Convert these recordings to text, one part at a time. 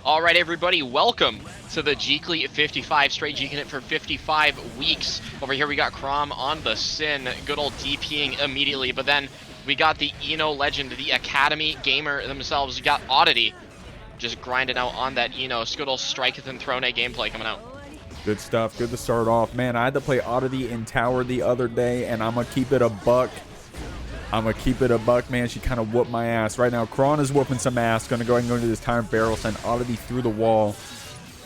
All right, everybody, welcome to the Jeekly 55, straight Jeeking it for 55 weeks. Over here we got Crawm on the Sin, good old DPing immediately, but then we got the Eno legend, the Academy gamer themselves. We got Oddity just grinding out on that Eno. Good old striketh and throne A gameplay coming out. Good stuff. Good to start off. Man, I had to play Oddity in Tower the other day, and I'm going to keep it a buck. Man. She kind of whooped my ass. Right now, Crawm is whooping some ass. Going to go ahead and go into this time barrel, send Oddity through the wall.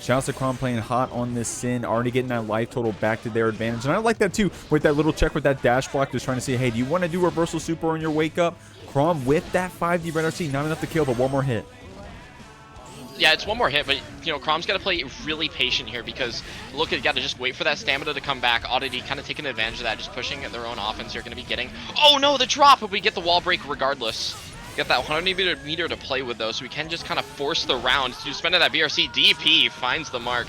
Shouts to Crawm playing hot on this Sin, already getting that life total back to their advantage. And I like that too, with that little check with that dash block, just trying to say, hey, do you want to do reversal super on your wake up? Crawm with that 5D red RC, not enough to kill, but one more hit. Yeah, it's one more hit, but, you know, Crawm's got to play really patient here because, look, you got to just wait for that stamina to come back. Oddity kind of taking advantage of that, just pushing their own offense. You're going to be getting, oh no, the drop, but we get the wall break regardless. Got that 100 meter to play with, though, so we can just kind of force the round. To spend that BRC, DP finds the mark.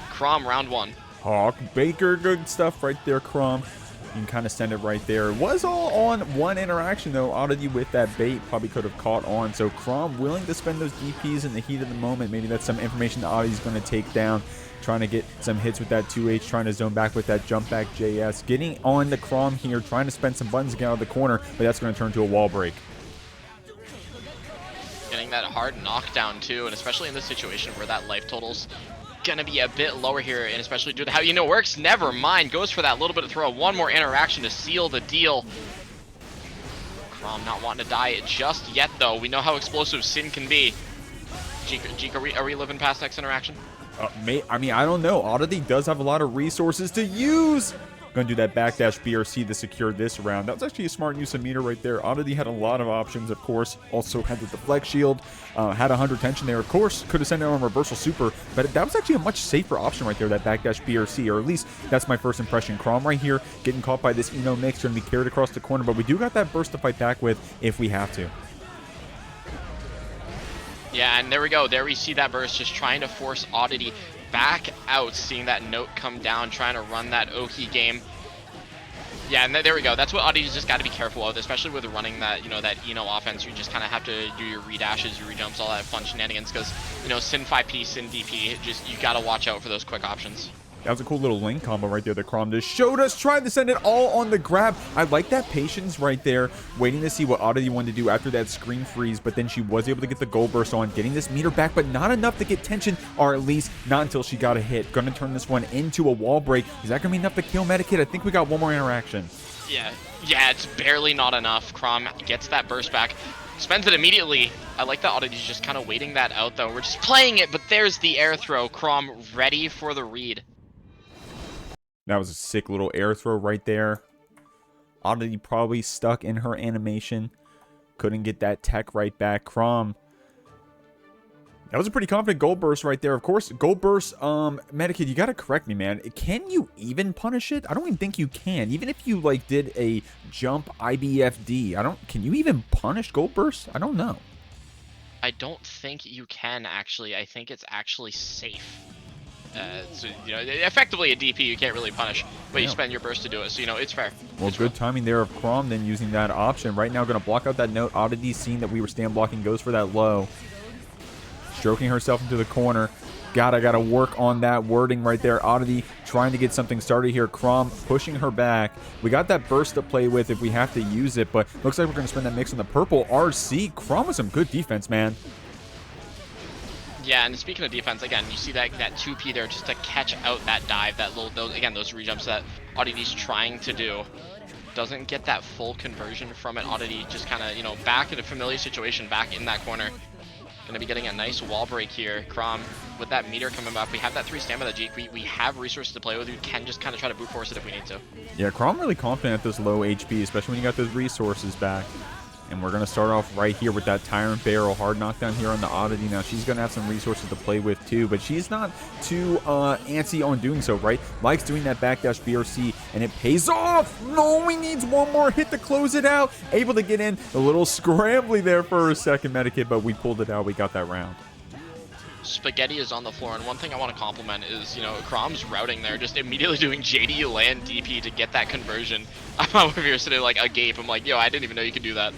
Crawm, round one. Hawk Baker, good stuff right there, Crawm. You can kind of send it right there. It was all on one interaction, though. Oddity with that bait probably could have caught on. So Crawm willing to spend those DPs in the heat of the moment. Maybe that's some information that Oddity's going to take down. Trying to get some hits with that 2H. Trying to zone back with that jump back JS. Getting on the Crawm here. Trying to spend some buttons to get out of the corner. But that's going to turn to a wall break. Getting that hard knockdown, too. And especially in this situation where that life total's gonna be a bit lower here, and especially due to how it works. Never mind, goes for that little bit of throw. One more interaction to seal the deal. Crawm not wanting to die just yet, though. We know how explosive Sin can be. Jeek, are we living past next interaction? I mean, I don't know. Oddity does have a lot of resources to use. Going to do that backdash BRC to secure this round. That was actually a smart use of meter right there. Oddity had a lot of options, of course. Also had the deflect shield. Had 100 tension there. Of course, could have sent it on reversal super. But that was actually a much safer option right there, that backdash BRC. Or at least that's my first impression. Crawm right here getting caught by this Eno mix. Going to be carried across the corner. But we do got that burst to fight back with if we have to. Yeah, and there we go. There we see that burst just trying to force Oddity back out, seeing that note come down, trying to run that Oki game. Yeah, and there we go. That's what Oddity's just got to be careful of, especially with running that, that Eno offense. You just kind of have to do your redashes, your rejumps, all that fun shenanigans, because, Sin 5P, Sin DP, you got to watch out for those quick options. That was a cool little link combo right there that Crawm just showed us, trying to send it all on the grab. I like that patience right there, waiting to see what Oddity wanted to do after that screen freeze, but then she was able to get the gold burst on, getting this meter back, but not enough to get tension, or at least not until she got a hit. Gonna turn this one into a wall break. Is that gonna be enough to kill Medikit? I think we got one more interaction. Yeah, it's barely not enough. Crawm gets that burst back, spends it immediately. I like that Oddity's just kind of waiting that out, though. We're just playing it, but there's the air throw. Crawm ready for the read. That was a sick little air throw right there. Oddity probably stuck in her animation. Couldn't get that tech right back. Crawm. That was a pretty confident gold burst right there. Of course, gold burst, Medikit, you gotta correct me, man. Can you even punish it? I don't even think you can. Even if you, did a jump IBFD, can you even punish gold burst? I don't know. I don't think you can, actually. I think it's actually safe. So, effectively a DP you can't really punish, but you spend your burst to do it, so, it's fair. Well, good timing there of Crawm then using that option. Right now, going to block out that note. Oddity, seeing that we were stand blocking, goes for that low. Stroking herself into the corner. Gotta work on that wording right there. Oddity trying to get something started here. Crawm pushing her back. We got that burst to play with if we have to use it, but looks like we're going to spend that mix on the purple RC. Crawm with some good defense, man. Yeah, and speaking of defense, again, you see that 2P there just to catch out that dive, those rejumps that Oddity's trying to do. Doesn't get that full conversion from it. Oddity just kind of, back in a familiar situation, back in that corner. Going to be getting a nice wall break here. Crawm, with that meter coming back, we have that 3 stamina Jeek. We have resources to play with. We can just kind of try to brute force it if we need to. Yeah, Crawm really confident at this low HP, especially when you got those resources back. And we're going to start off right here with that Tyrant Barrel. Hard knockdown here on the Oddity. Now, she's going to have some resources to play with, too. But she's not too antsy on doing so, right? Likes doing that backdash BRC, and it pays off. No, he needs one more hit to close it out. Able to get in a little scrambly there for a second, Medikit, but we pulled it out. We got that round. Spaghetti is on the floor, and one thing I want to compliment is, Crawm's routing there, just immediately doing JD land DP to get that conversion. I'm over here sitting agape. I'm like, yo, I didn't even know you could do that.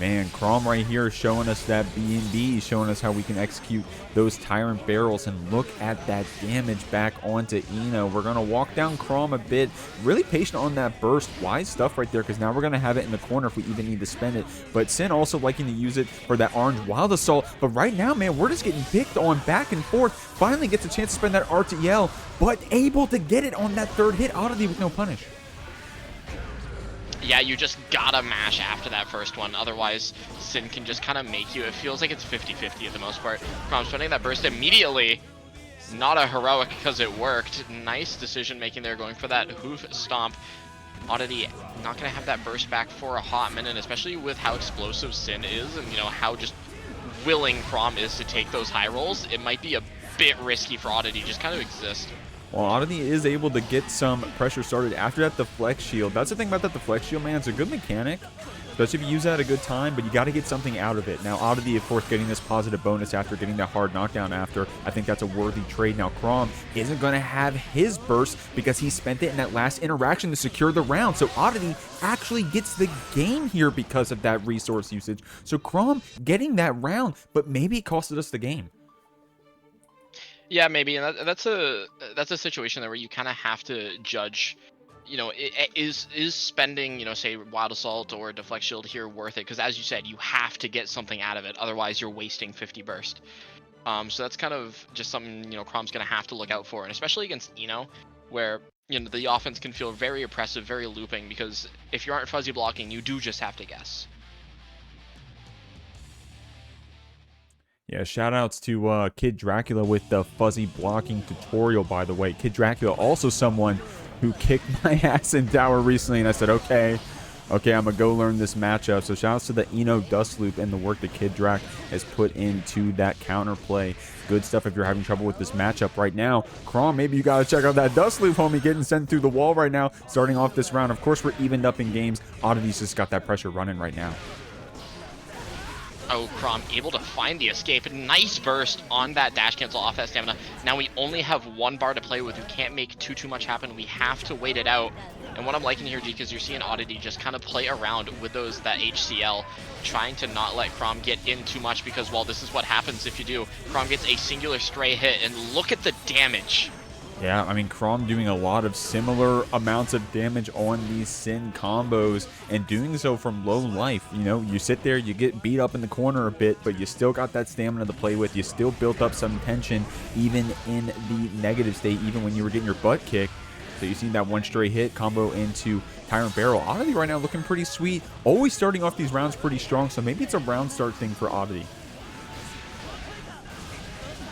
Man, Crawm right here is showing us that B&B, showing us how we can execute those Tyrant Barrels, and look at that damage back onto Eno. We're going to walk down Crawm a bit, really patient on that burst. Wise stuff right there, because now we're going to have it in the corner if we even need to spend it. But Sin also liking to use it for that orange Wild Assault. But right now, man, we're just getting picked on back and forth. Finally gets a chance to spend that RTL, but able to get it on that third hit. Oddity with no punish. Yeah, you just gotta mash after that first one, otherwise Sin can just kind of make you. It feels like it's 50-50 at the most part. Crawm spending that burst immediately. Not a heroic because it worked. Nice decision making there, going for that hoof stomp. Oddity not gonna have that burst back for a hot minute, especially with how explosive Sin is, and you know how just willing Crawm is to take those high rolls. It might be a bit risky for Oddity just kind of exist. Well, Oddity is able to get some pressure started after that deflect shield. That's the thing about that deflect shield, man. It's a good mechanic, especially if you use that at a good time, but you got to get something out of it. Now, Oddity, of course, getting this positive bonus after getting that hard knockdown after, I think that's a worthy trade. Now, Crawm isn't going to have his burst because he spent it in that last interaction to secure the round. So Oddity actually gets the game here because of that resource usage. So Crawm getting that round, but maybe it costed us the game. Yeah, maybe, and that's a situation there where you kind of have to judge, you know, is spending, you know, say Wild Assault or Deflect Shield here worth it? Because as you said, you have to get something out of it, otherwise you're wasting 50 burst. So that's kind of just something, you know, Crawm's gonna have to look out for, and especially against Eno, where you know the offense can feel very oppressive, very looping, because if you aren't fuzzy blocking, you do just have to guess. Yeah, shoutouts to Kid Dracula with the fuzzy blocking tutorial, by the way. Kid Dracula, also someone who kicked my ass in Tower recently, and I said, okay, I'm going to go learn this matchup. So shoutouts to the Eno Dust Loop and the work that Kid Drac has put into that counterplay. Good stuff if you're having trouble with this matchup right now. Crawm, maybe you got to check out that Dust Loop, homie, getting sent through the wall right now, starting off this round. Of course, we're evened up in games. Oddity's just got that pressure running right now. Oh, Crawm able to find the escape. Nice burst on that dash cancel off that stamina. Now we only have one bar to play with. We can't make too much happen. We have to wait it out. And what I'm liking here, G, because you're seeing Oddity just kind of play around with that HCL, trying to not let Crawm get in too much, because, well, this is what happens if you do. Crawm gets a singular stray hit, and look at the damage. Yeah, I mean, Crawm doing a lot of similar amounts of damage on these Sin combos, and doing so from low life. You know, you sit there, you get beat up in the corner a bit, but you still got that stamina to play with. You still built up some tension, even in the negative state, even when you were getting your butt kicked. So you seen that one stray hit combo into Tyrant Barrel. Oddity right now looking pretty sweet. Always starting off these rounds pretty strong, so maybe it's a round start thing for Oddity.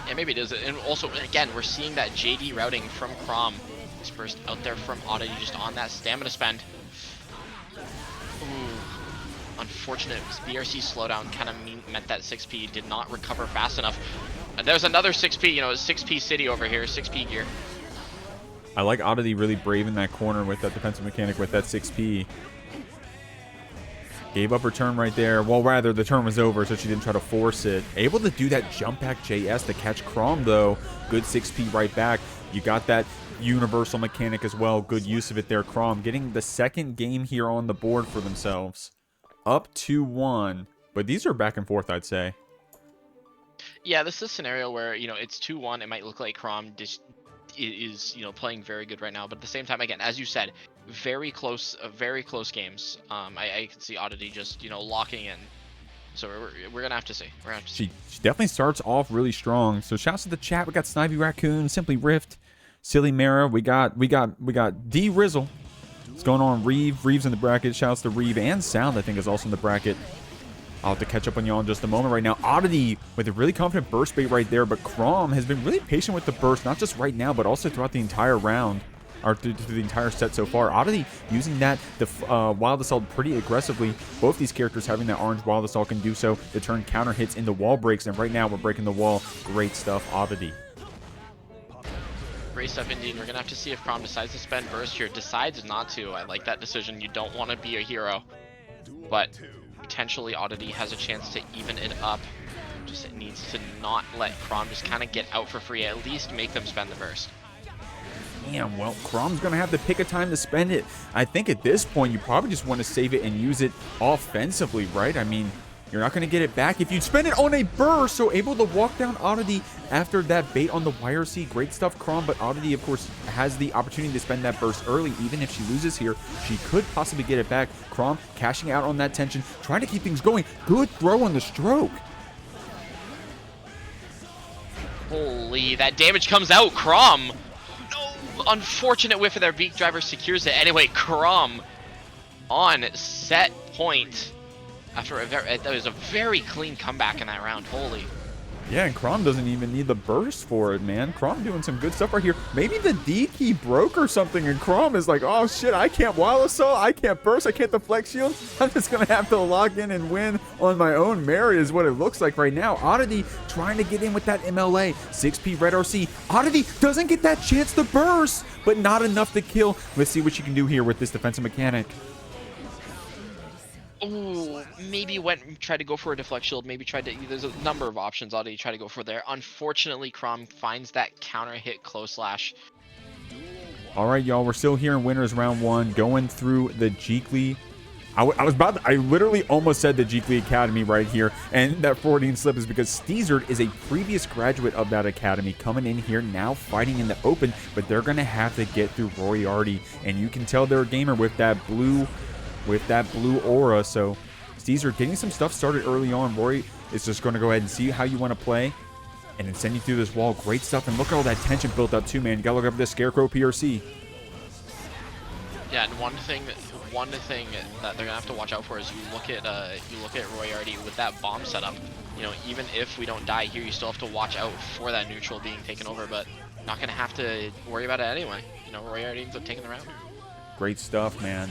Yeah, maybe it is. And also, again, we're seeing that JD routing from Crawm. This burst out there from Oddity just on that stamina spend. Ooh. Unfortunate. BRC slowdown kind of meant that 6P did not recover fast enough. There's another 6P, you know, 6P city over here, 6P gear. I like Oddity really brave in that corner with that defensive mechanic with that 6P. Gave up her turn right there. Well, rather, the turn was over, so she didn't try to force it. Able to do that jump back JS to catch Crawm, though. Good 6P right back. You got that universal mechanic as well. Good use of it there, Crawm. Getting the second game here on the board for themselves. Up 2-1. But these are back and forth, I'd say. Yeah, this is a scenario where, you know, it's 2-1. It might look like Crawm just is, you know, playing very good right now. But at the same time, again, as you said, very close games. I can see Oddity just, you know, locking in. So we're gonna have to see. She definitely starts off really strong. So shouts to the chat. We got Snivy Raccoon, Simply Rift, Silly Mara. We got D Rizzle. What's going on? Reeve's in the bracket. Shouts to Reeve, and Sound, I think, is also in the bracket. I'll have to catch up on y'all in just a moment. Right now, Oddity with a really confident burst bait right there, but Crawm has been really patient with the burst, not just right now, but also throughout the entire round, or through the entire set so far. Oddity using that Wild Assault pretty aggressively. Both these characters having that orange Wild Assault can do so to turn counter hits into wall breaks, and right now we're breaking the wall. Great stuff, Oddity. Great stuff indeed. We're gonna have to see if Crawm decides to spend burst here. Decides not to. I like that decision. You don't want to be a hero, but potentially Oddity has a chance to even it up. Just it needs to not let Crawm just kind of get out for free. At least make them spend the burst. Damn, well, Crawm's going to have to pick a time to spend it. I think at this point, you probably just want to save it and use it offensively, right? I mean, you're not going to get it back if you spend it on a burst. So able to walk down Oddity after that bait on the YRC. Great stuff, Crawm. But Oddity, of course, has the opportunity to spend that burst early. Even if she loses here, she could possibly get it back. Crawm cashing out on that tension, trying to keep things going. Good throw on the stroke. Holy, that damage comes out. Crawm. No, unfortunate whiff of their beak driver secures it. Anyway, Crawm on set point. After that was a very clean comeback in that round. Holy. Yeah, and Crawm doesn't even need the burst for it, man. Crawm doing some good stuff right here. Maybe the D key broke or something, and Crawm is like, oh shit, I can't wild assault, I can't burst, I can't deflect shield. I'm just gonna have to log in and win on my own merit is what it looks like right now. Oddity trying to get in with that MLA. 6P Red RC. Oddity doesn't get that chance to burst, but not enough to kill. Let's see what you can do here with this defensive mechanic. Ooh, maybe tried to go for a deflect shield, maybe tried to, there's a number of options Oddity tried to go for there. Unfortunately, Crawm finds that counter hit close slash. All right, y'all, we're still here in winners round 1, going through the Jeekly. I literally almost said the Jeekly Academy right here, and that 14 slip is because steezered is a previous graduate of that academy coming in here now fighting in the open, but they're going to have to get through Roiyariti, and you can tell they're a gamer with that blue aura. So steezered getting some stuff started early on. Roy is just going to go ahead and see how you want to play and then send you through this wall. Great stuff, and look at all that tension built up too, man. You gotta look up this Scarecrow PRC. Yeah, and one thing that they're gonna have to watch out for is you look at Roiyariti with that bomb setup. You know, even if we don't die here, you still have to watch out for that neutral being taken over, but not gonna have to worry about it anyway. You know, Roiyariti ends up taking the round. Great stuff, man.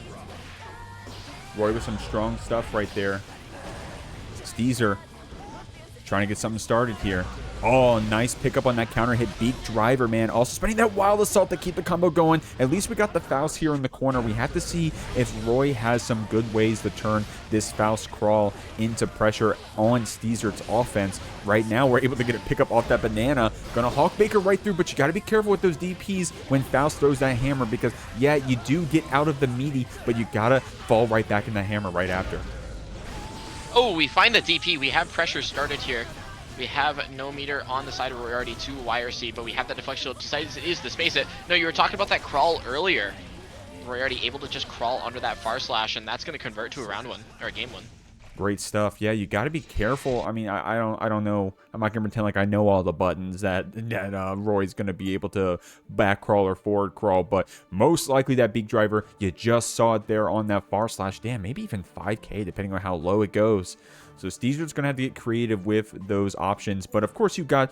Roy with some strong stuff right there. Steezer trying to get something started here. Oh, nice pickup on that counter hit beak driver, man. Also spending that wild assault to keep the combo going. At least we got the Faust here in the corner. We have to see if Roy has some good ways to turn this Faust crawl into pressure on Steezered's offense. Right now, we're able to get a pickup off that banana. Gonna Hawk Baker right through, but you gotta be careful with those DPs when Faust throws that hammer because, yeah, you do get out of the meaty, but you gotta fall right back in the hammer right after. Oh, we find a DP. We have pressure started here. We have no meter on the side of Roiyariti to YRC, but we have that deflect shield. Decides it is to space it. No, you were talking about that crawl earlier. Roiyariti able to just crawl under that far slash, and that's going to convert to a round one or a game one. Great stuff. Yeah, you got to be careful. I mean, I don't know. I'm not gonna pretend like I know all the buttons that Roy's gonna be able to back crawl or forward crawl, but most likely that beak driver. You just saw it there on that far slash. Damn, maybe even 5K depending on how low it goes. So Steezered's gonna have to get creative with those options, but of course you got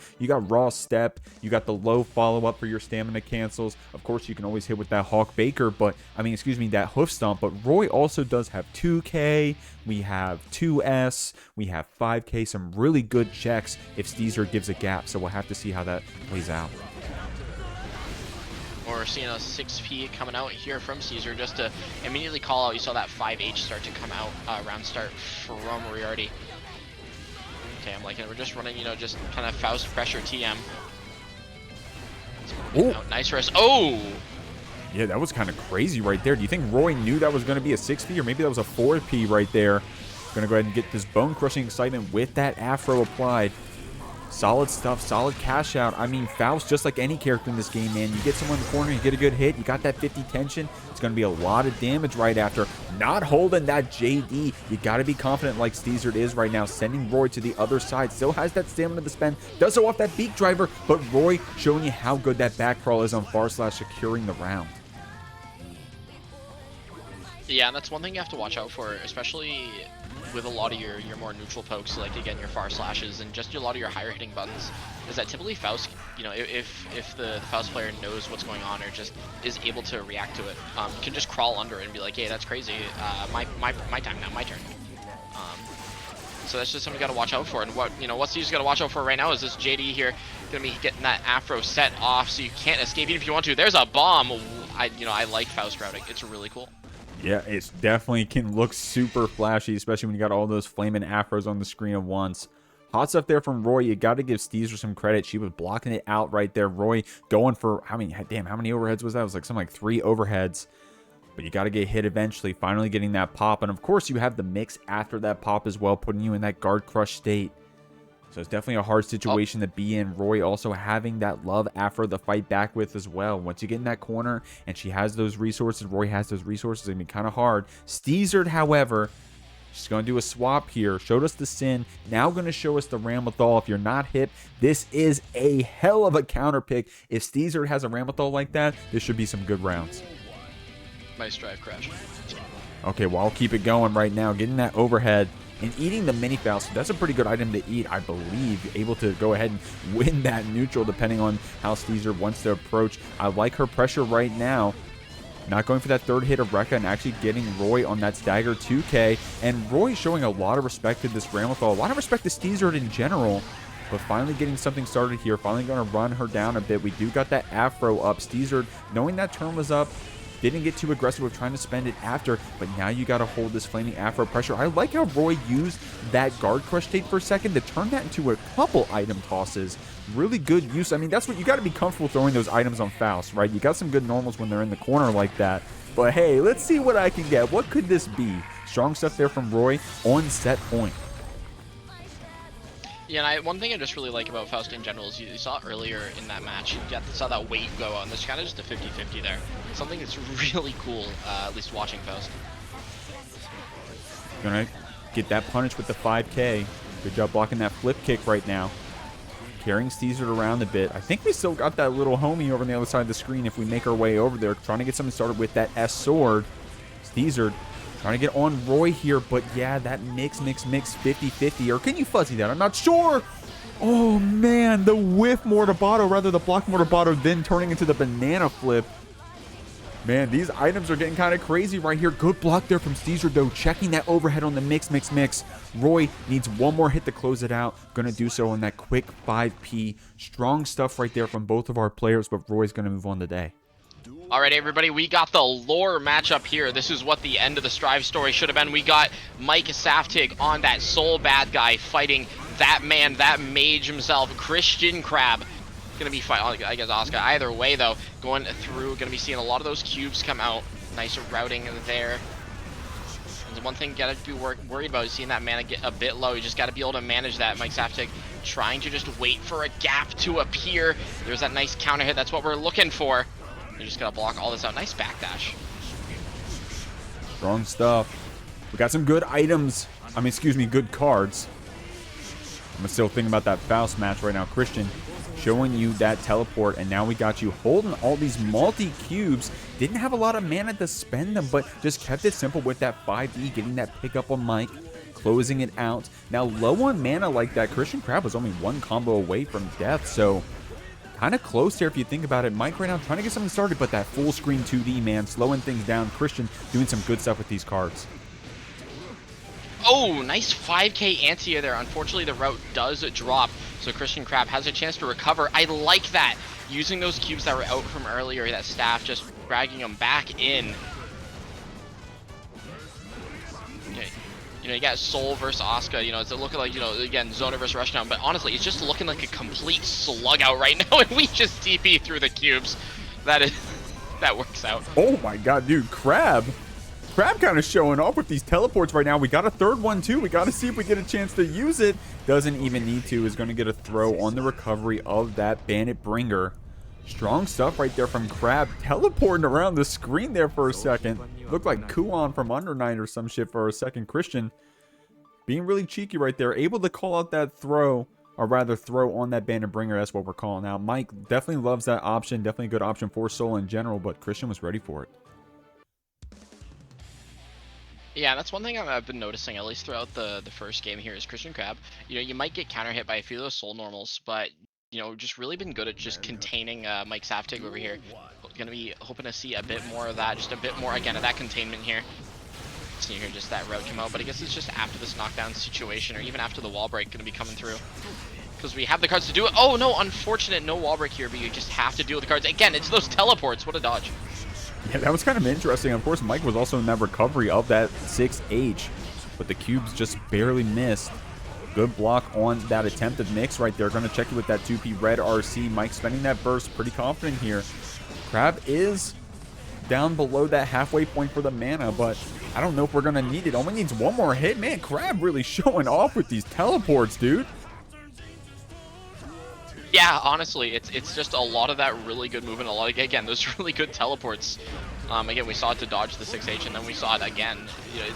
raw step, you got the low follow up for your stamina cancels. Of course you can always hit with that Hawk Baker, but I mean, excuse me, that hoof stomp. But Roy also does have 2K, we have 2S, we have 5K, some really good checks if Steezered gives a gap. So we'll have to see how that plays out. We're seeing a 6P coming out here from Steezered just to immediately call out. You saw that 5H start to come out round start from Roiyariti. Okay, I'm liking it. We're just running, you know, just kind of Faust pressure TM. Nice rest. Oh! Yeah, that was kind of crazy right there. Do you think Roy knew that was going to be a 6P or maybe that was a 4P right there? Going to go ahead and get this bone-crushing excitement with that Afro applied. Solid stuff, solid cash out. I mean, Faust, just like any character in this game, man, you get someone in the corner, you get a good hit, you got that 50 tension, it's going to be a lot of damage right after. Not holding that JD. You got to be confident like Steezered is right now, sending Roy to the other side. Still has that stamina to spend, does so off that beak driver, but Roy showing you how good that back crawl is on far slash, securing the round. Yeah, and that's one thing you have to watch out for, especially with a lot of your more neutral pokes, like again your far slashes and just a lot of your higher hitting buttons, is that typically Faust, you know, if the Faust player knows what's going on or just is able to react to it, can just crawl under it and be like, hey, that's crazy, my time now, my turn. So that's just something you got to watch out for. And what you just got to watch out for right now is this JD here gonna be getting that Afro set off, so you can't escape even if you want to. There's a bomb. I like Faust routing. It's really cool. Yeah, it definitely can look super flashy, especially when you got all those flaming afros on the screen at once. Hot stuff there from Roy. You got to give steezered some credit. She was blocking it out right there. Roy going for, how many overheads was that? It was like something like 3 overheads. But you got to get hit eventually, finally getting that pop. And of course, you have the mix after that pop as well, putting you in that guard crush state. So it's definitely a hard situation to be in. Roy also having that love after the fight back with as well. Once you get in that corner and she has those resources, Roy has those resources, it's going to be kind of hard. Steezered, however, she's going to do a swap here. Showed us the Sin. Now going to show us the Ramlethal. If you're not hip, this is a hell of a counter pick. If Steezered has a Ramlethal like that, this should be some good rounds. Nice drive crash. Okay, well, I'll keep it going right now. Getting that overhead and eating the mini Faust. That's a pretty good item to eat, I believe. Able to go ahead and win that neutral depending on how steezered wants to approach. I like her pressure right now. Not going for that third hit of Rekka and actually getting Roy on that stagger 2K. And Roy showing a lot of respect to this Ramlethal. A lot of respect to steezered in general. But finally getting something started here. Finally going to run her down a bit. We do got that afro up. Steezered, knowing that turn was up, didn't get too aggressive with trying to spend it after, but now you got to hold this flaming afro pressure. I like how Roy used that guard crush state for a second to turn that into a couple item tosses. Really good use. I mean, that's what you got to be comfortable throwing those items on Faust, right? You got some good normals when they're in the corner like that. But hey, let's see what I can get. What could this be? Strong stuff there from Roy on set point. Yeah, and one thing I just really like about Faust in general is you saw earlier in that match, you saw that weight go on. There's kind of just a 50-50 there. Something that's really cool, at least watching Faust. Gonna get that punish with the 5K. Good job blocking that flip kick right now. Carrying steezered around a bit. I think we still got that little homie over on the other side of the screen if we make our way over there. Trying to get something started with that S sword. Steezered trying to get on Roy here, but yeah, that mix 50-50. Or can you fuzzy that? I'm not sure. Oh man, the whiff mortabato, rather the block mortabato, then turning into the banana flip. Man, these items are getting kind of crazy right here. Good block there from steezered though, checking that overhead on the mix. Roy needs one more hit to close it out. Gonna do so on that quick 5P. Strong stuff right there from both of our players, but Roy's gonna move on today. Alright everybody, we got the lore matchup here. This is what the end of the Strive story should have been. We got Mikesaftig on that soul bad guy fighting that man, that mage himself, Christian Crab. Gonna be fighting, I guess, Asuka. Either way though, going through, gonna be seeing a lot of those cubes come out. Nice routing there. And the one thing you gotta be worried about is seeing that mana get a bit low. You just gotta be able to manage that. Mikesaftig trying to just wait for a gap to appear. There's that nice counter hit, that's what we're looking for. You just gotta block all this out. Nice backdash. Strong stuff. We got some good items. I mean, excuse me, good cards. I'm still thinking about that Faust match right now. Christian showing you that teleport, and now we got you holding all these multi-cubes. Didn't have a lot of mana to spend them, but just kept it simple with that 5E, getting that pickup on Mike, closing it out. Now, low on mana like that, Christian Crab was only one combo away from death, so kind of close there if you think about it. Mike right now trying to get something started, but that full screen 2D, man, slowing things down. Christian doing some good stuff with these cards. Oh, nice 5K anti there. Unfortunately, the route does drop, so Christian Crab has a chance to recover. I like that. Using those cubes that were out from earlier, that staff just dragging them back in. Okay. You know, you got Soul versus Asuka. You know, it's looking like, you know, again, Zona versus Rushdown. But honestly, it's just looking like a complete slug out right now, and we just TP through the cubes. That works out. Oh my god, dude, Crab kind of showing off with these teleports right now. We got a third one too. We got to see if we get a chance to use it. Doesn't even need to. Is going to get a throw on the recovery of that Bandit Bringer. Strong stuff right there from Crab. Teleporting around the screen there for a second. Looked like Kuon from Under Night or some shit for a second. Christian being really cheeky right there. Able to call out that throw, or rather throw on that Bandit Bringer. That's what we're calling out. Mike definitely loves that option. Definitely a good option for Soul in general, but Christian was ready for it. Yeah, that's one thing I've been noticing, at least throughout the first game here, is Christian Crab. You know, you might get counter hit by a few of those soul normals, but, you know, just really been good at just containing Mikesaftig over here. Gonna be hoping to see a bit more of that, just a bit more, again, of that containment here. See here, just that route come out, but I guess it's just after this knockdown situation, or even after the wall break, gonna be coming through. Because we have the cards to do it. Oh, no, unfortunate, no wall break here, but you just have to deal with the cards. Again, it's those teleports, what a dodge. Yeah, that was kind of interesting. Of course, Mike was also in that recovery of that 6H, but the cubes just barely missed. Good block on that attempted mix right there. Going to check you with that 2P red RC. Mike spending that burst. Pretty confident here. Crab is down below that halfway point for the mana, but I don't know if we're going to need it. Only needs one more hit. Man, Crab really showing off with these teleports, dude. Yeah, honestly, it's just a lot of that really good movement. A lot of, again, those really good teleports. Again, we saw it to dodge the 6H, and then we saw it again. You know,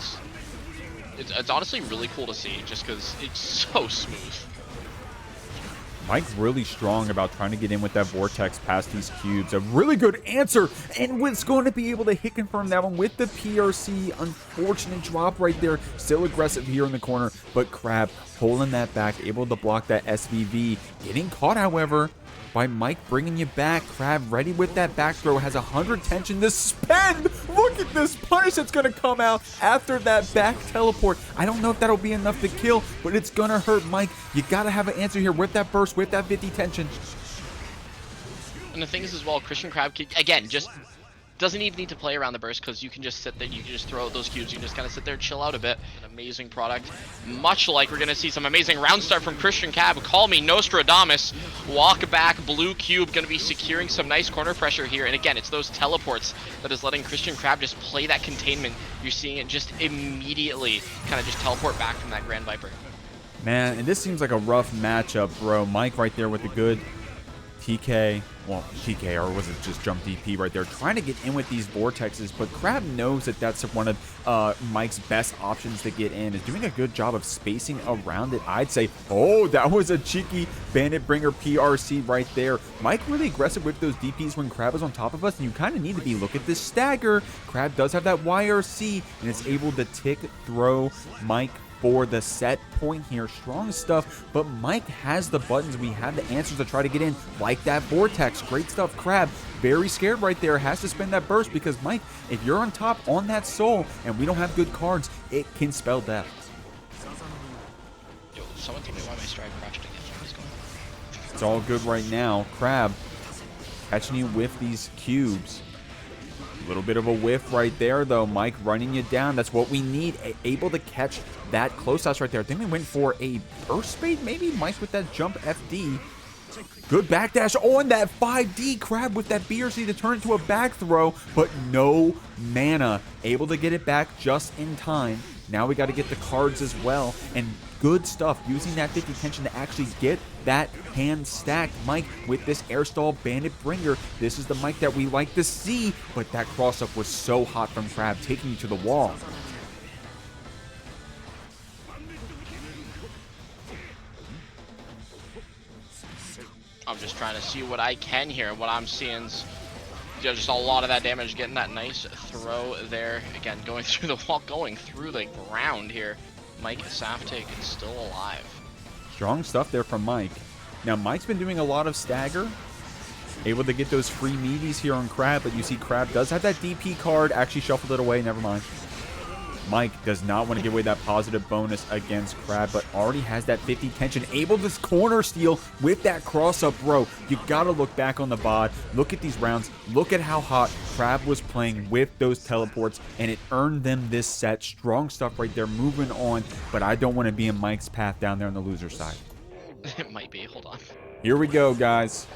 it's honestly really cool to see, just because it's so smooth. Mike's really strong about trying to get in with that vortex past these cubes. A really good answer, and it's going to be able to hit confirm that one with the PRC. Unfortunate drop right there. Still aggressive here in the corner, but Crab holding that back, able to block that SVV. Getting caught, however, by Mike bringing you back. Crab ready with that back throw, has 100 tension. The spend! Look at this punish that's going to come out after that back teleport. I don't know if that'll be enough to kill, but it's going to hurt Mike. You got to have an answer here with that burst, with that 50 tension. And the thing is as well, Christian Crab, again, just doesn't even need to play around the burst, because you can just sit there, you can just throw out those cubes, you can just kind of sit there and chill out a bit. An amazing product, much like we're going to see some amazing round start from Christian Crab. Call me Nostradamus. Walk back, blue cube, going to be securing some nice corner pressure here. And again, it's those teleports that is letting Christian Crab just play that containment. You're seeing it just immediately kind of just teleport back from that Grand Viper. Man, and this seems like a rough matchup, bro. Mike right there with a good TK, well, TK, or was it just jump DP right there, trying to get in with these vortexes, but Crab knows that that's one of Mike's best options to get in, is doing a good job of spacing around it, I'd say. Oh, that was a cheeky Bandit Bringer PRC right there. Mike really aggressive with those DPs when Crab is on top of us, and you kind of need to be. Look at this stagger. Crab does have that YRC, and it's able to tick throw Mike for the set point here. Strong stuff, but Mike has the buttons. We have the answers to try to get in, like that vortex. Great stuff. Crab very scared right there, has to spend that burst, because Mike, if you're on top on that soul and we don't have good cards, it can spell death. Yo, someone tell me why my stride crouched again. What's going on? It's all good right now. Crab catching you with these cubes. A little bit of a whiff right there, though. Mike running you down. That's what we need. Able to catch that close house right there. I think we went for a burst spade, maybe. Mike with that jump FD. Good backdash on that 5D. Crab with that BRC to turn into a back throw, but no mana. Able to get it back just in time. Now we got to get the cards as well. And good stuff, using that 50 tension to actually get that hand stacked. Mike with this air stall Bandit Bringer. This is the Mike that we like to see, but that cross up was so hot from Crab, taking you to the wall. I'm just trying to see what I can here. What I'm seeing is just a lot of that damage, getting that nice throw there. Again, going through the wall, going through the ground here. Mikesaftig is still alive. Strong stuff there from Mike. Now, Mike's been doing a lot of stagger. Able to get those free meaties here on Crab, but you see Crab does have that DP card. Actually shuffled it away, never mind. Mike does not want to give away that positive bonus against Crab, but already has that 50 tension. Able to corner steal with that cross-up, bro. You got to look back on the VOD. Look at these rounds. Look at how hot Crab was playing with those teleports, and it earned them this set. Strong stuff right there, moving on, but I don't want to be in Mike's path down there on the loser side. It might be. Hold on. Here we go, guys.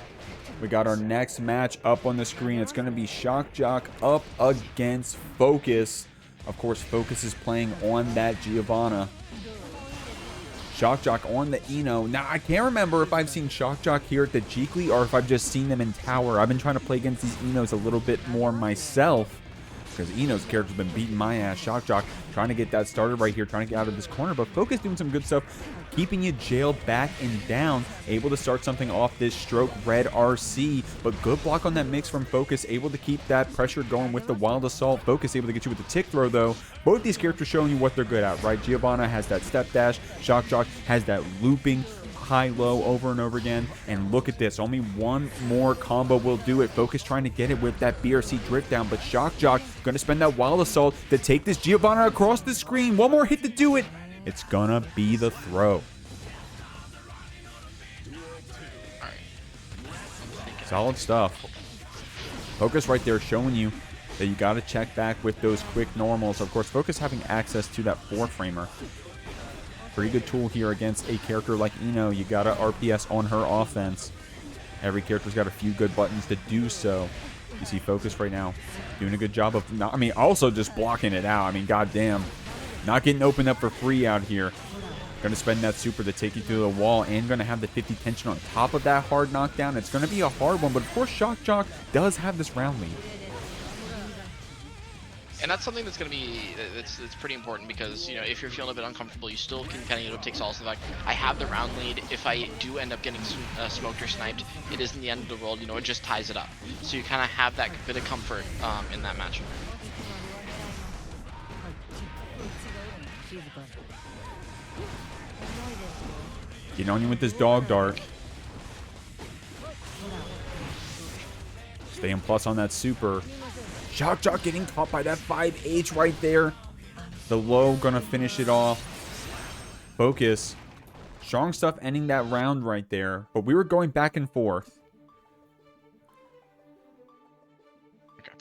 We got our next match up on the screen. It's going to be Shockjoc up against Focus. Of course, Focus is playing on that Giovanna. Shockjoc on the Eno. Now, I can't remember if I've seen Shockjoc here at the Jeekly or if I've just seen them in Tower. I've been trying to play against these Enos a little bit more myself, because Eno's character's been beating my ass. Shockjoc trying to get that started right here, trying to get out of this corner, but Focus doing some good stuff, keeping you jailed back and down, able to start something off this stroke red RC, but good block on that mix from Focus, able to keep that pressure going with the Wild Assault. Focus able to get you with the tick throw, though. Both these characters showing you what they're good at, right? Giovanna has that step dash, Shockjoc has that looping high-low over and over again, and look at this. Only one more combo will do it. Focus trying to get it with that BRC drift down, but Shockjoc going to spend that Wild Assault to take this Giovanna across the screen. One more hit to do it. It's gonna be the throw. Solid stuff. Focus right there showing you that you got to check back with those quick normals. Of course, Focus having access to that 4-framer. Pretty good tool here against a character like Ino. You got to RPS on her offense. Every character's got a few good buttons to do so. You see Focus right now doing a good job of not, I mean, also just blocking it out. I mean, goddamn. Not getting opened up for free out here. Going to spend that super to take you through the wall and going to have the 50 tension on top of that hard knockdown. It's going to be a hard one, but of course Shockjoc does have this round lead. And that's something that's going to be, it's pretty important because, you know, if you're feeling a bit uncomfortable, you still can kind of, you know, take solace in the fact, I have the round lead. If I do end up getting smoked or sniped, it isn't the end of the world, you know, it just ties it up. So you kind of have that bit of comfort in that match. Getting on you with this dog dart. Staying plus on that super. Shockjoc getting caught by that 5H right there. The low gonna finish it off. Focus. Strong stuff ending that round right there. But we were going back and forth. Okay.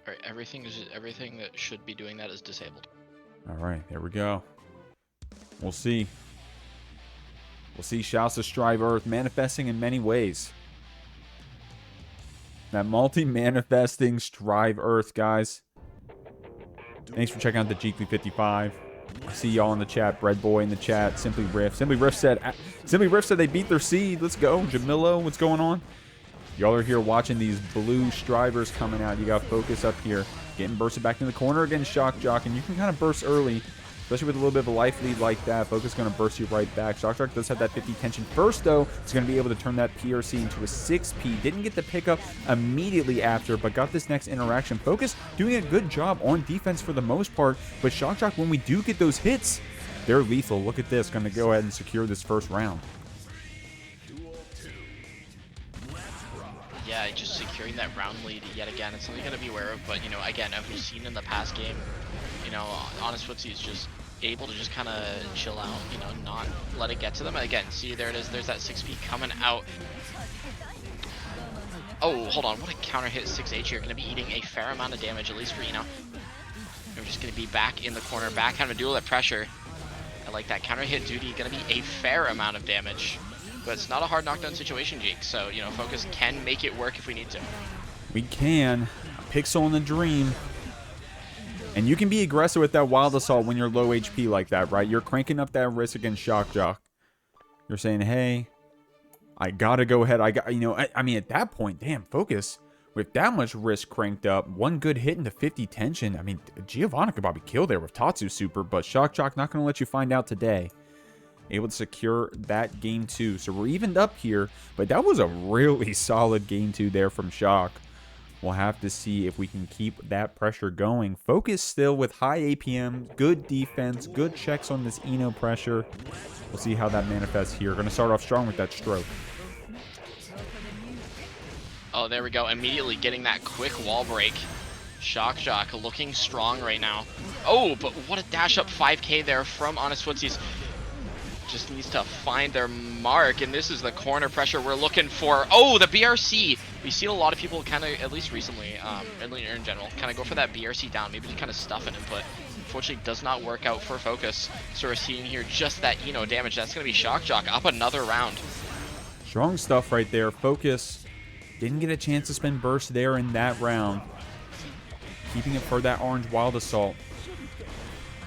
Alright, everything that should be doing that is disabled. Alright, there we go. We'll see. We'll see Shouts of Strive Earth manifesting in many ways. That multi-manifesting Strive Earth, guys. Thanks for checking out the Jeekly 55. I see y'all in the chat. Bread Boy in the chat. Simply Riff. Simply Riff said they beat their seed. Let's go. Jamilo, what's going on? Y'all are here watching these blue Strivers coming out. You got Focus up here. Getting bursted back in the corner against Shockjoc. And you can kind of burst early. Especially with a little bit of a life lead like that. Focus going to burst you right back. Shockjoc does have that 50 tension first, though. It's going to be able to turn that PRC into a 6P. Didn't get the pickup immediately after, but got this next interaction. Focus doing a good job on defense for the most part. But Shockjoc, when we do get those hits, they're lethal. Look at this. Going to go ahead and secure this first round. Yeah, just securing that round lead yet again. It's something you got to be aware of. But, you know, again, as we've seen in the past game, you know, Honest Footsie is just able to just kind of chill out, you know, not let it get to them. Again, see, there it is. There's that 6P coming out. Oh, hold on. What a counter hit 6H here. Going to be eating a fair amount of damage, at least for Eno. We're just going to be back in the corner, back kind of a duel at pressure. I like that counter hit duty. Going to be a fair amount of damage. But it's not a hard knockdown situation, Jeek. So, you know, Focus can make it work if we need to. We can. Pixel in the dream. And you can be aggressive with that Wild Assault when you're low HP like that, right? You're cranking up that risk against Shockjoc. You're saying, hey, I gotta go ahead. I mean, at that point, damn, Focus. With that much risk cranked up, one good hit into 50 tension. I mean, Giovanna could probably kill there with Tatsu Super, but Shockjoc not gonna let you find out today. Able to secure that game 2. So we're evened up here, but that was a really solid game 2 there from Shock. We'll have to see if we can keep that pressure going. Focus still with high APM, good defense, good checks on this Eno pressure. We'll see how that manifests here. Going to start off strong with that stroke. Oh, there we go. Immediately getting that quick wall break. Shockjoc looking strong right now. Oh, but what a dash up 5K there from Honest Footsies. Just needs to find their mark, and this is the corner pressure we're looking for. Oh, the BRC. We see a lot of people kind of, at least recently, in general, kind of go for that BRC down, maybe to kind of stuff an input. Unfortunately, does not work out for Focus. So we're seeing here just that Eno damage. That's going to be Shockjoc up another round. Strong stuff right there. Focus didn't get a chance to spend burst there in that round. Keeping it for that orange Wild Assault.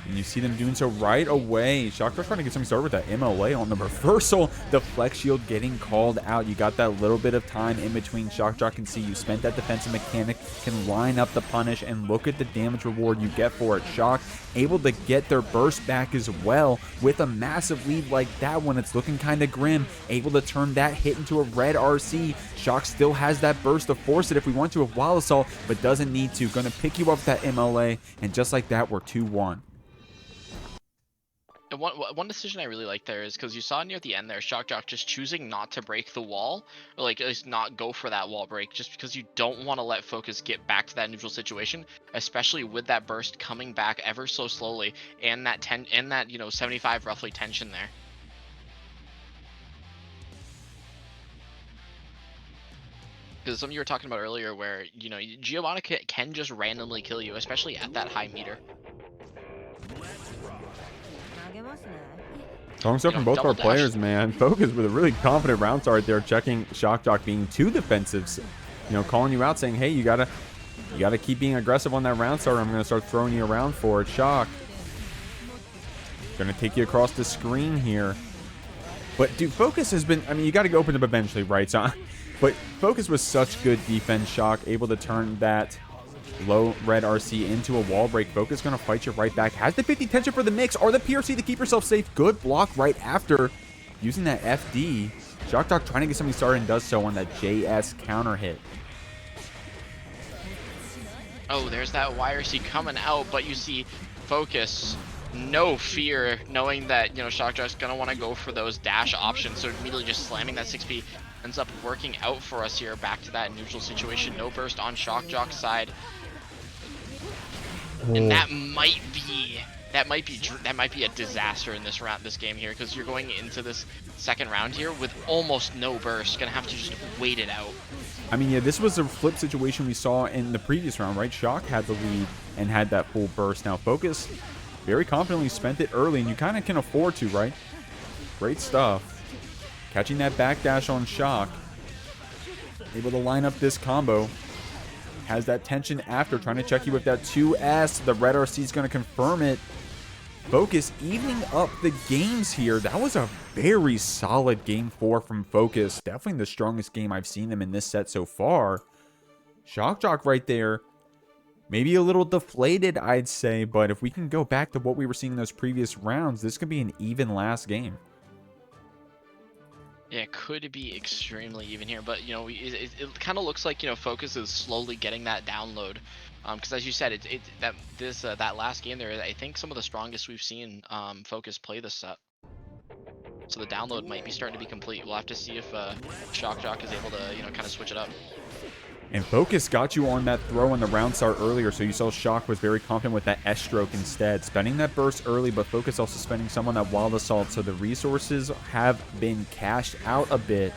And you see them doing so right away. Shockjoc's trying to get something started with that MLA on the reversal. The flex shield getting called out. You got that little bit of time in between. Shockjoc can see you spent that defensive mechanic, can line up the punish, and look at the damage reward you get for it. Shock able to get their burst back as well with a massive lead like that one. It's looking kind of grim. Able to turn that hit into a red RC. Shock still has that burst to force it if we want to with Wild Assault, but doesn't need to. Gonna pick you up with that MLA, and just like that, we're 2-1. And one decision I really like there is because you saw near the end there, Shockjoc just choosing not to break the wall, or like at least not go for that wall break, just because you don't want to let Focus get back to that neutral situation, especially with that burst coming back ever so slowly, and that 75 roughly tension there. Because something you were talking about earlier where, you know, Giovanna can just randomly kill you, especially at that high meter. Strong stuff from both our players, man. Focus with a really confident round start there, checking Shockjoc being too defensive. You know, calling you out, saying, hey, you gotta keep being aggressive on that round start. I'm gonna start throwing you around for it. Shock. Gonna take you across the screen here. But dude, Focus has been, I mean, you gotta open up eventually, right? So, but Focus was such good defense. Shock able to turn that low red RC into a wall break. Focus gonna fight you right back. Has the 50 tension for the mix or the PRC to keep yourself safe. Good block right after using that FD. Shockjoc trying to get something started and does so on that JS counter hit. Oh, there's that YRC coming out, but you see Focus, no fear, knowing that, you know, Shockjoc's gonna want to go for those dash options, so immediately just slamming that 6P ends up working out for us here. Back to that neutral situation. No burst on Shockjoc's side. And that might be a disaster in this game here, because you're going into this second round here with almost no burst. Gonna have to just wait it out. I mean, yeah, this was a flip situation we saw in the previous round, right? Shock had the lead and had that full burst. Now Focus very confidently spent it early, and you kind of can afford to, right? Great stuff. Catching that backdash on Shock. Able to line up this combo. Has that tension after, trying to check you with that 2S. The red RC is going to confirm it. Focus evening up the games here. That was a very solid game 4 from Focus. Definitely the strongest game I've seen them in this set so far. Shockjoc right there. Maybe a little deflated, I'd say, but if we can go back to what we were seeing in those previous rounds, this could be an even last game. Yeah, it could be extremely even here, but, you know, it kind of looks like, you know, Focus is slowly getting that download. Because as you said, that last game there, I think some of the strongest we've seen Focus play this set. So the download might be starting to be complete. We'll have to see if Shockjoc is able to, you know, kind of switch it up. And Focus got you on that throw in the round start earlier, so you saw Shock was very confident with that S-stroke instead. Spending that burst early, but Focus also spending some on that Wild Assault, so the resources have been cashed out a bit.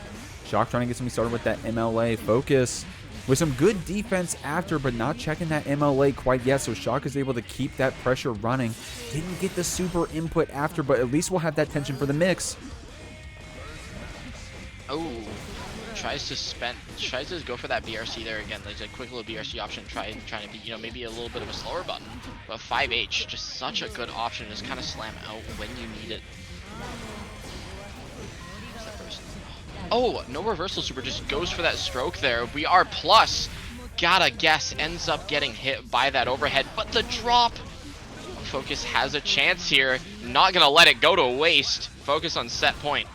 Shock trying to get something started with that MLA. Focus with some good defense after, but not checking that MLA quite yet, so Shock is able to keep that pressure running. Didn't get the super input after, but at least we'll have that tension for the mix. Oh. Tries to go for that BRC there again. There's a quick little BRC option, trying to be, you know, maybe a little bit of a slower button. But 5H, just such a good option, just kind of slam out when you need it. Oh, no reversal super, just goes for that stroke there. We are plus. Gotta guess, ends up getting hit by that overhead, but the drop. Focus has a chance here. Not gonna let it go to waste. Focus on set point.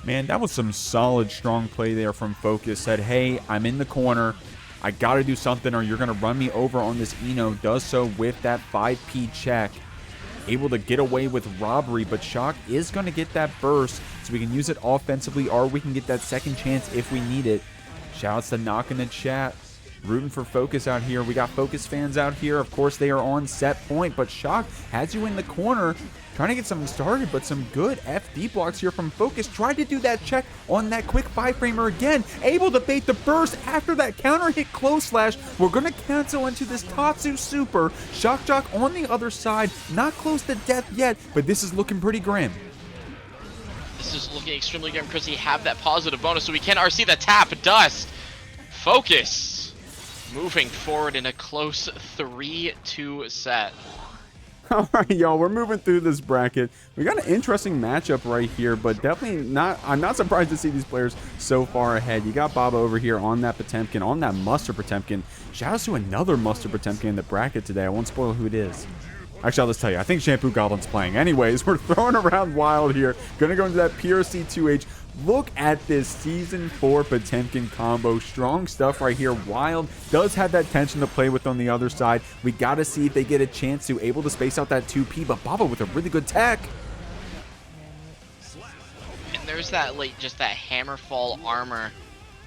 Man, that was some solid, strong play there from Focus. Said, hey, I'm in the corner. I got to do something or you're going to run me over on this Eno. Does so with that 5P check. Able to get away with robbery, but Shock is going to get that burst so we can use it offensively or we can get that second chance if we need it. Shouts to Knock in the chat. Rooting for Focus out here. We got Focus fans out here. Of course, they are on set point, but Shock has you in the corner. Trying to get something started, but some good FD blocks here from Focus. Tried to do that check on that quick 5-framer again. Able to bait the burst after that counter hit close slash. We're going to cancel into this Tatsu super. Shockjoc on the other side. Not close to death yet, but this is looking pretty grim. This is looking extremely grim. Chrissy have that positive bonus, so we can RC the tap. Dust. Focus. Moving forward in a close 3-2 set. All right, y'all, we're moving through this bracket. We got an interesting matchup right here, but definitely not, I'm not surprised to see these players so far ahead. You got Bob over here on that Potemkin, on that Mustard Potemkin. Shout out to another Mustard Potemkin in the bracket today. I won't spoil who it is. Actually, I'll just tell you, I think Shampoo Goblin's playing. Anyways, we're throwing around wild here. Gonna go into that PRC 2H. Look at this Season 4 Potemkin combo. Strong stuff right here. Wild does have that tension to play with on the other side. We got to see if they get a chance to able to space out that 2P, but Baba with a really good tech. And there's that, like, just that Hammerfall armor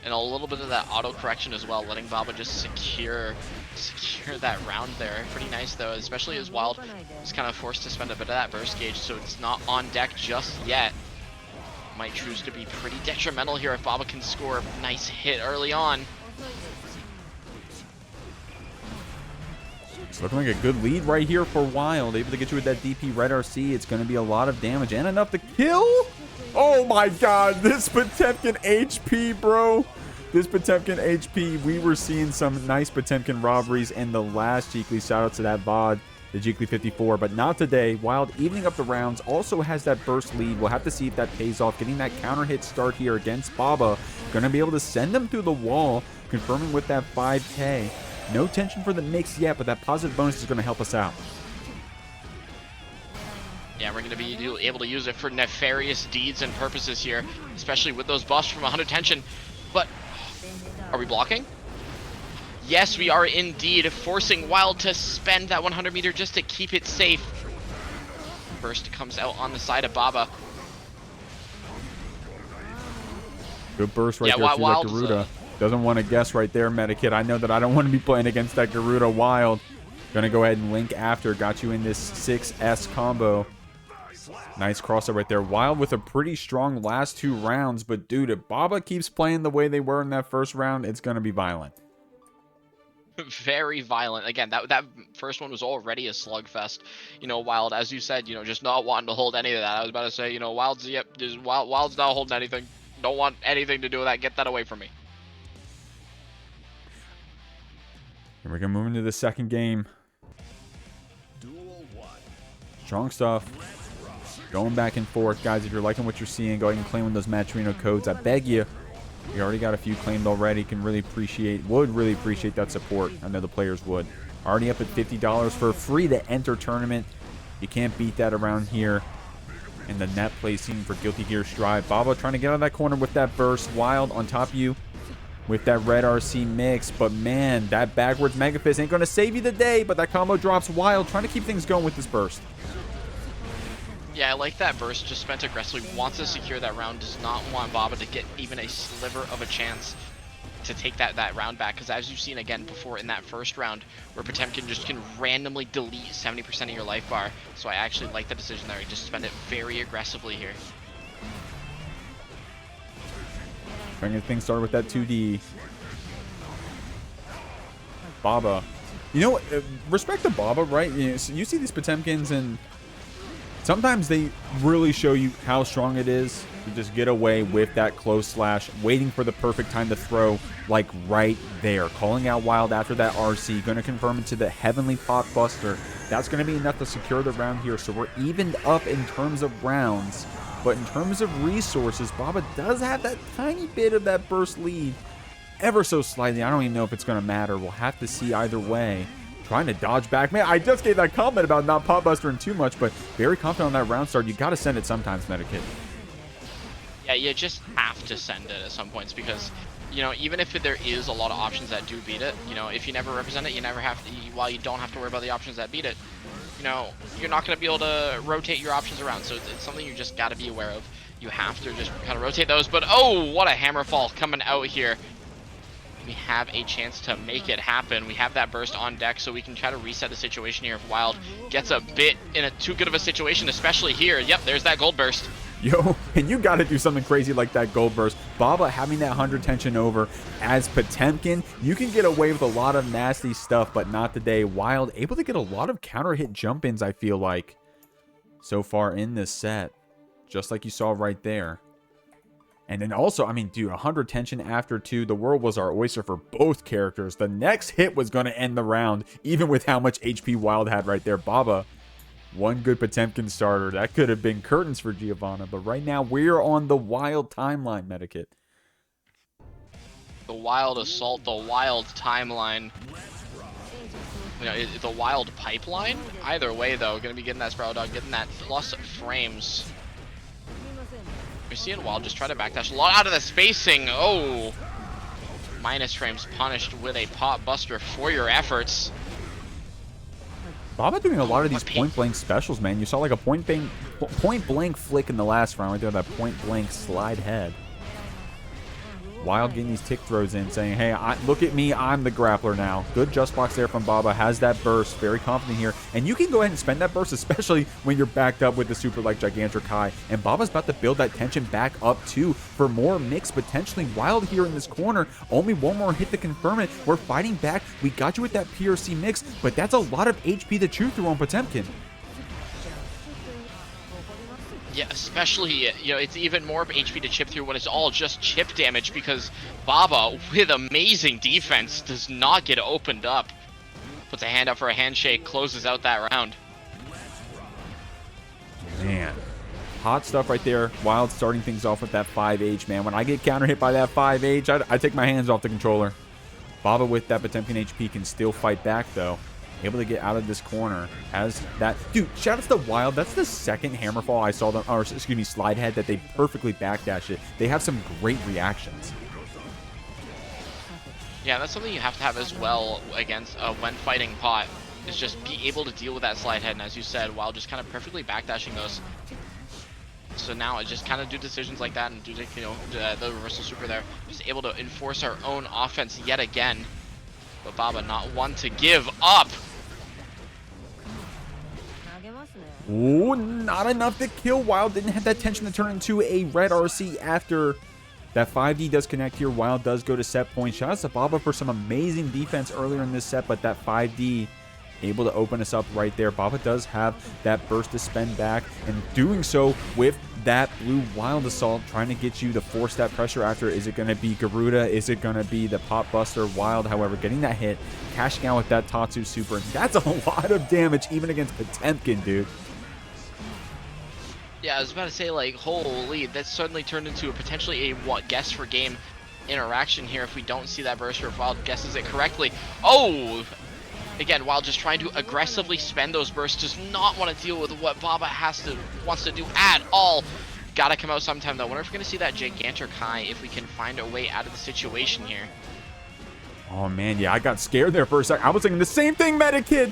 and a little bit of that auto correction as well, letting Baba just secure that round there. Pretty nice though, especially as Wild is kind of forced to spend a bit of that burst gauge, so it's not on deck just yet. Might choose to be pretty detrimental here if Baba can score a nice hit early on. It's looking like a good lead right here for Wild. Able to get you with that DP Red RC. It's going to be a lot of damage and enough to kill. Oh my god, this Potemkin HP, bro. This Potemkin HP. We were seeing some nice Potemkin robberies in the last Jeekly. Shout out to that Vod, the Jeekly 54, but not today. Wild evening up the rounds, also has that burst lead. We'll have to see if that pays off. Getting that counter hit start here against Baba. Going to be able to send them through the wall, confirming with that 5K. No tension for the mix yet, but that positive bonus is going to help us out. Yeah, we're going to be able to use it for nefarious deeds and purposes here, especially with those buffs from 100 tension. But are we blocking? Yes, we are indeed, forcing Wild to spend that 100 meter just to keep it safe. Burst comes out on the side of Baba. Good burst right there through that Garuda. Doesn't want to guess right there, Medikit. I know that I don't want to be playing against that Garuda Wild. Gonna go ahead and link after. Got you in this 6S combo. Nice crossover right there. Wild with a pretty strong last 2 rounds. But dude, if Baba keeps playing the way they were in that first round, it's gonna be violent. Very violent. Again, that first one was already a slugfest. You know, Wild, as you said, you know, just not wanting to hold any of that. I was about to say, you know, Wild's not holding anything. Don't want anything to do with that. Get that away from me. Here we go, moving to the second game. Strong stuff. Going back and forth. Guys, if you're liking what you're seeing, go ahead and claim one of those Maturino codes. I beg you. We already got a few claimed already. Would really appreciate that support. I know the players would. Already up at $50 for free to enter tournament. You can't beat that around here. And the net placing for Guilty Gear Strive. Baba trying to get out of that corner with that burst. Wild on top of you with that red RC mix. But man, that backwards Mega Fist ain't going to save you the day. But that combo drops. Wild trying to keep things going with this burst. Yeah, I like that burst. Just spent aggressively. Wants to secure that round. Does not want Baba to get even a sliver of a chance to take that round back. Because as you've seen again before in that first round, where Potemkin just can randomly delete 70% of your life bar. So I actually like the decision there. You just spend it very aggressively here. Trying to get things started with that 2D. Baba. You know what? Respect to Baba, right? You see these Potemkins and sometimes they really show you how strong it is to just get away with that close slash, waiting for the perfect time to throw, like right there. Calling out Wild after that RC, going to confirm it to the Heavenly Pot Buster. That's going to be enough to secure the round here. So we're evened up in terms of rounds, but in terms of resources, Baba does have that tiny bit of that burst lead, ever so slightly. I don't even know if it's going to matter. We'll have to see either way. Trying to dodge back. Man, I just gave that comment about not pot bustering too much, but very confident on that round start. You got to send it sometimes, Medikit. Yeah, you just have to send it at some points because, you know, even if there is a lot of options that do beat it, you know, if you never represent it, you never have to, while you don't have to worry about the options that beat it, you know, you're not going to be able to rotate your options around. So it's something you just got to be aware of. You have to just kind of rotate those. But, oh, what a hammer fall coming out here. We have a chance to make it happen. We have that burst on deck, so we can try to reset the situation here if Wild gets a bit in a too good of a situation, especially here. Yep, there's that gold burst. Yo, and you got to do something crazy like that gold burst. Baba having that 100 tension over as Potemkin, you can get away with a lot of nasty stuff, but not today. Wild able to get a lot of counter hit jump-ins, I feel like, so far in this set. Just like you saw right there. And then also, I mean, dude, 100 tension after 2. The world was our oyster for both characters. The next hit was going to end the round, even with how much HP Wild had right there. Baba, one good Potemkin starter. That could have been curtains for Giovanna. But right now, we're on the Wild timeline, Medikit. The Wild assault, the Wild timeline. You know, the Wild pipeline. Either way, though, going to be getting that Sprout Dog, getting that plus frames. We're seeing Wild just try to backdash a lot out of the spacing. Oh, minus frames punished with a pot buster for your efforts. Baba doing a lot of these point blank specials, man. You saw like a point blank flick in the last round right there, that point blank slide head. Wild getting these tick throws in, saying, hey, look at me, I'm the grappler now. Good just blocks there from Baba, has that burst, very confident here. And you can go ahead and spend that burst, especially when you're backed up with the super like Gigantor. And Baba's about to build that tension back up too for more mix, potentially. Wild here in this corner, only one more hit to confirm it. We're fighting back, we got you with that PRC mix, but that's a lot of HP to chew through on Potemkin. Yeah, especially, you know, it's even more of HP to chip through when it's all just chip damage, because Baba, with amazing defense, does not get opened up. Puts a hand up for a handshake, closes out that round. Man, hot stuff right there. Wild starting things off with that 5H, man. When I get counter hit by that 5H, I take my hands off the controller. Baba with that Potemkin HP can still fight back, though. Able to get out of this corner. Has that... Dude, shout out to Wild. That's the second Hammerfall I saw them... Or, excuse me, Slide Head that they perfectly backdash it. They have some great reactions. Yeah, that's something you have to have as well against when fighting Pot. Is just be able to deal with that Slide Head. And as you said, while just kind of perfectly backdashing those. So now I just kind of do decisions like that and do, you know, the reversal super there. Just able to enforce our own offense yet again. But Baba not one to give up. Ooh, not enough to kill. Wild didn't have that tension to turn into a red RC after that 5D does connect here. Wild does go to set point. Shout out to Baba for some amazing defense earlier in this set, but that 5D able to open us up right there. Baba does have that burst to spend back, and doing so with that blue Wild Assault, trying to get you to force that pressure after. Is it going to be Garuda? Is it going to be the Pot Buster? Wild, however, getting that hit, cashing out with that Tatsu Super. That's a lot of damage even against Potemkin, dude. Yeah, I was about to say, like, holy, that suddenly turned into a potentially a guess for game interaction here if we don't see that burst, or if Wild guesses it correctly. Oh! Again, Wild just trying to aggressively spend those bursts, does not want to deal with what Baba wants to do at all. Gotta come out sometime though. Wonder if we're gonna see that Gigantor Kai, if we can find a way out of the situation here. Oh man, yeah, I got scared there for a second. I was thinking the same thing, Medikid.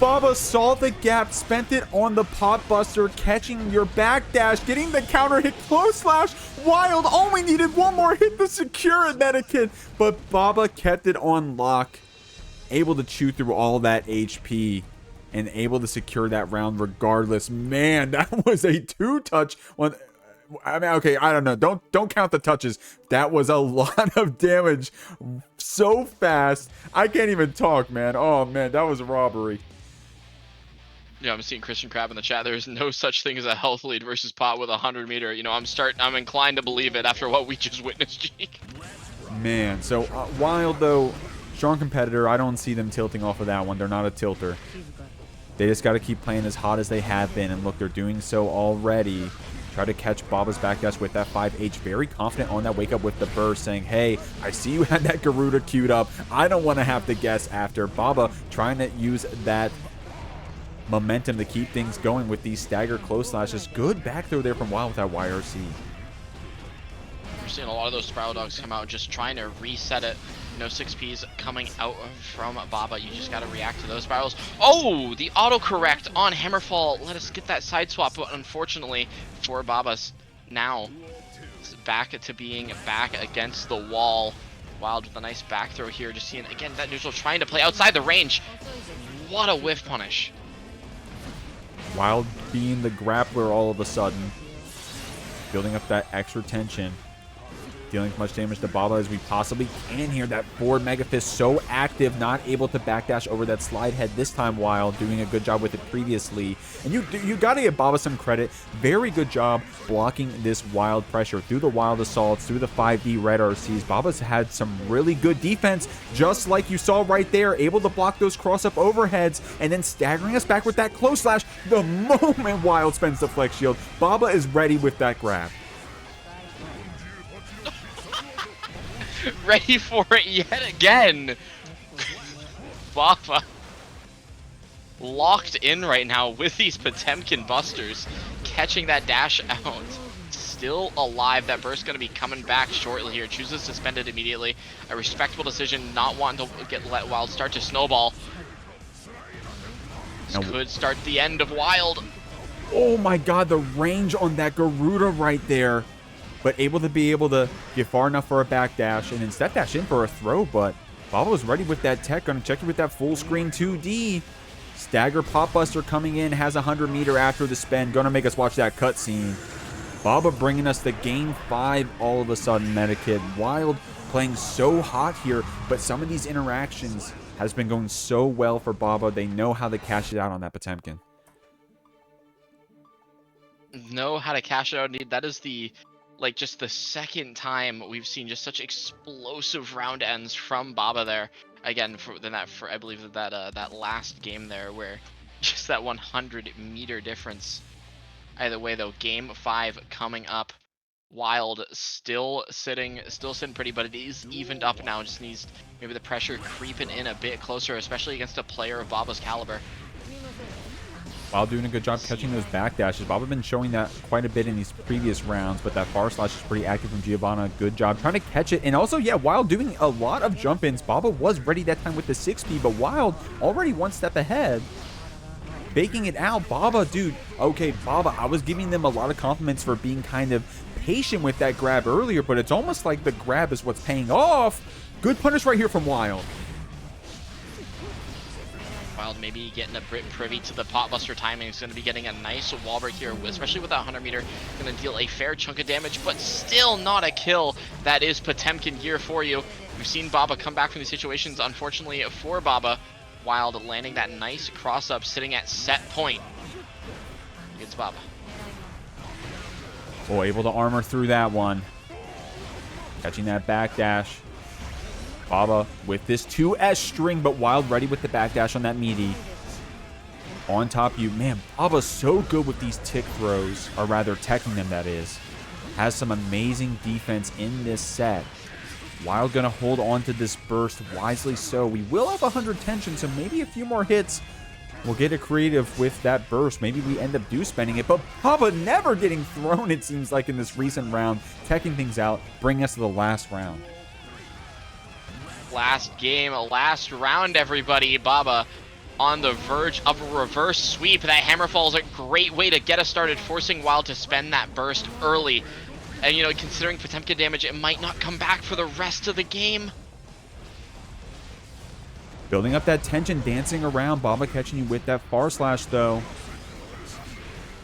Baba saw the gap, spent it on the Pot Buster, catching your backdash, getting the counter hit, close slash. Wild only needed one more hit to secure it, Medikid, but Baba kept it on lock. Able to chew through all that HP and able to secure that round regardless. Man, that was a two-touch one. I mean, okay, I don't know. Don't count the touches. That was a lot of damage so fast. I can't even talk, man. Oh, man, that was a robbery. Yeah, I'm seeing Christian Crab in the chat. There's no such thing as a health lead versus Pot with a 100-meter. You know, I'm inclined to believe it after what we just witnessed, Jeek. Man, so Wild, though, strong competitor. I don't see them tilting off of that one. They're not a tilter. They just got to keep playing as hot as they have been. And look, they're doing so already. Try to catch Baba's backdash with that 5H. Very confident on that wake up with the burst, saying, hey, I see you had that Garuda queued up. I don't want to have to guess after. Baba trying to use that momentum to keep things going with these stagger close slashes. Good back throw there from Wild with that YRC. We're seeing a lot of those Spiral Dogs come out, just trying to reset it. No 6Ps coming out from Baba. You just got to react to those spirals. Oh, the autocorrect on Hammerfall. Let us get that side swap, but unfortunately for Baba's now it's back to being back against the wall. Wild with a nice back throw here. Just seeing, again, that neutral trying to play outside the range. What a whiff punish. Wild being the grappler all of a sudden. Building up that extra tension. Dealing as much damage to Baba as we possibly can here. That forward Mega Fist so active, not able to backdash over that Slide Head this time. Wild doing a good job with it previously. And you got to give Baba some credit. Very good job blocking this Wild pressure through the Wild Assaults, through the 5D Red RCs. Baba's had some really good defense, just like you saw right there. Able to block those cross-up overheads and then staggering us back with that close slash. The moment Wild spends the Flex Shield, Baba is ready with that grab. Ready for it yet again. Baba locked in right now with these Potemkin busters, catching that dash out. Still alive. That burst going to be coming back shortly here. Chooses to spend it immediately. A respectable decision, not wanting to let Wild start to snowball. This could start the end of Wild. Oh my god, the range on that Garuda right there. but able to get far enough for a backdash and then step dash in for a throw. But Baba was ready with that tech. Gonna check it with that full screen 2D. Stagger Pop Buster coming in, has a 100-meter after the spin. Gonna make us watch that cutscene. Baba bringing us the game 5 all of a sudden, Metakid. Wild playing so hot here, but some of these interactions has been going so well for Baba. They know how to cash it out on that Potemkin. Know how to cash it out, indeed. That is the, like, just the second time we've seen just such explosive round ends from Baba there. Again, I believe that last game there, where just that 100-meter difference. Either way, though, game 5 coming up. Wild still sitting pretty, but it is evened up now. Just needs maybe the pressure creeping in a bit closer, especially against a player of Baba's caliber. Wild doing a good job catching those backdashes. Baba been showing that quite a bit in these previous rounds, but that far slash is pretty active from Giovanna. Good job trying to catch it. And also, yeah, Wild doing a lot of jump-ins. Baba was ready that time with the 6P, but Wild already one step ahead. Baking it out. Baba, dude. Okay, Baba, I was giving them a lot of compliments for being kind of patient with that grab earlier, but it's almost like the grab is what's paying off. Good punish right here from Wild. Wild maybe getting a bit privy to the pot buster timing. He's going to be getting a nice wall break here, especially with that 100-meter. Going to deal a fair chunk of damage, but still not a kill. That is Potemkin gear for you. We've seen Baba come back from these situations, unfortunately for Baba. Wild landing that nice cross-up, sitting at set point. It's Baba. Oh, able to armor through that one. Catching that backdash. Baba with this 2S string, but Wild ready with the backdash on that meaty. On top of you. Man, Baba's so good with these tick throws, or rather teching them, that is. Has some amazing defense in this set. Wild gonna hold on to this burst, wisely so. We will have 100 tension, so maybe a few more hits. We'll get a creative with that burst. Maybe we end up spending it, but Baba never getting thrown, it seems like, in this recent round. Teching things out, bring us to the last round. Last game, last round, everybody. Baba on the verge of a reverse sweep. That hammerfall is a great way to get us started, forcing Wild to spend that burst early. And, you know, considering Potemkin damage, it might not come back for the rest of the game. Building up that tension, dancing around. Baba catching you with that far slash, though.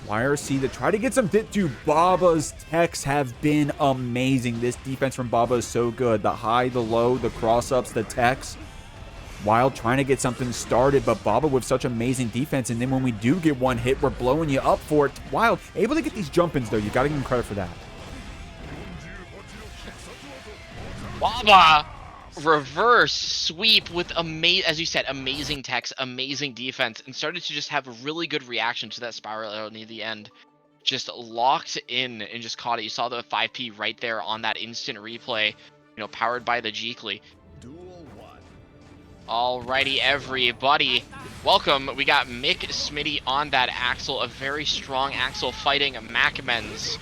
YRC to try to get some dip. Dude, Baba's techs have been amazing. This defense from Baba is so good. The high, the low, the cross-ups, the techs. Wild trying to get something started, but Baba with such amazing defense. And then when we do get one hit, we're blowing you up for it. Wild able to get these jump-ins, though. You got to give him credit for that. Baba reverse sweep with, as you said, amazing techs, amazing defense, and started to just have a really good reaction to that spiral arrow near the end. Just locked in and just caught it. You saw the 5P right there on that instant replay, you know, powered by the Jeekly. Alrighty, everybody. Welcome. We got McSmitty on that Axel, a very strong Axel fighting Macmens.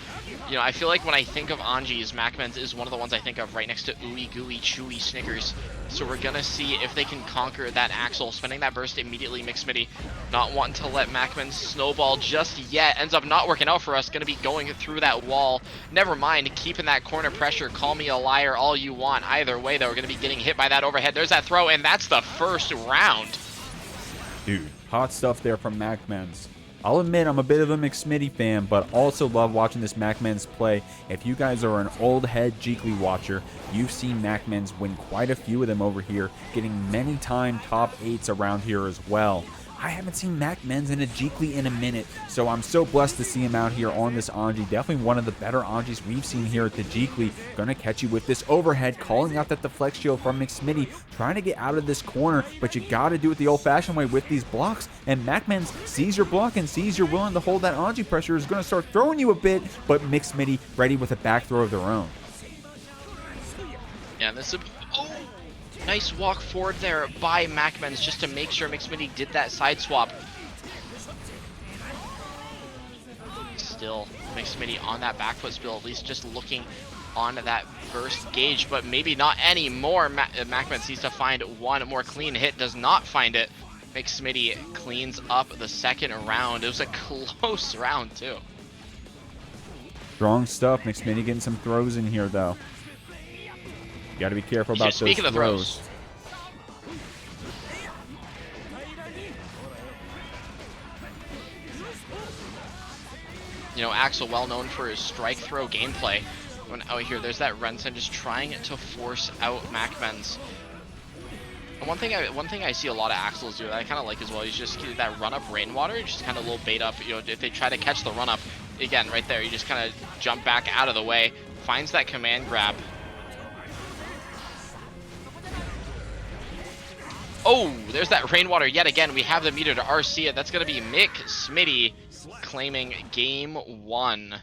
You know, I feel like when I think of Anji's, Macmens is one of the ones I think of right next to Ooey Gooey Chewy Snickers. So we're gonna see if they can conquer that Axel. Spending that burst immediately, McSmitty not wanting to let Macmens snowball just yet. Ends up not working out for us. Gonna be going through that wall. Never mind, keeping that corner pressure. Call me a liar all you want. Either way, though, we're gonna be getting hit by that overhead. There's that throw, and that's the first round. Dude, hot stuff there from Macmens. I'll admit I'm a bit of a McSmitty fan, but also love watching this Macmens play. If you guys are an old head Jeekly watcher, you've seen Macmens win quite a few of them over here, getting many time top 8s around here as well. I haven't seen Macmens in a Jeekly in a minute, so I'm so blessed to see him out here on this Anji. Definitely one of the better Anjis we've seen here at the Jeekly. Gonna catch you with this overhead, calling out that deflect shield from McSmitty, trying to get out of this corner, but you gotta do it the old-fashioned way with these blocks, and Macmens sees your block and sees you're willing to hold that Anji pressure, is gonna start throwing you a bit, but McSmitty ready with a back throw of their own. Yeah, this is... Oh! Nice walk forward there by Macmens just to make sure McSmitty did that side swap. Still, McSmitty on that back foot spill, at least just looking on that burst gauge, but maybe not anymore. Macmens needs to find one more clean hit, does not find it. McSmitty cleans up the second round. It was a close round, too. Strong stuff. McSmitty getting some throws in here, though. You got to be careful about those throws. You know, Axel, well known for his strike throw gameplay. When out here, there's that Rensen just trying to force out Macmens. And one thing I see a lot of Axels do that I kind of like as well, is just that run up rainwater, just kind of a little bait up. You know, if they try to catch the run up, again, right there, you just kind of jump back out of the way, finds that command grab. Oh, there's that rainwater yet again. We have the meter to RC it. That's going to be McSmitty claiming game 1.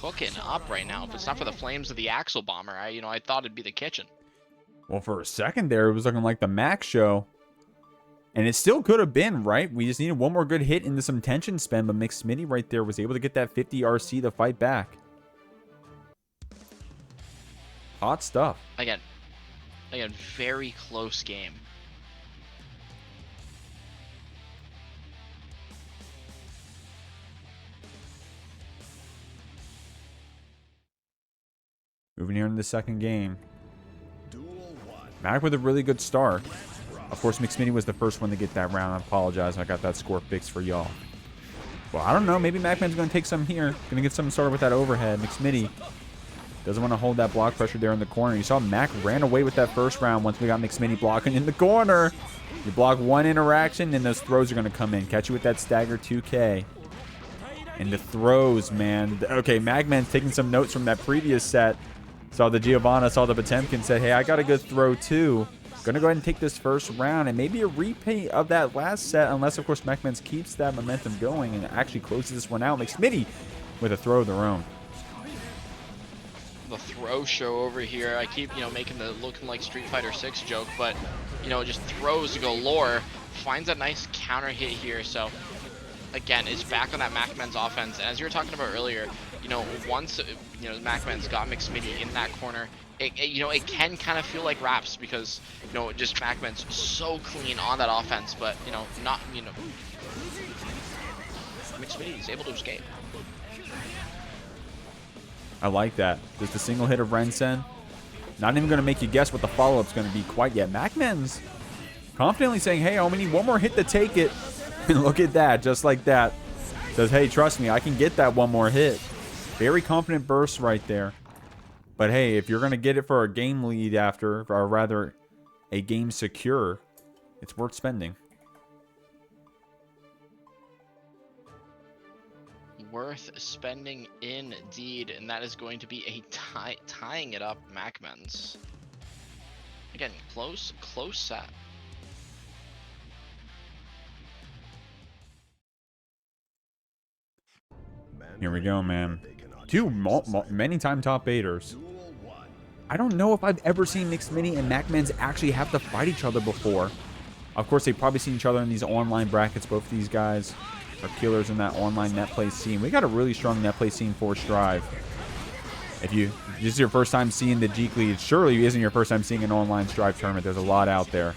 Hooking up right now. If it's not for the flames of the Axel Bomber, I thought it'd be the kitchen. Well, for a second there, it was looking like the Mac show. And it still could have been, right? We just needed one more good hit into some tension spend, but McSmitty right there was able to get that 50 RC to fight back. Hot stuff. Again, very close game. Moving here in the second game. Mac with a really good start. Of course, McSmitty was the first one to get that round. I apologize. I got that score fixed for y'all. Well, I don't know. Maybe Macmen's going to take some here. Going to get some started with that overhead. McSmitty doesn't want to hold that block pressure there in the corner. You saw Mac ran away with that first round once we got McSmitty blocking in the corner. You block one interaction, and those throws are going to come in. Catch you with that stagger 2K. And the throws, man. Okay, Macmen's taking some notes from that previous set. Saw the Giovanna, saw the Potemkin, said, hey, I got a good throw too. Gonna go ahead and take this first round and maybe a repeat of that last set, unless, of course, Macmens keeps that momentum going and actually closes this one out. McSmitty with a throw of their own. The throw show over here. I keep, making the looking like Street Fighter 6 joke, but, just throws galore. Finds a nice counter hit here, so, again, it's back on that Macmens offense. And as you were talking about earlier, once Macmens got McSmitty in that corner, it can kind of feel like raps because just Macmens so clean on that offense, but not McSmitty is able to escape. I like that. Just a single hit of Rensen. Not even going to make you guess what the follow-up's going to be quite yet. Macmens confidently saying, hey, I only need one more hit to take it. And look at that, just like that. Says, hey, trust me, I can get that one more hit. Very confident burst right there. But hey, if you're going to get it for a game lead after, or rather a game secure, it's worth spending. Worth spending indeed, and that is going to be a tying it up Macmens. Again, close set. Here we go, man. Two many-time top 8ers. I don't know if I've ever seen McSmitty and Macmens actually have to fight each other before. Of course, they've probably seen each other in these online brackets. Both of these guys are killers in that online net play scene. We got a really strong net play scene for Strive. If this is your first time seeing the Jeekly, it surely isn't your first time seeing an online Strive tournament. There's a lot out there.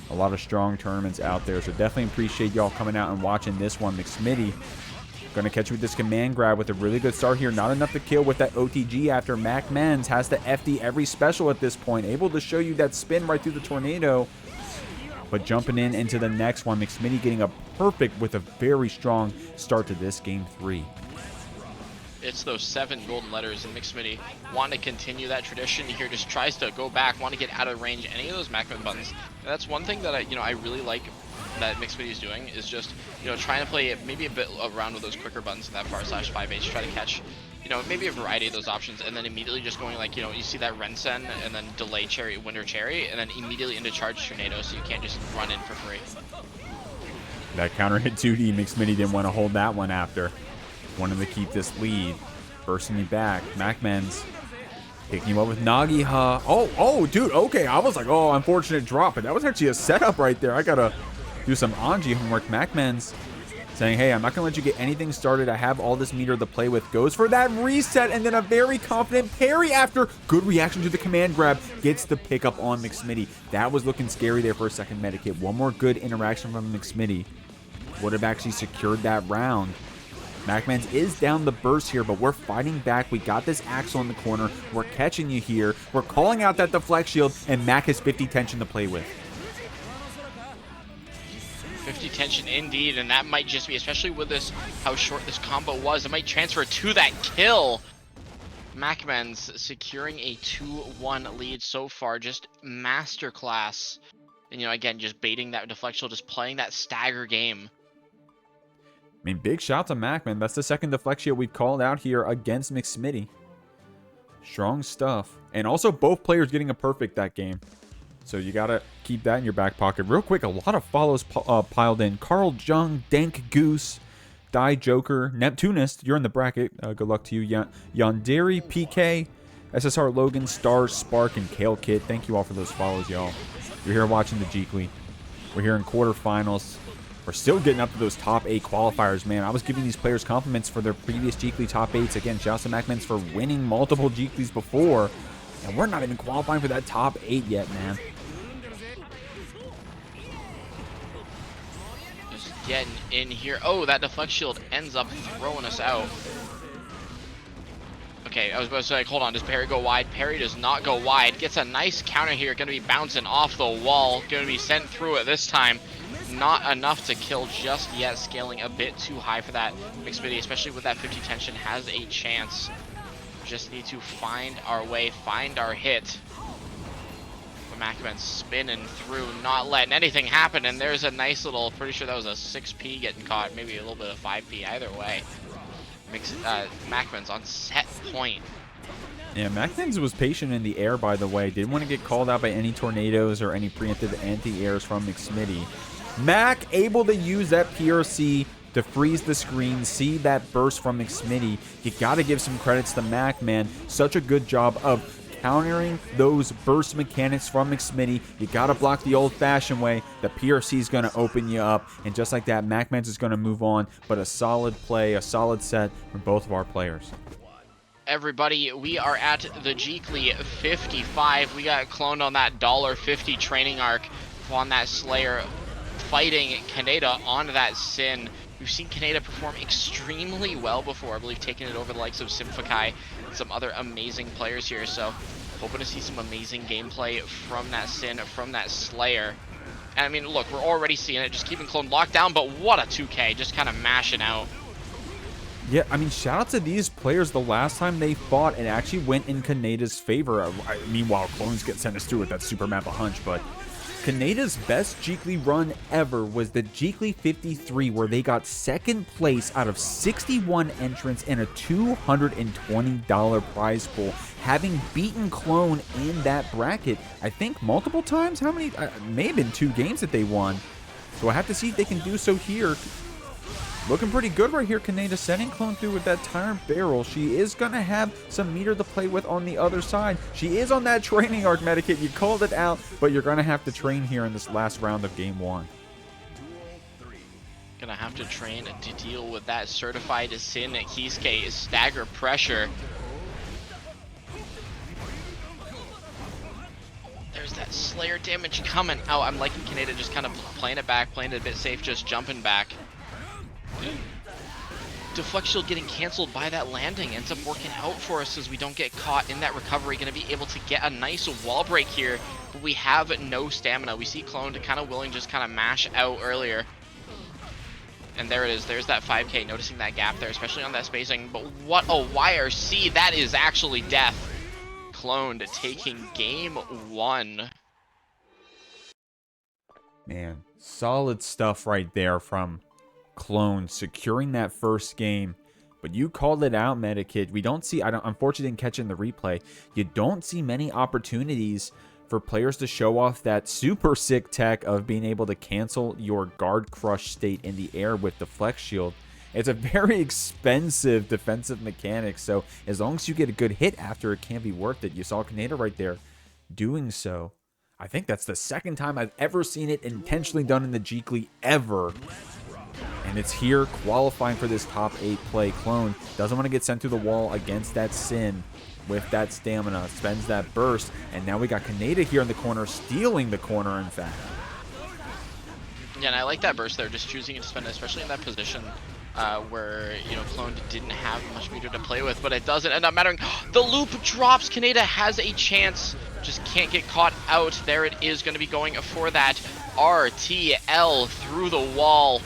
A lot of strong tournaments out there. So definitely appreciate y'all coming out and watching this one. McSmitty going to catch you with this command grab with a really good start here. Not enough to kill with that OTG after Macmens has to FD every special at this point. Able to show you that spin right through the tornado. But jumping into the next one, McSmitty getting a perfect with a very strong start to this game 3. It's those 7 golden letters, and McSmitty want to continue that tradition here. Just tries to go back, want to get out of range any of those Macmens buttons. And that's one thing that I really like that McSmitty is doing, is just trying to play maybe a bit around with those quicker buttons in that /5H to try to catch maybe a variety of those options, and then immediately just going like you see that Rensen and then delay cherry, winter cherry, and then immediately into charge tornado, so you can't just run in for free. That counter hit 2D, McSmitty didn't want to hold that one after. Wanted to keep this lead. Bursting you back. Macmens picking you up with Nagiha. Oh, dude, okay. I was like, oh, unfortunate drop, but that was actually a setup right there. I gotta do some Anji homework. Macmens saying, hey, I'm not gonna let you get anything started. I have all this meter to play with. Goes for that reset, and then a very confident parry after. Good reaction to the command grab. Gets the pickup on McSmitty. That was looking scary there for a second medikit. One more good interaction from McSmitty would have actually secured that round. Macmens is down the burst here, but we're fighting back. We got this Axel in the corner. We're catching you here. We're calling out that deflect shield, and Mac has 50 tension to play with. 50 tension indeed, and that might just be, especially with this, how short this combo was, it might transfer to that kill. Macmens securing a 2-1 lead so far, just masterclass. And, you know, again, just baiting that deflect shield, just playing that stagger game. I mean, big shout to Macmen. That's the second deflect shield we've called out here against McSmitty. Strong stuff. And also both players getting a perfect that game. So you got to keep that in your back pocket. Real quick, a lot of follows piled in. Carl Jung, Dank Goose, Die Joker, Neptunist, you're in the bracket. Good luck to you. Yandere, PK, SSR Logan, Stars, Spark, and Kale Kid. Thank you all for those follows, y'all. You're here watching the Jeekly. We're here in quarterfinals. We're still getting up to those top 8 qualifiers, man. I was giving these players compliments for their previous Jeekly top 8s. Again, shouts to Macmens for winning multiple Jeeklys before. And we're not even qualifying for that top 8 yet, man. Just getting in here. Oh, that deflect shield ends up throwing us out. Okay, I was about to say, hold on, does Parry go wide? Parry does not go wide. Gets a nice counter here. Going to be bouncing off the wall. Going to be sent through it this time. Not enough to kill just yet. Scaling a bit too high for that McSmitty, especially with that 50 tension. Has a chance. Just need to find our way, find our hit. Macmens spinning through, not letting anything happen. And there's a nice little, pretty sure that was a 6P getting caught. Maybe a little bit of 5P, either way. Macmens on set point. Yeah, Macmens was patient in the air, by the way. Didn't want to get called out by any tornadoes or any preemptive anti-airs from McSmitty. Mac able to use that PRC to freeze the screen, see that burst from McSmitty. You got to give some credits to Mac, man. Such a good job of countering those burst mechanics from McSmitty. You got to block the old-fashioned way. The PRC is going to open you up. And just like that, Macmens is going to move on. But a solid play, a solid set from both of our players. Everybody, we are at the Jeekly 55. We got cloned on that $1.50 training arc on that Slayer, fighting Kaneda on that Sin. We've seen Kaneda perform extremely well before, I believe, taking it over the likes of Simfakai and some other amazing players here. So, hoping to see some amazing gameplay from that Sin, from that Slayer. And I mean, look, we're already seeing it, just keeping Clone locked down, but what a 2K, just kind of mashing out. Yeah, I mean, shout out to these players. The last time they fought, it actually went in Kaneda's favor. Meanwhile, Clones get sent us through with that super map a hunch, but Kaneda's best Jeekly run ever was the Jeekly 53, where they got second place out of 61 entrants and a $220 prize pool, having beaten Clone in that bracket, I think multiple times. How many? May have been 2 games that they won. So I have to see if they can do so here. Looking pretty good right here, Kaneda, sending Clone through with that Tyrant Barrel. She is going to have some meter to play with on the other side. She is on that training arc, Medikit. You called it out, but you're going to have to train here in this last round of Game 1. Gonna have to train to deal with that certified Sin Kisuke stagger pressure. There's that Slayer damage coming out. I'm liking Kaneda just kind of playing it back, playing it a bit safe, just jumping back. Deflect shield getting canceled by that landing ends up working out for us as we don't get caught in that recovery. Going to be able to get a nice wall break here, but we have no stamina. We see Clone kind of willing, just kind of mash out earlier. And there it is. There's that 5K, noticing that gap there, especially on that spacing. But what a YRC. That is actually death. Clone taking Game 1. Man, solid stuff right there from Clone, securing that first game. But you called it out, Medikit. We don't see, unfortunately didn't catch it in the replay. You don't see many opportunities for players to show off that super sick tech of being able to cancel your guard crush state in the air with the flex shield. It's a very expensive defensive mechanic, so as long as you get a good hit after, it can be worth it. You saw Kaneda right there doing so. I think that's the second time I've ever seen it intentionally done in the Jeekly ever. And it's here qualifying for this top 8 play. Clone doesn't want to get sent through the wall against that Sin with that stamina. Spends that burst. And now we got Kaneda here in the corner, stealing the corner, in fact. Yeah, and I like that burst there, just choosing to spend it, especially in that position. where, you know, Clone didn't have much meter to play with, but it doesn't end up mattering. The loop drops. Kaneda has a chance, just can't get caught out. There it is, going to be going for that RTL through the wall.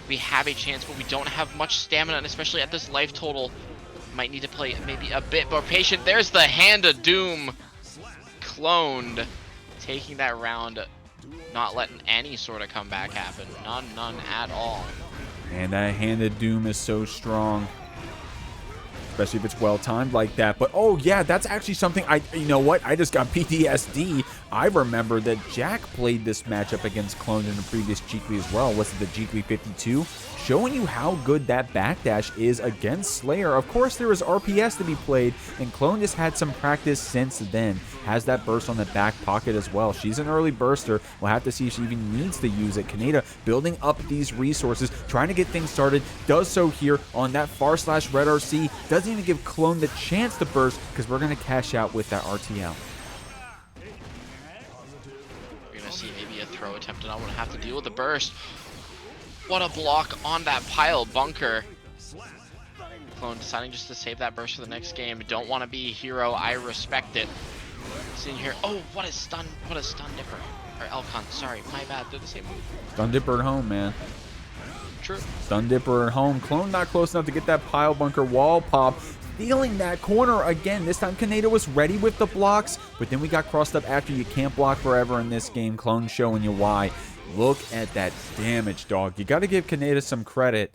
We have a chance, but we don't have much stamina, and especially at this life total, might need to play maybe a bit more patient. There's the Hand of Doom. Cloned, taking that round, not letting any sort of comeback happen. None at all. And that Hand of Doom is so strong, especially if it's well timed like that. But oh yeah, that's actually something you know what? I just got PTSD. I remember that Jack played this matchup against Clone in the previous Jeekly as well. Was it the Jeekly 52? Showing you how good that backdash is against Slayer. Of course, there was RPS to be played, and Clone just had some practice since then. Has that burst on the back pocket as well. She's an early burster. We'll have to see if she even needs to use it. Kaneda building up these resources, trying to get things started. Does so here on that far slash red RC. Doesn't even give Clone the chance to burst, because we're going to cash out with that RTL. We're going to see maybe a throw attempt, and I won't have to deal with the burst. What a block on that pile bunker. Clone deciding just to save that burst for the next game. Don't want to be a hero. I respect it. Seeing here. Oh, what a stun dipper. Or Elcon. Sorry, my bad. They're the same move. Stun dipper at home, man. True. Stun dipper at home. Clone not close enough to get that pile bunker wall pop. Stealing that corner again. This time Kaneda was ready with the blocks, but then we got crossed up after. You can't block forever in this game. Clone showing you why. Look at that damage, dog. You got to give Kaneda some credit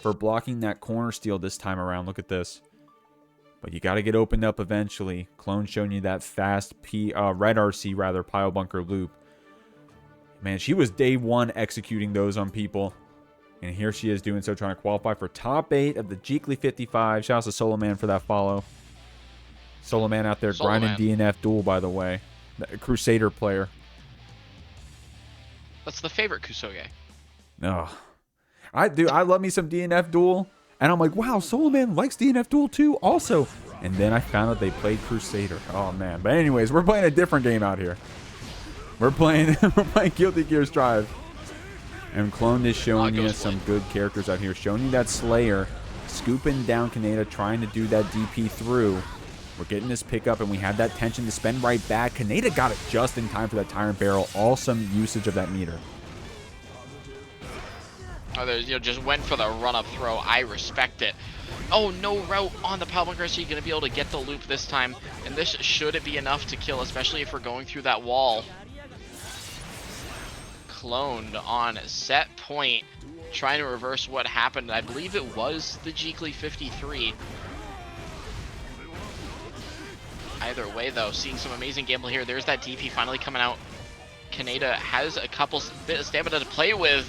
for blocking that corner steal this time around. Look at this. But you got to get opened up eventually. Clone showing you that fast red RC, rather, pile bunker loop. Man, she was day one executing those on people. And here she is doing so, trying to qualify for top 8 of the Jeekly 55. Shout out to Solo Man for that follow. Solo Man out there grinding DNF duel, by the way. The Crusader player. That's the favorite Kusoge. Oh, I love me some DNF duel. And I'm like, wow, Solo Man likes DNF duel too also. And then I found out they played Crusader. Oh, man. But anyways, we're playing a different game out here. We're playing Guilty Gear Strive. And Clone is showing you some good characters out here. Showing you that Slayer. Scooping down Kaneda, trying to do that DP through. We're getting this pickup, and we had that tension to spend right back. Kaneda got it just in time for that Tyrant Barrel. Awesome usage of that meter. Oh, there's, you know, just went for the run-up throw. I respect it. Oh, no route on the pile bunker, so you're going to be able to get the loop this time. And this should be enough to kill, especially if we're going through that wall. Cloned on set point, trying to reverse what happened. I believe it was the Jeekly 53. Either way, though, seeing some amazing gameplay here. There's that DP finally coming out. Kaneda has a bit of stamina to play with.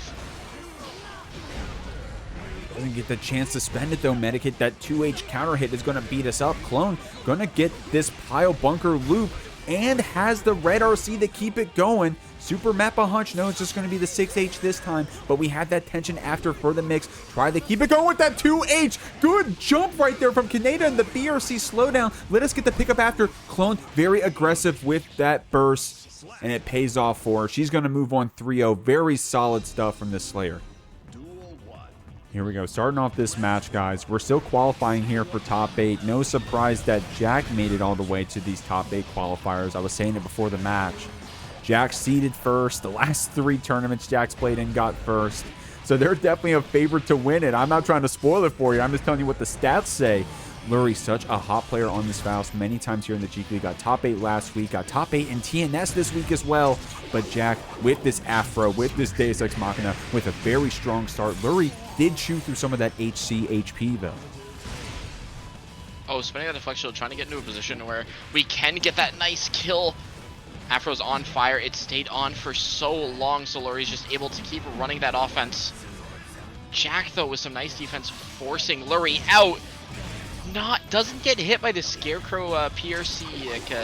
Doesn't get the chance to spend it, though. Medikit, that 2H counter hit is going to beat us up. Clone going to get this pile bunker loop and has the red RC to keep it going. Super Mappa hunch. No, it's just going to be the 6H this time, but we had that tension after for the mix. Try to keep it going with that 2H. Good jump right there from Kaneda, and the BRC slowdown. Let us get the pickup after. Clone very aggressive with that burst, and it pays off for her. She's going to move on 3-0. Very solid stuff from this Slayer. Here we go. Starting off this match, guys. We're still qualifying here for top 8. No surprise that Jack made it all the way to these top 8 qualifiers. I was saying it before the match. Jack seeded first. The last 3 tournaments Jack's played in got first. So they're definitely a favorite to win it. I'm not trying to spoil it for you. I'm just telling you what the stats say. Lurry, such a hot player on this Faust. Many times here in the Jeekly. Got top 8 last week. Got top 8 in TNS this week as well. But Jack, with this Afro, with this Deus Ex Machina, with a very strong start. Lurry did chew through some of that HC HP, though. Oh, spinning that deflection shield, trying to get into a position where we can get that nice kill. Afro's on fire. It stayed on for so long, so Lurry's just able to keep running that offense. Jack, though, with some nice defense, forcing Lurry out. Doesn't get hit by the Scarecrow PRC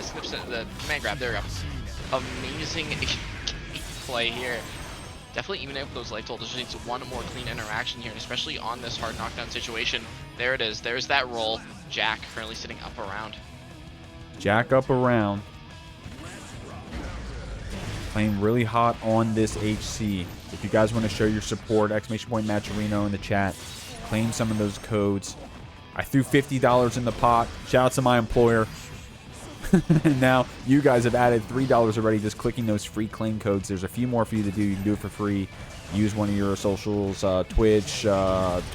snips the command grab. There we go. Amazing play here. Definitely, even if those life totals, just needs one more clean interaction here, and especially on this hard knockdown situation. There it is. There's that roll. Jack currently sitting up around. Jack up around. Playing really hot on this HC. If you guys want to show your support, !Matcherino in the chat. claim some of those codes. I threw $50 in the pot. Shout out to my employer. And now you guys have added $3 already just clicking those free claim codes. There's a few more for you to do. You can do it for free. Use one of your socials, Twitch,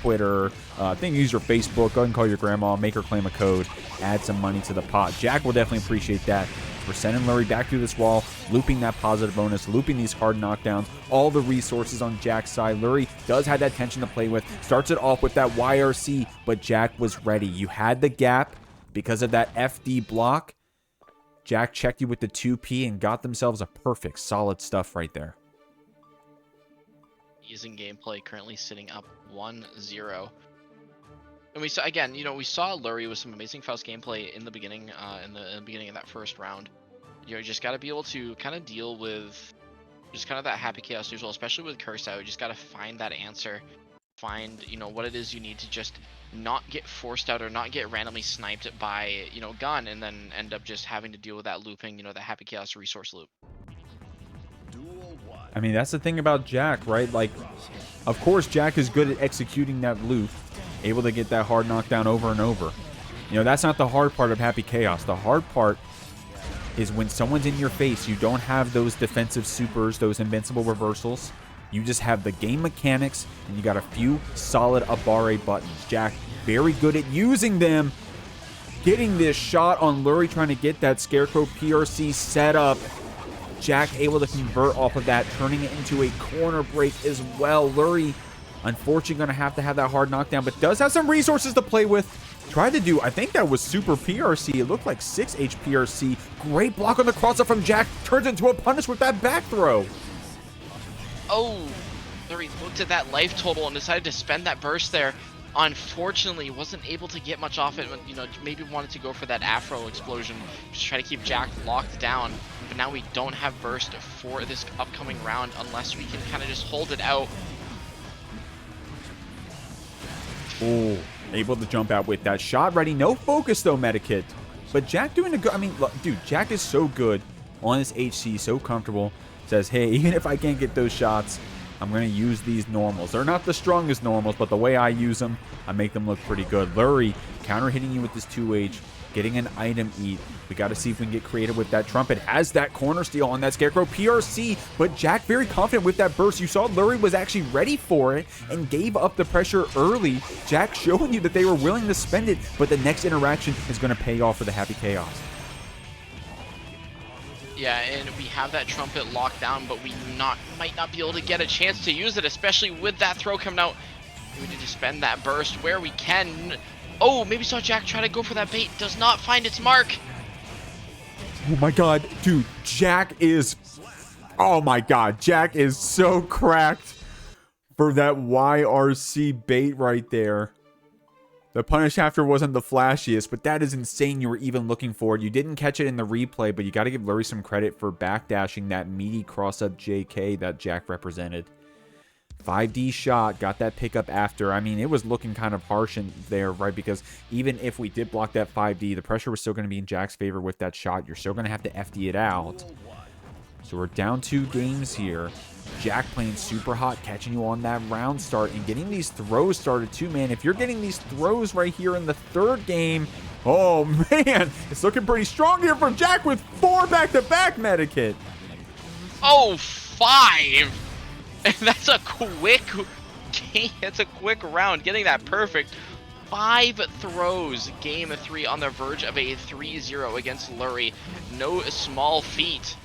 Twitter. I think use your Facebook. Go ahead and call your grandma. Make her claim a code. Add some money to the pot. Jack will definitely appreciate that. We're sending Lurry back through this wall, looping that positive bonus, looping these hard knockdowns, all the resources on Jack's side. Lurry does have that tension to play with, starts it off with that YRC, but Jack was ready. You had the gap because of that FD block. Jack checked you with the 2P and got themselves a perfect, solid stuff right there. Using gameplay, currently sitting up 1-0. And we saw, again, you know, we saw Lurry with some amazing Faust gameplay in the beginning, in the beginning of that first round. You know, you just got to be able to kind of deal with just kind of that happy chaos neutral, especially with Curse Out. You just got to find that answer, find, you know, what it is you need to just not get forced out or not get randomly sniped by, you know, gun, and then end up just having to deal with that looping, you know, the happy chaos resource loop. I mean, that's the thing about Jack, right? Like, of course, Jack is good at executing that loop, able to get that hard knockdown over and over. You know, that's not the hard part of Happy Chaos. The hard part is when someone's in your face, you don't have those defensive supers, those invincible reversals. You just have the game mechanics, and you got a few solid Abare buttons. Jack, very good at using them. Getting this shot on Lurry, trying to get that Scarecrow PRC set up. Jack able to convert off of that, turning it into a corner break as well. Lurry, unfortunately, going to have that hard knockdown, but does have some resources to play with. Tried to do, I think that was super PRC. It looked like 6H PRC. Great block on the crossup from Jack. Turns into a punish with that back throw. Oh, Lurry looked at that life total and decided to spend that burst there. Unfortunately, wasn't able to get much off it. You know, maybe wanted to go for that Afro explosion, just try to keep Jack locked down. But now we don't have burst for this upcoming round unless we can kind of just hold it out. Oh, able to jump out with that shot ready. No focus though, Medikit. But Jack doing a good, I mean, look, dude, Jack is so good on this HC, so comfortable. Says, hey, even if I can't get those shots, I'm going to use these normals. They're not the strongest normals, but the way I use them, I make them look pretty good. Lurry counter hitting you with this 2H, getting an item eat. We got to see if we can get creative with that trumpet. Has that corner steal on that Scarecrow PRC, but Jack very confident with that burst. You saw Lurry was actually ready for it and gave up the pressure early. Jack showing you that they were willing to spend it, but the next interaction is going to pay off for the Happy Chaos. Yeah, and we have that trumpet locked down, but we might not be able to get a chance to use it, especially with that throw coming out. We need to spend that burst where we can. Oh, maybe saw Jack try to go for that bait. Does not find its mark. Oh my god, dude, Jack is... Oh my god, Jack is so cracked for that YRC bait right there. The punish after wasn't the flashiest, but that is insane you were even looking for it. You didn't catch it in the replay, but you got to give Lurry some credit for backdashing that meaty cross-up JK that Jack represented. 5D shot, got that pickup after. I mean, it was looking kind of harsh in there, right? Because even if we did block that 5D, the pressure was still going to be in Jack's favor with that shot. You're still going to have to FD it out. So we're down 2 games here. Jack playing super hot, catching you on that round start and getting these throws started too, man. If you're getting these throws right here in the 3rd game, oh man, it's looking pretty strong here for Jack with 4 back-to-back Medikit. Oh, 5. And that's a quick game. It's a quick round. Getting that perfect. 5 throws, game 3 on the verge of a 3-0 against Lurry. No small feat.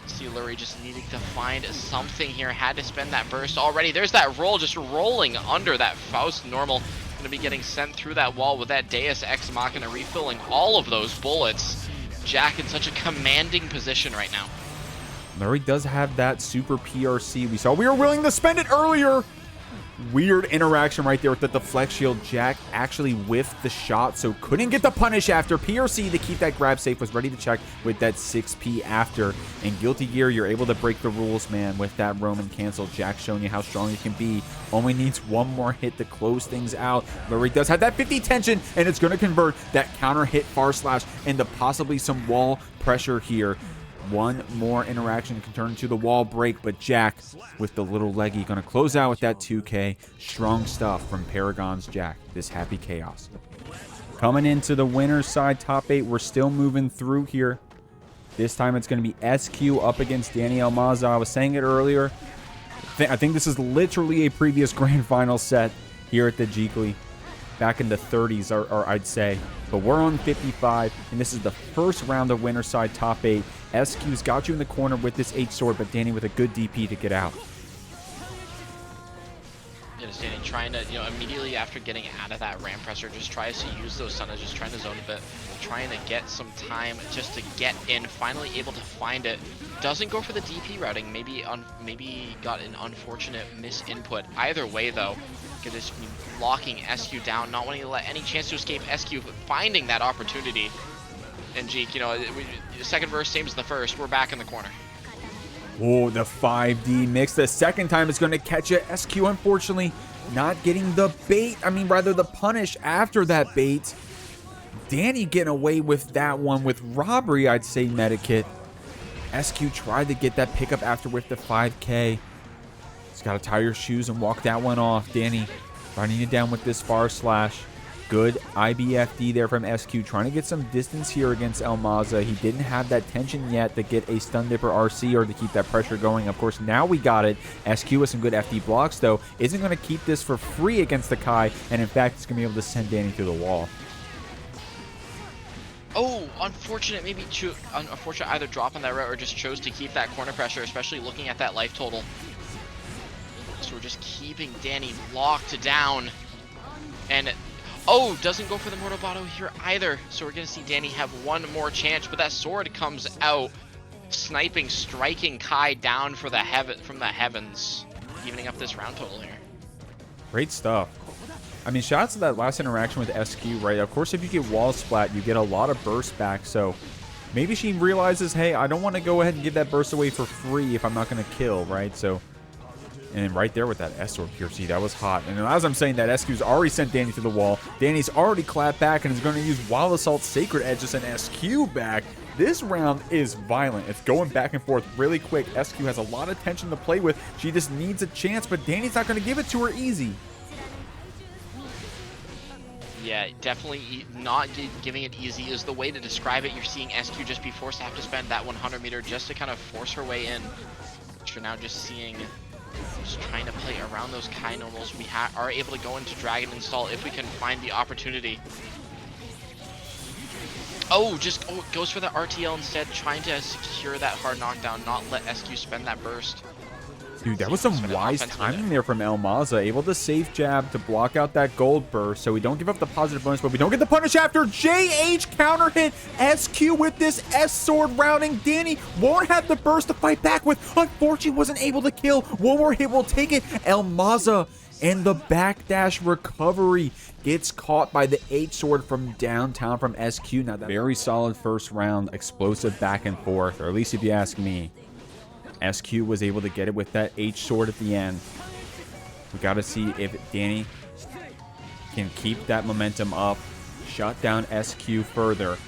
See Lurry just needing to find something here. Had to spend that burst already. There's that roll just rolling under that Faust normal. Going to be getting sent through that wall with that Deus Ex Machina refilling all of those bullets. Jack in such a commanding position right now. Lurry does have that super PRC. We were willing to spend it earlier. Weird interaction right there with the deflect shield. Jack actually whiffed the shot, so couldn't get the punish after. PRC to keep that grab safe, was ready to check with that 6P after. And Guilty Gear, you're able to break the rules, man, with that Roman cancel. Jack showing you how strong he can be. Only needs one more hit to close things out. Lurry does have that 50 tension, and it's going to convert that counter hit far slash into possibly some wall pressure here. One more interaction can turn into the wall break, but Jack with the little leggy going to close out with that 2K. Strong stuff from Paragon's Jack, this happy chaos. Coming into the winner's side, top 8, we're still moving through here. This time it's going to be SQ up against Dany Maza. I was saying it earlier. I think this is literally a previous grand final set here at the Jeekly. Back in the 30s, or I'd say. But we're on 55, and this is the first round of winner's side top 8. SQ's got you in the corner with this H sword, but Dany with a good DP to get out. Dany trying to, immediately after getting out of that ram presser, just tries to use those stunners, just trying to zone a bit, trying to get some time just to get in, finally able to find it. Doesn't go for the DP routing, maybe got an unfortunate misinput. Either way though, just locking SQ down, not wanting to let any chance to escape SQ, but finding that opportunity. And Jeek, second verse, same as the first, we're back in the corner. Oh, the 5D mix. The second time it's going to catch it. SQ, unfortunately, not getting the bait. Rather the punish after that bait. Dany getting away with that one with robbery, I'd say, Medikit. SQ tried to get that pickup after with the 5K. He's got to tie your shoes and walk that one off. Dany running it down with this far slash. Good IBFD there from SQ, trying to get some distance here against Maza. He didn't have that tension yet to get a stun dipper RC or to keep that pressure going. Of course, now we got it. SQ with some good FD blocks, though, isn't going to keep this for free against the Kai, and in fact, it's going to be able to send Dany through the wall. Oh, unfortunate, unfortunate either dropping that route or just chose to keep that corner pressure, especially looking at that life total. So we're just keeping Dany locked down, and oh, doesn't go for the Mortal Bottle here either. So we're going to see Dany have one more chance, but that sword comes out, sniping, striking Kai down for from the heavens, evening up this round total here. Great stuff. Shout out to that last interaction with SQ, right? Of course, if you get wall splat, you get a lot of burst back. So maybe she realizes, hey, I don't want to go ahead and give that burst away for free if I'm not going to kill, right? So, and then right there with that S-Sword PRC, that was hot. And as I'm saying that, SQ's already sent Dany to the wall. Dany's already clapped back and is going to use Wild Assault Sacred Edge to send SQ back. This round is violent. It's going back and forth really quick. SQ has a lot of tension to play with. She just needs a chance, but Dany's not going to give it to her easy. Yeah, definitely not giving it easy is the way to describe it. You're seeing SQ just be forced to have to spend that 100 meter just to kind of force her way in. Which you're now just seeing, just trying to play around those Kai normals. We are able to go into Dragon Install if we can find the opportunity. Oh, goes for the RTL instead, trying to secure that hard knockdown, not let SQ spend that burst. Dude, that was some wise timing there from Maza. Able to safe jab to block out that gold burst, so we don't give up the positive bonus, but we don't get the punish after. JH counter hit SQ with this S-Sword routing. Dany won't have the burst to fight back with. Unfortunately, wasn't able to kill. One more hit will take it. Maza and the backdash recovery gets caught by the H-Sword from downtown from SQ. Now, that very solid first round, explosive back and forth, or at least if you ask me. SQ was able to get it with that H-Sword at the end. We got to see if Dany can keep that momentum up, shut down SQ further.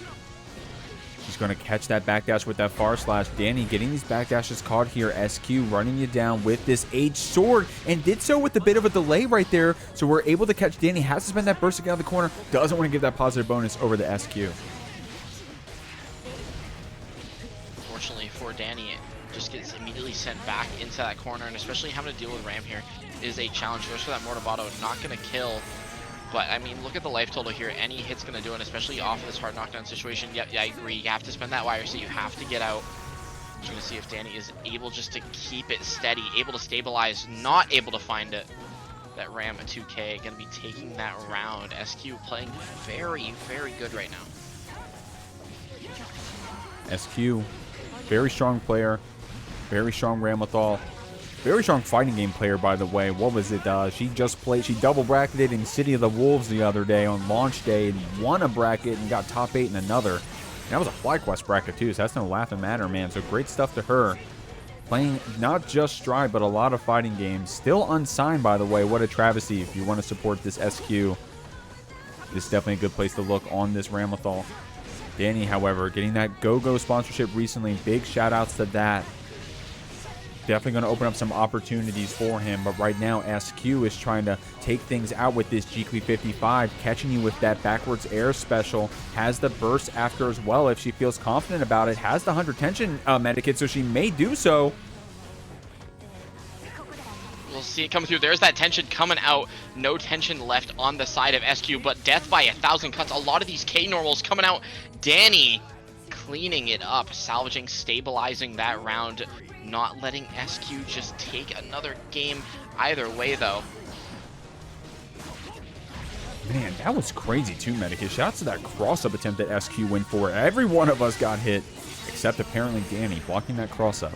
She's going to catch that backdash with that far slash. Dany getting these backdashes caught here. SQ running you down with this H-Sword, and did so with a bit of a delay right there. So we're able to catch Dany. Has to spend that burst to get out of the corner. Doesn't want to give that positive bonus over the SQ. Unfortunately for Dany, just gets immediately sent back into that corner, and especially having to deal with Ram here is a challenge. Goes for that Mortabato, not going to kill, but look at the life total here. Any hit's going to do it, especially off of this hard knockdown situation. Yep, yeah, I agree. You have to spend that wire, so you have to get out. Just going to see if Dany is able just to keep it steady, able to stabilize, not able to find it. That Ram at 2K, going to be taking that round. SQ playing very, very good right now. SQ, very strong player. Very strong Ramlethal. Very strong fighting game player, by the way. What was it? She double bracketed in City of the Wolves the other day on launch day and won a bracket and got top 8 in another. And that was a FlyQuest bracket too, so that's no laughing matter, man. So great stuff to her. Playing not just Stride, but a lot of fighting games. Still unsigned, by the way. What a travesty if you want to support this SQ. This is definitely a good place to look on this Ramlethal. Dany, however, getting that GOGO sponsorship recently. Big shout outs to that. Definitely going to open up some opportunities for him. But right now, SQ is trying to take things out with this Jeekly 55, catching you with that backwards air special. Has the burst after as well if she feels confident about it. Has the 100 tension medikit, so she may do so. We'll see it come through. There's that tension coming out. No tension left on the side of SQ, but death by 1,000 cuts. A lot of these K normals coming out. Dany cleaning it up, salvaging, stabilizing that round. Not letting SQ just take another game either way, though. Man, that was crazy too, Medicus. Shouts to that cross-up attempt that SQ went for. Every one of us got hit, except apparently Dany, blocking that cross-up.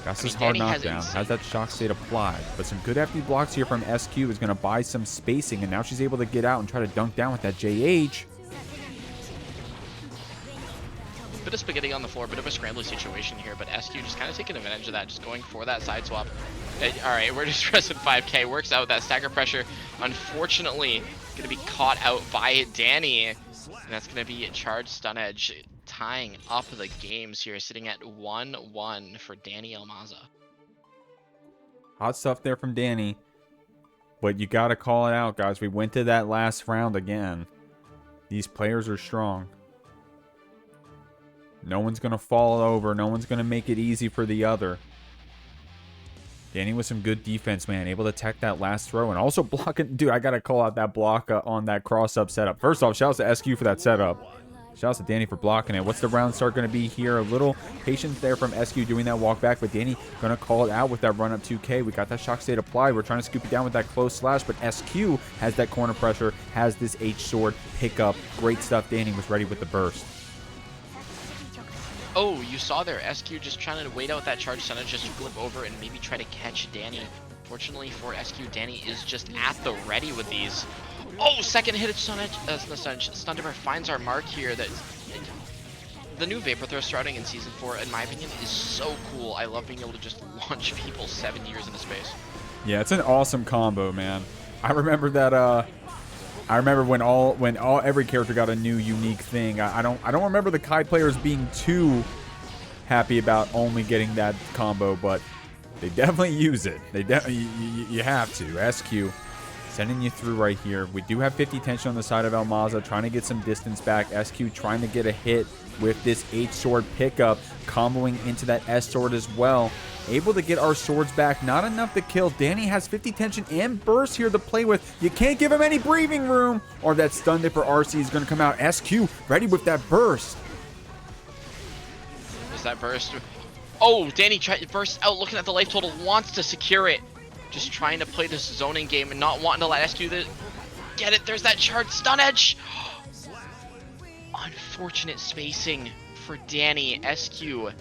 Got this hard knockdown, has that shock state applied. But some good FD blocks here from SQ is going to buy some spacing, and now she's able to get out and try to dunk down with that JH. Bit of spaghetti on the floor, bit of a scrambly situation here, but SQ just kind of taking advantage of that, just going for that side swap. Alright, we're just pressing 5k, works out with that stagger pressure. Unfortunately, going to be caught out by Dany, and that's going to be a charge stun edge, tying up the games here, sitting at 1-1 for Dany Maza. Hot stuff there from Dany, but you got to call it out, guys. We went to that last round again. These players are strong. No one's going to fall over. No one's going to make it easy for the other. Dany with some good defense, man. Able to tech that last throw and also blocking. Dude, I got to call out that block on that cross-up setup. First off, shout out to SQ for that setup. Shout out to Dany for blocking it. What's the round start going to be here? A little patience there from SQ doing that walk back, but Dany going to call it out with that run-up 2K. We got that shock state applied. We're trying to scoop it down with that close slash, but SQ has that corner pressure, has this H-sword pickup. Great stuff. Dany was ready with the burst. Oh, you saw there, SQ just trying to wait out that charge stunner, just flip over and maybe try to catch Dany. Fortunately for SQ, Dany is just at the ready with these. Oh, second hit stun edge, stun dimmer finds our mark here. That the new Vapor Throw starting in Season 4, in my opinion, is so cool. I love being able to just launch people 7 years into space. Yeah, it's an awesome combo, man. I remember that, I remember when every character got a new unique thing. I don't remember the Kai players being too happy about only getting that combo, but they definitely use it. They you have to. SQ sending you through right here. We do have 50 tension on the side of Maza, trying to get some distance back. SQ trying to get a hit with this H-sword pickup, comboing into that S-sword as well. Able to get our swords back. Not enough to kill. Dany has 50 tension and burst here to play with. You can't give him any breathing room, or that stun dipper RC is going to come out. SQ ready with that burst. Is that burst? Oh, Dany tried to burst out, looking at the life total, wants to secure it. Just trying to play this zoning game and not wanting to let SQ get it. There's that charged stun edge. Unfortunate spacing for Dany. SQ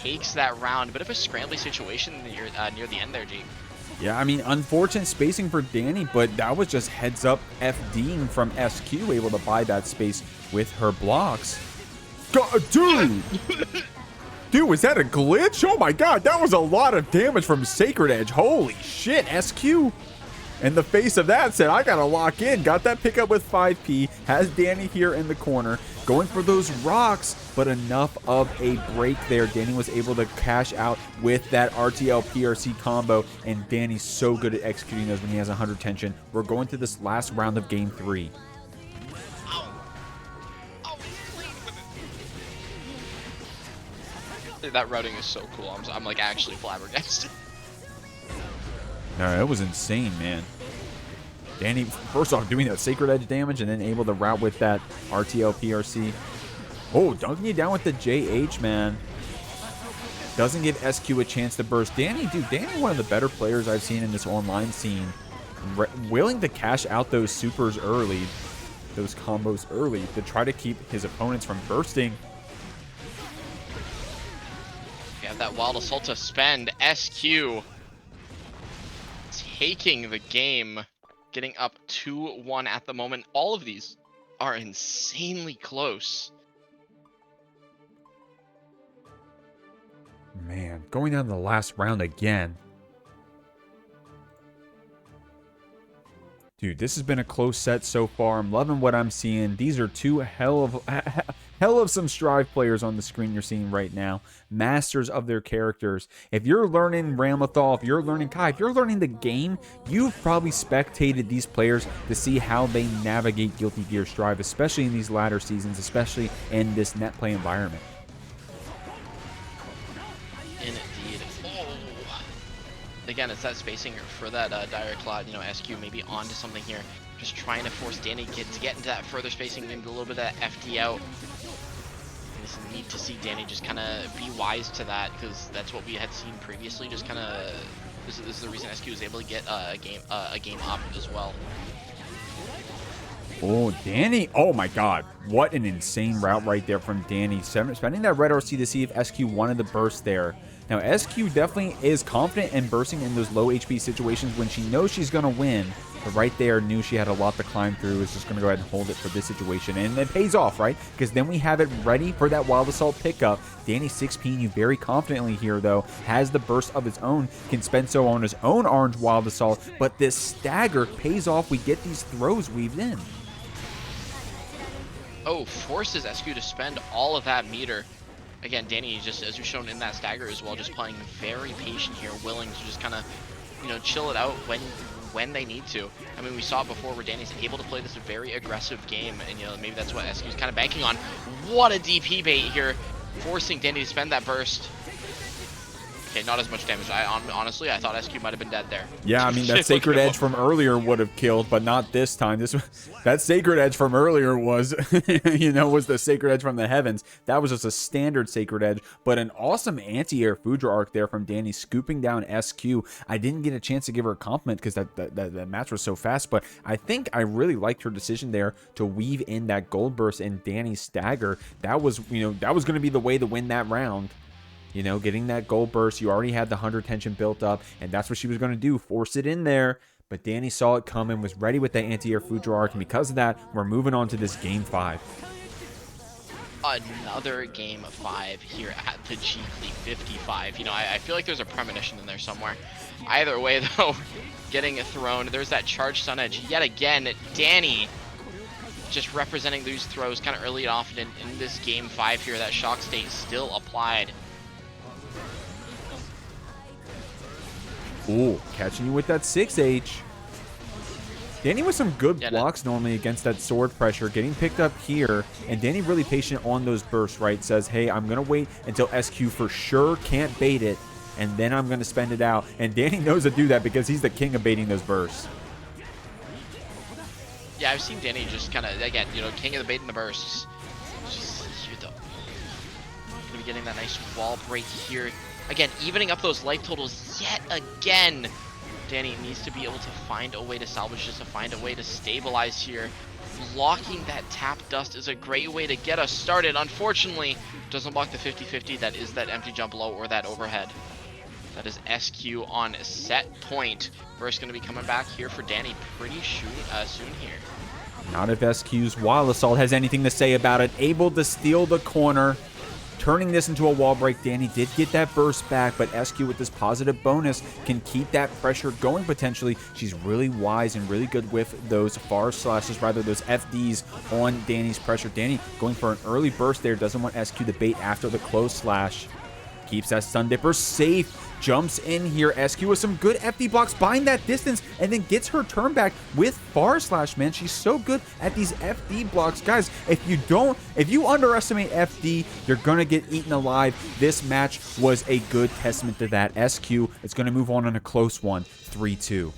takes that round. Bit of a scrambly situation near the end there, G. Yeah, I mean, unfortunate spacing for Dany, but that was just heads up FDing from SQ, able to buy that space with her blocks. Dude! Dude, was that a glitch? Oh my god, that was a lot of damage from Sacred Edge. Holy shit, SQ. In the face of that said, I gotta lock in. Got that pickup with 5P. Has Dany here in the corner. Going for those rocks, but enough of a break there. Dany was able to cash out with that RTL PRC combo, and Dany's so good at executing those when he has 100 tension. We're going to this last round of Game 3. That routing is so cool. I'm like actually flabbergasted. No, it was insane, man. Dany, first off, doing that Sacred Edge damage and then able to route with that RTL PRC. Oh, dunking you down with the JH, man. Doesn't give SQ a chance to burst. Dany, dude, Dany, one of the better players I've seen in this online scene. Willing to cash out those supers early, those combos early, to try to keep his opponents from bursting. Yeah, that wild assault to spend. SQ taking the game, getting up 2-1 at the moment. All of these are insanely close. Man, going down to the last round again. Dude, this has been a close set so far. I'm loving what I'm seeing. These are two hell of some Strive players on the screen you're seeing right now. Masters of their characters. If you're learning Ramlethal, if you're learning Kai, if you're learning the game, you've probably spectated these players to see how they navigate Guilty Gear Strive, especially in these latter seasons, especially in this net play environment. Indeed. Again, it's that spacing for that dire cloud, you know, SQ maybe onto something here. Just trying to force Dany to get into that further spacing, maybe a little bit of that FD out. We just need to see Dany just kind of be wise to that, because that's what we had seen previously. Just kind of, this is the reason SQ was able to get a game up as well. Oh, Dany. Oh, my God. What an insane route right there from Dany. Spending that red RC to see if SQ wanted the burst there. Now, SQ definitely is confident in bursting in those low HP situations when she knows she's going to win. But right there, knew she had a lot to climb through. Is just going to go ahead and hold it for this situation. And it pays off, right? Because then we have it ready for that Wild Assault pickup. Dany 6Ping you very confidently here, though. Has the burst of its own. Can spend so on his own orange Wild Assault. But this stagger pays off. We get these throws weaved in. Oh, forces SQ to spend all of that meter. Again, Dany, just as we've shown in that stagger as well, just playing very patient here, willing to just kind of, you know, chill it out when they need to. I mean, we saw it before where Dany's able to play this very aggressive game, and, you know, maybe that's what SQ's kind of banking on. What a DP bait here, forcing Dany to spend that burst. Okay, not as much damage. Honestly, I thought SQ might have been dead there. Yeah, I mean, that Sacred Edge from earlier would have killed, but not this time. That Sacred Edge from earlier was, you know, was the Sacred Edge from the heavens. That was just a standard Sacred Edge, but an awesome anti-air Foudre arc there from Dany, scooping down SQ. I didn't get a chance to give her a compliment because that match was so fast, but I think I really liked her decision there to weave in that gold burst and Dany's stagger. That was, you know, that was going to be the way to win that round. You know, getting that gold burst, you already had the 100 tension built up, and that's what she was going to do, force it in there. But Dany saw it coming, was ready with that anti-air Foudre arc, and because of that, we're moving on to this Game 5. Another Game 5 here at the Jeekly 55. You know, I feel like there's a premonition in there somewhere. Either way, though, getting thrown. There's that charged Sun Edge yet again. Dany just representing these throws kind of early and often in this Game 5 here. That shock state still applied. Ooh, catching you with that 6H. Dany with some good blocks normally against that sword pressure, getting picked up here, and Dany really patient on those bursts, right? Says, hey, I'm going to wait until SQ for sure can't bait it, and then I'm going to spend it out. And Dany knows to do that because he's the king of baiting those bursts. Yeah, I've seen Dany just kind of, again, you know, king of the bait and the bursts. Just here, though. Going to be getting that nice wall break here. Again, evening up those life totals yet again. Dany needs to be able to find a way to salvage this, to find a way to stabilize here. Blocking that tap dust is a great way to get us started. Unfortunately, doesn't block the 50-50. That is that empty jump low or that overhead. That is SQ on set point. Burst going to be coming back here for Dany pretty soon here. Not if SQ's Wild Assault has anything to say about it. Able to steal the corner. Turning this into a wall break. Dany did get that burst back, but SQ with this positive bonus can keep that pressure going potentially. She's really wise and really good with those far slashes, rather those FDs on Dany's pressure. Dany going for an early burst there. Doesn't want SQ to bait after the close slash. Keeps that Stun Dipper safe. Jumps in here. SQ with some good FD blocks, buying that distance, and then gets her turn back with Far Slash, man. She's so good at these FD blocks. Guys, if you underestimate FD, you're going to get eaten alive. This match was a good testament to that. SQ is going to move on a close one, 3-2.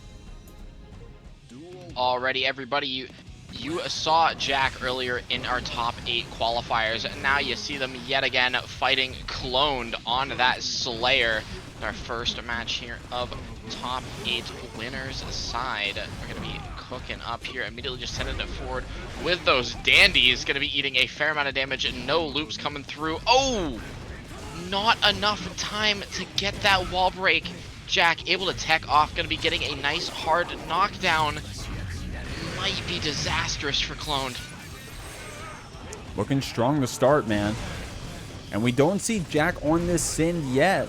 Alrighty, everybody, you saw Jack earlier in our top 8 qualifiers, and now you see them yet again fighting cloned on that Slayer. Our first match here of top 8 winners side. We're going to be cooking up here, immediately just sending it forward with those dandies. Going to be eating a fair amount of damage, no loops coming through. Oh, not enough time to get that wall break. Jack able to tech off, going to be getting a nice hard knockdown. Might be disastrous for cloned. Looking strong to start, man. And we don't see Jack on this Sin yet.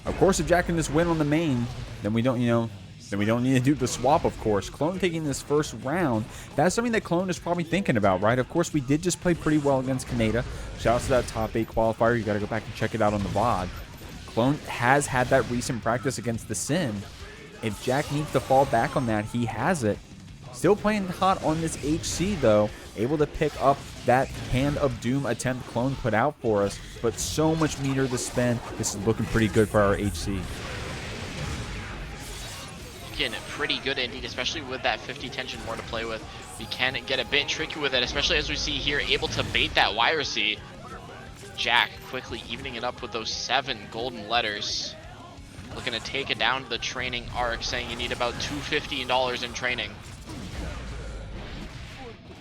Of course, if Jack can just win on the main, then we don't, you know, then we don't need to do the swap, of course. Clone taking this first round, that's something that Clone is probably thinking about, right? Of course, we did just play pretty well against Kaneda. Shout out to that top 8 qualifier. You got to go back and check it out on the VOD. Clone has had that recent practice against the Sim. If Jack needs to fall back on that, he has it. Still playing hot on this HC, though. Able to pick up that Hand of Doom attempt Clone put out for us, but so much meter to spend. This is looking pretty good for our HC. Looking pretty good indeed, especially with that 50 tension more to play with. We can get a bit tricky with it, especially as we see here, able to bait that YRC. Jack quickly evening it up with those 7 golden letters. Looking to take it down to the training arc, saying you need about $250 in training.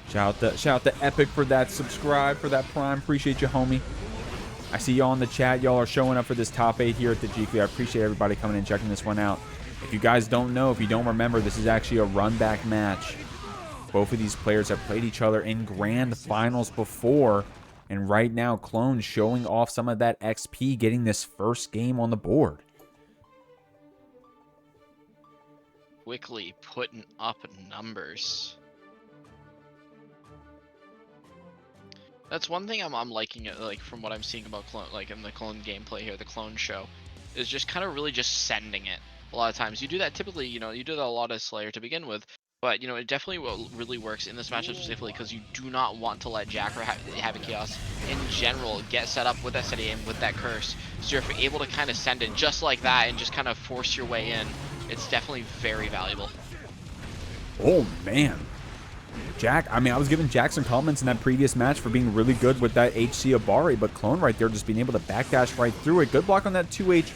Shout out to Epic for that subscribe, for that Prime. Appreciate you, homie. I see y'all in the chat. Y'all are showing up for this top 8 here at the Jeekly. I appreciate everybody coming and checking this one out. If you guys don't know, if you don't remember, this is actually a run-back match. Both of these players have played each other in grand finals before. And right now, Clone showing off some of that XP, getting this first game on the board. Quickly putting up numbers. That's one thing I'm liking it, like, from what I'm seeing about Clone, like in the Clone gameplay here, the Clone show, is just kind of really just sending it. A lot of times you do that typically, you know, you do that a lot of Slayer to begin with, but you know, it definitely really works in this matchup specifically because you do not want to let Jack or Havoc Chaos in general get set up with that steady aim, with that curse. So you're able to kind of send it just like that and just kind of force your way in. It's definitely very valuable. Oh man. Jack, I mean, I was giving Jack some comments in that previous match for being really good with that HC Abari, but Clone right there just being able to backdash right through it. Good block on that 2H.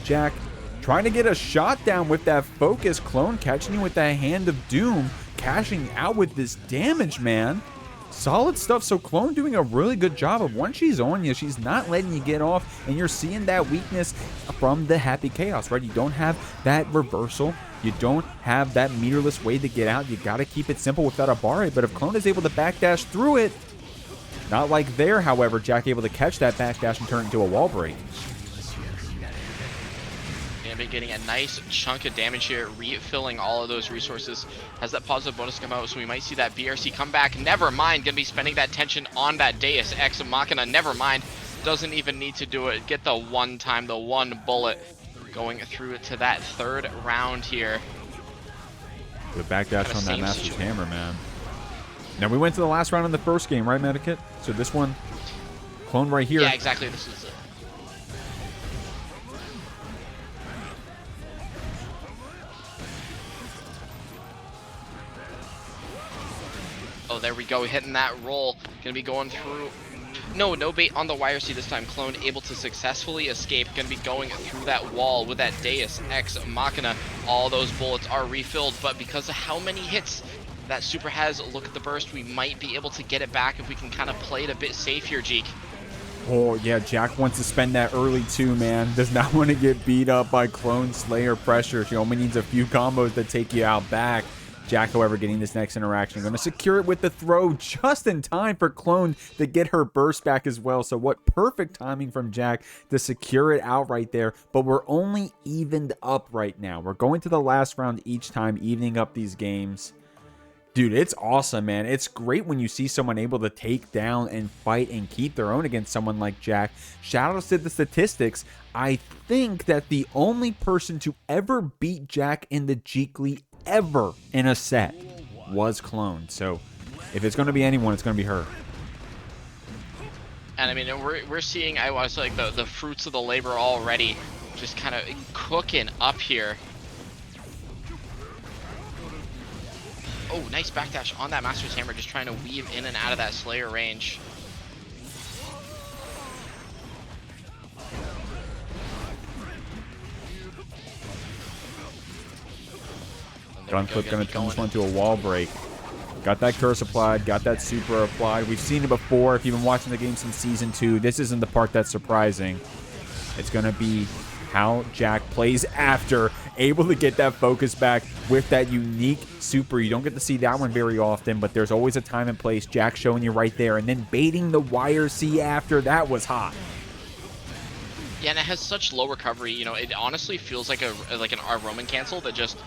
Jack trying to get a shot down with that focus. Clone catching you with that Hand of Doom, cashing out with this damage, man. Solid stuff. So Clone doing a really good job of, once she's on you, she's not letting you get off, and you're seeing that weakness from the Happy Chaos, right? You don't have that reversal. You don't have that meterless way to get out. You got to keep it simple with that Abare, but if Clone is able to backdash through it, not like there, however, Jack able to catch that backdash and turn it into a wall break. Gonna be getting a nice chunk of damage here, refilling all of those resources. Has that positive bonus come out, so we might see that BRC come back. Never mind, gonna be spending that tension on that Deus Ex Machina. Never mind, doesn't even need to do it. Get the one time, the one bullet. Going through it to that 3rd round here. The backdash on that Master's Hammer, man. Now we went to the last round in the first game, right, Medikit? So this one, Clone right here. Yeah, exactly. This is it. Oh, there we go, hitting that roll. Gonna be going through. No bait on the YRC this time. Clone able to successfully escape. Gonna be going through that wall with that Deus Ex Machina. All those bullets are refilled, but because of how many hits that super has, look at the burst, we might be able to get it back if we can kind of play it a bit safe here, Jeek. Oh, yeah, Jack wants to spend that early too, man. Does not want to get beat up by Clone Slayer pressure. She only needs a few combos to take you out back. Jack, however, getting this next interaction. Going to secure it with the throw just in time for Clone to get her burst back as well. So what perfect timing from Jack to secure it out right there. But we're only evened up right now. We're going to the last round each time, evening up these games. Dude, it's awesome, man. It's great when you see someone able to take down and fight and keep their own against someone like Jack. Shout out to the statistics. I think that the only person to ever beat Jack in the Jeekly ever in a set was Clone. So if it's going to be anyone, it's going to be her. And I mean, we're seeing, I want to say, like the fruits of the labor already just kind of cooking up here. Oh, nice backdash on that Master's Hammer, just trying to weave in and out of that Slayer range. Gun flip going to turn this one to a wall break. Got that curse applied, got that super applied. We've seen it before. If you've been watching the game since Season 2, this isn't the part that's surprising. It's going to be how Jack plays after, able to get that focus back with that unique super. You don't get to see that one very often, but there's always a time and place. Jack showing you right there, and then baiting the YRC after. That was hot. Yeah, and it has such low recovery. You know, it honestly feels like a Roman cancel that just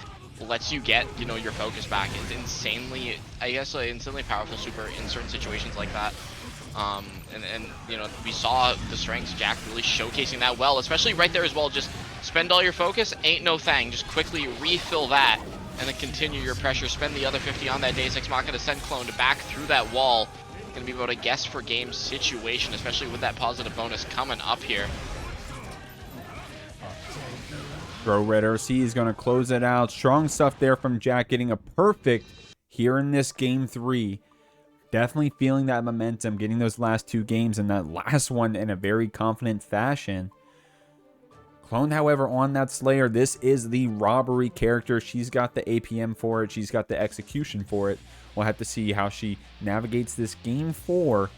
lets you get, you know, your focus back. It's insanely, I guess, like, insanely powerful super in certain situations like that. And you know, we saw the strengths, Jack really showcasing that well, especially right there as well. Just spend all your focus, ain't no thing. Just quickly refill that, and then continue your pressure. Spend the other 50 on that Deus Ex Machina, send Clone back through that wall. Gonna be able to guess for game situation, especially with that positive bonus coming up here. Throw Red RC is going to close it out. Strong stuff there from Jack, getting a perfect here in this game 3. Definitely feeling that momentum, getting those last 2 games and that last one in a very confident fashion. Clone, however, on that Slayer, this is the robbery character. She's got the APM for it. She's got the execution for it. We'll have to see how she navigates this game 4.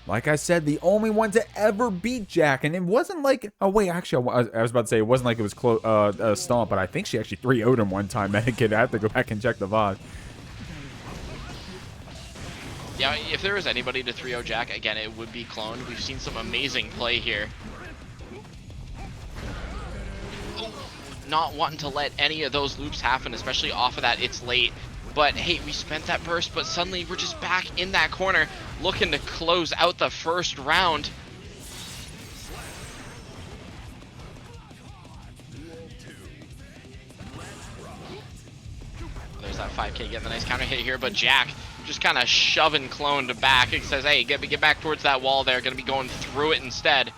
Like I said, the only one to ever beat Jack. And it wasn't like... Oh, wait, actually, I was about to say it wasn't like it was a stomp, but I think she actually 3-0'd him one time. Medicaid, I have to go back and check the VOD. Yeah, if there was anybody to 3-0 Jack, again, it would be Clone. We've seen some amazing play here. Oh, not wanting to let any of those loops happen, especially off of that it's late. But hey, we spent that burst, but suddenly we're just back in that corner, looking to close out the first round. There's that 5K getting the nice counter hit here, but Jack just kind of shoving Clone to back. It says, hey, get back towards that wall there. Gonna be going through it instead.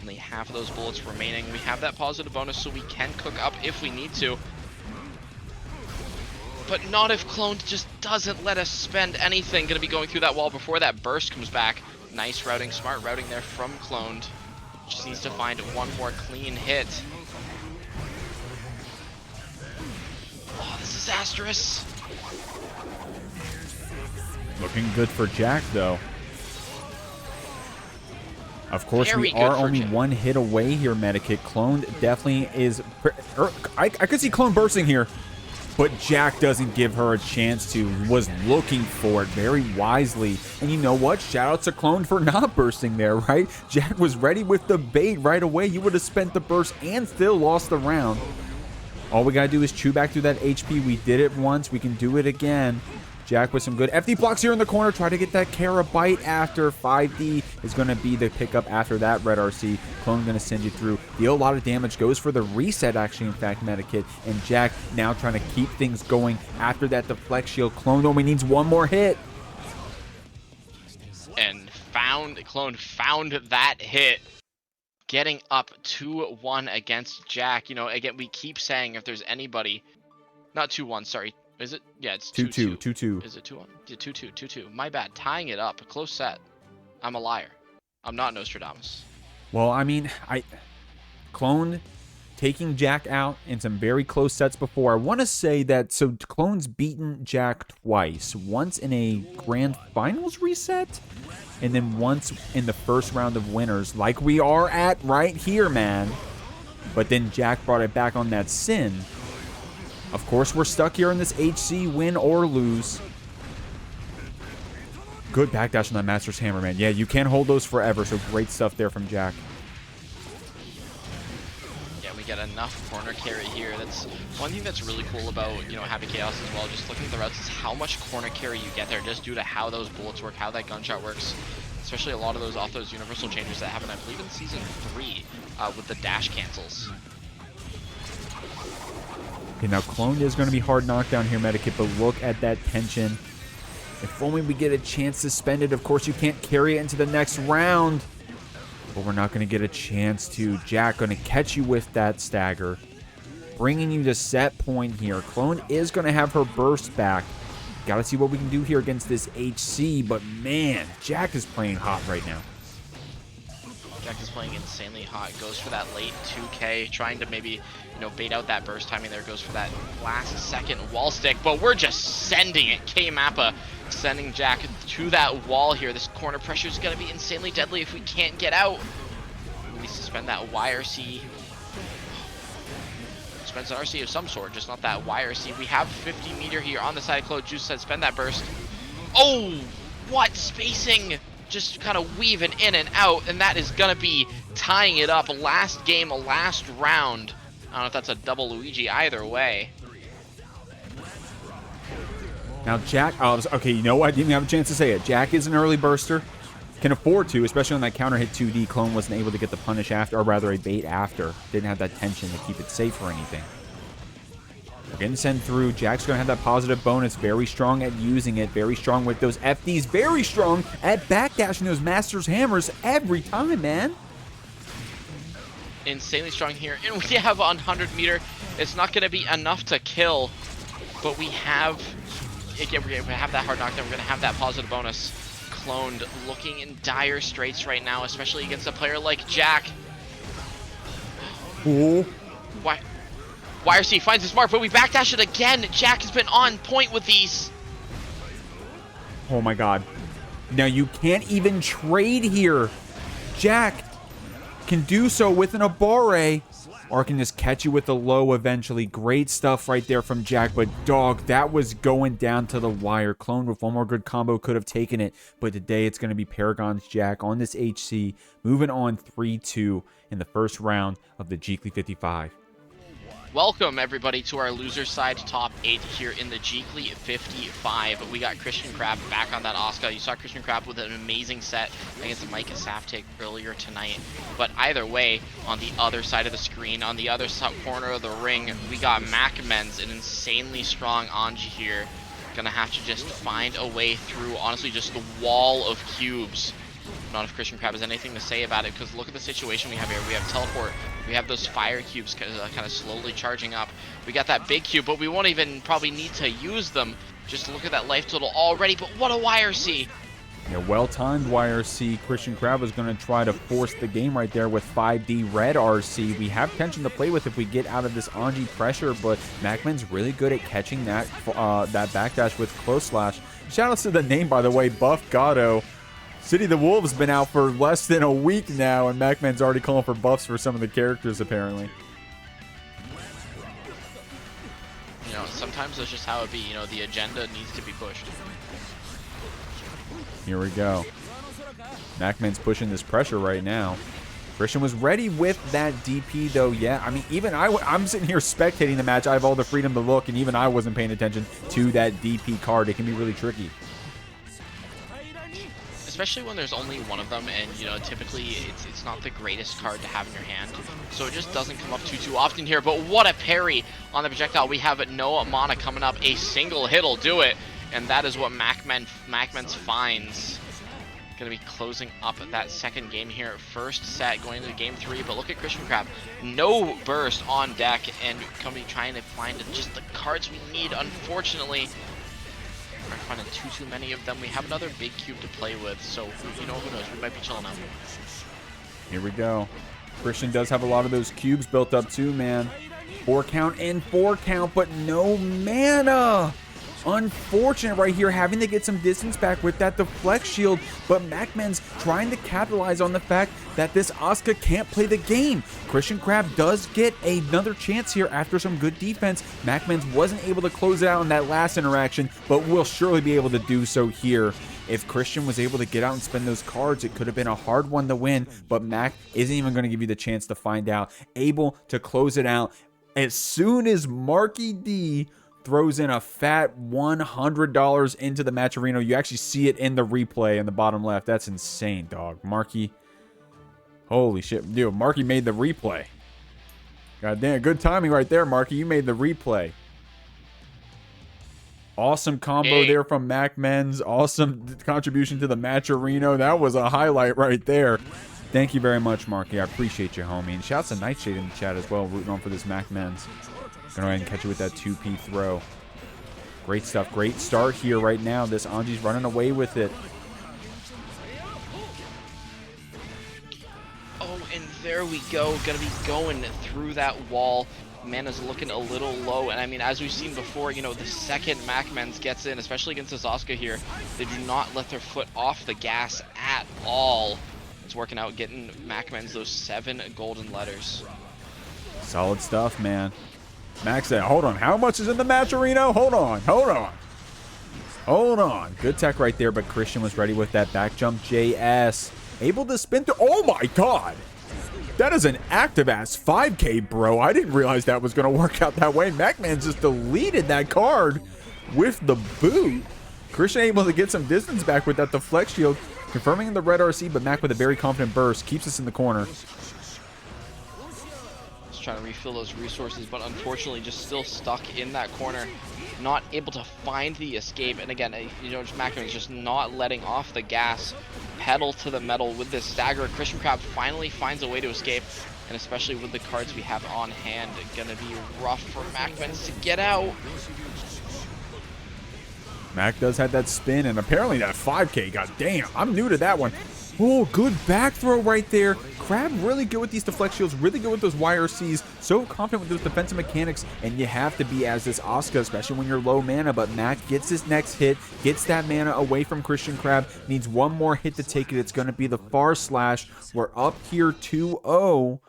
Only half of those bullets remaining. We have that positive bonus, so we can cook up if we need to. But not if Clone just doesn't let us spend anything. Gonna be going through that wall before that burst comes back. Nice routing, smart routing there from Clone. Just needs to find one more clean hit. Oh, this is disastrous. Looking good for Jack, though. Of course, Very we are good for only Jack. 1 hit away here, Medikit. Clone definitely is... I could see Clone bursting here, but Jack doesn't give her a chance to. Was looking for it very wisely. And you know what? Shout out to Clone for not bursting there, right? Jack was ready with the bait right away. You would have spent the burst and still lost the round. All we gotta do is chew back through that HP. We did it once. We can do it again. Jack with some good FD blocks here in the corner. Try to get that Kara bite after 5D is going to be the pickup after that Red RC. Clone going to send you through. Deal a lot of damage. Goes for the reset, actually, in fact, Medikit. And Jack now trying to keep things going after that deflect shield. Clone only needs 1 more hit. And Clone found that hit. Getting up 2-1 against Jack. You know, again, we keep saying if there's anybody... Not 2-1, sorry. Is it? Yeah, it's 2-2. 2-2. Is it 2-1? Yeah, 2-2. My bad. Tying it up. A close set. I'm a liar. I'm not Nostradamus. Well, I mean, Clone taking Jack out in some very close sets before. I want to say that, so Clone's beaten Jack twice. Once in a grand finals reset, and then once in the first round of winners, like we are at right here, man. But then Jack brought it back on that Sin. Of course, we're stuck here in this HC, win or lose. Good backdash on that Master's Hammer, man. Yeah, you can't hold those forever, so great stuff there from Jack. Yeah, we get enough corner carry here. That's one thing that's really cool about, you know, Happy Chaos as well. Just looking at the routes is how much corner carry you get there just due to how those bullets work, how that gunshot works. Especially a lot of those off those universal changes that happen, I believe, in Season 3 with the dash cancels. Okay, now Clone is going to be hard knockdown here, Medikit, but look at that tension. If only we get a chance to spend it. Of course, you can't carry it into the next round. But we're not going to get a chance to. Jack going to catch you with that stagger. Bringing you to set point here. Clone is going to have her burst back. Got to see what we can do here against this HC. But man, Jack is playing hot right now. Jack is playing insanely hot. Goes for that late 2K, trying to maybe, you know, bait out that burst timing there. Goes for that last second wall stick, but we're just sending it. K-Mappa sending Jack to that wall here. This corner pressure is going to be insanely deadly if we can't get out. We suspend that YRC. Spends an RC of some sort, just not that YRC. We have 50 meter here on the side of Clone. Juice said spend that burst. Oh, what spacing! Just kind of weaving in and out, and that is going to be tying it up. Last game, last round. I don't know if that's a double Luigi either way. Now, Jack, okay, you know what? I didn't even have a chance to say it. Jack is an early burster. Can afford to, especially on that counter hit 2D. Clone wasn't able to get the punish after, or rather a bait after. Didn't have that tension to keep it safe or anything. We're getting sent through. Jack's going to have that positive bonus. Very strong at using it. Very strong with those FDs. Very strong at backdashing those Master's Hammers every time, man. Insanely strong here. And we have 100 meter. It's not going to be enough to kill. But we have... Again, we're going to have that hard knockdown. We're going to have that positive bonus. Cloned looking in dire straits right now, especially against a player like Jack. Ooh. Why? YRC finds his mark, but we backdash it again. Jack has been on point with these. Oh my god. Now you can't even trade here. Jack can do so with an Abare, or can just catch you with the low eventually. Great stuff right there from Jack, but dog, that was going down to the wire. Clone with one more good combo could have taken it, but today it's going to be Paragon's Jack on this HC, moving on 3-2 in the first round of the Jeekly 55. Welcome, everybody, to our loser side top 8 here in the Jeekly 55. We got Christian Crab back on that Asuka. You saw Christian Crab with an amazing set against Mikesaftig earlier tonight. But either way, on the other side of the screen, on the other corner of the ring, we got Macmens, an insanely strong Anji here. Gonna have to just find a way through, honestly, just the wall of cubes. Not if Christian Crab has anything to say about it, because look at the situation we have here. We have teleport, we have those fire cubes kind of slowly charging up. We got that big cube, but we won't even probably need to use them. Just look at that life total already, but what a YRC! Yeah, well-timed YRC. Christian Crab was going to try to force the game right there with 5D red RC. We have tension to play with if we get out of this Anji pressure, but Macmen's really good at catching that backdash with close slash. Shoutouts to the name, by the way, Buff Gatto. City of the Wolves been out for less than a week now, and Macmen's already calling for buffs for some of the characters, apparently. You know, sometimes that's just how it be. You know, the agenda needs to be pushed. Here we go. Macmen's pushing this pressure right now. Christian was ready with that DP, though. Yeah, I mean, even I'm sitting here spectating the match. I have all the freedom to look, and even I wasn't paying attention to that DP card. It can be really tricky. Especially when there's only one of them, and you know, typically it's not the greatest card to have in your hand, so it just doesn't come up too often here. But what a parry on the projectile. We have no mana coming up. A single hit'll do it, and that is what Macmens finds. Gonna be closing up that second game here. First set going into game 3, but look at Christian Crab. No burst on deck, and coming trying to find just the cards we need. Unfortunately, we're finding too many of them. We have another big cube to play with, so you know, who knows? We might be chilling out. Here we go. Christian does have a lot of those cubes built up too, man. 4 count and 4 count, but no mana. Unfortunate right here, having to get some distance back with that deflect shield, but Macmen's trying to capitalize on the fact that this Asuka can't play the game. Christian Crab does get another chance here after some good defense. Macmen's wasn't able to close it out in that last interaction, but will surely be able to do so here. If Christian was able to get out and spend those cards, it could have been a hard one to win, but Mac isn't even going to give you the chance to find out. Able to close it out as soon as Marky D throws in a fat $100 into the match arena. You actually see it in the replay in the bottom left. That's insane, dog. Marky. Holy shit. Dude, Marky made the replay. God damn, good timing right there, Marky. You made the replay. Awesome combo there from Macmens. Awesome contribution to the match arena. That was a highlight right there. Thank you very much, Marky. I appreciate you, homie. And shouts to Nightshade in the chat as well, rooting on for this Macmens. Gonna go ahead and catch you with that 2P throw. Great stuff. Great start here right now. This Anji's running away with it. Oh, and there we go. Gonna be going through that wall. Mana's looking a little low, and I mean, as we've seen before, you know, the second Macmens gets in, especially against this Asuka here, they do not let their foot off the gas at all. It's working out, getting Macmens those 7 golden letters. Solid stuff, man. Max said, hold on, how much is in the match arena? Hold on. Good tech right there, but Christian was ready with that back jump JS. Able to spin through. Oh my god! That is an active-ass 5K, bro. I didn't realize that was going to work out that way. Macmens just deleted that card with the boot. Christian able to get some distance back with that deflect shield, confirming the red RC, but Mac with a very confident burst keeps us in the corner. Just trying to refill those resources, but unfortunately just still stuck in that corner, not able to find the escape. And again, you know, Macmens just not letting off the gas, pedal to the metal with this stagger. Christian Crab finally finds a way to escape, and especially with the cards we have on hand, gonna be rough for Macmens to get out. Mac does have that spin, and apparently that 5K, god damn, I'm new to that one. Oh, good back throw right there. Crab really good with these deflect shields, really good with those YRCs, so confident with those defensive mechanics, and you have to be as this Asuka, especially when you're low mana, but Mac gets his next hit, gets that mana away from Christian Crab, needs one more hit to take it. It's going to be the far slash. We're up here 2-0.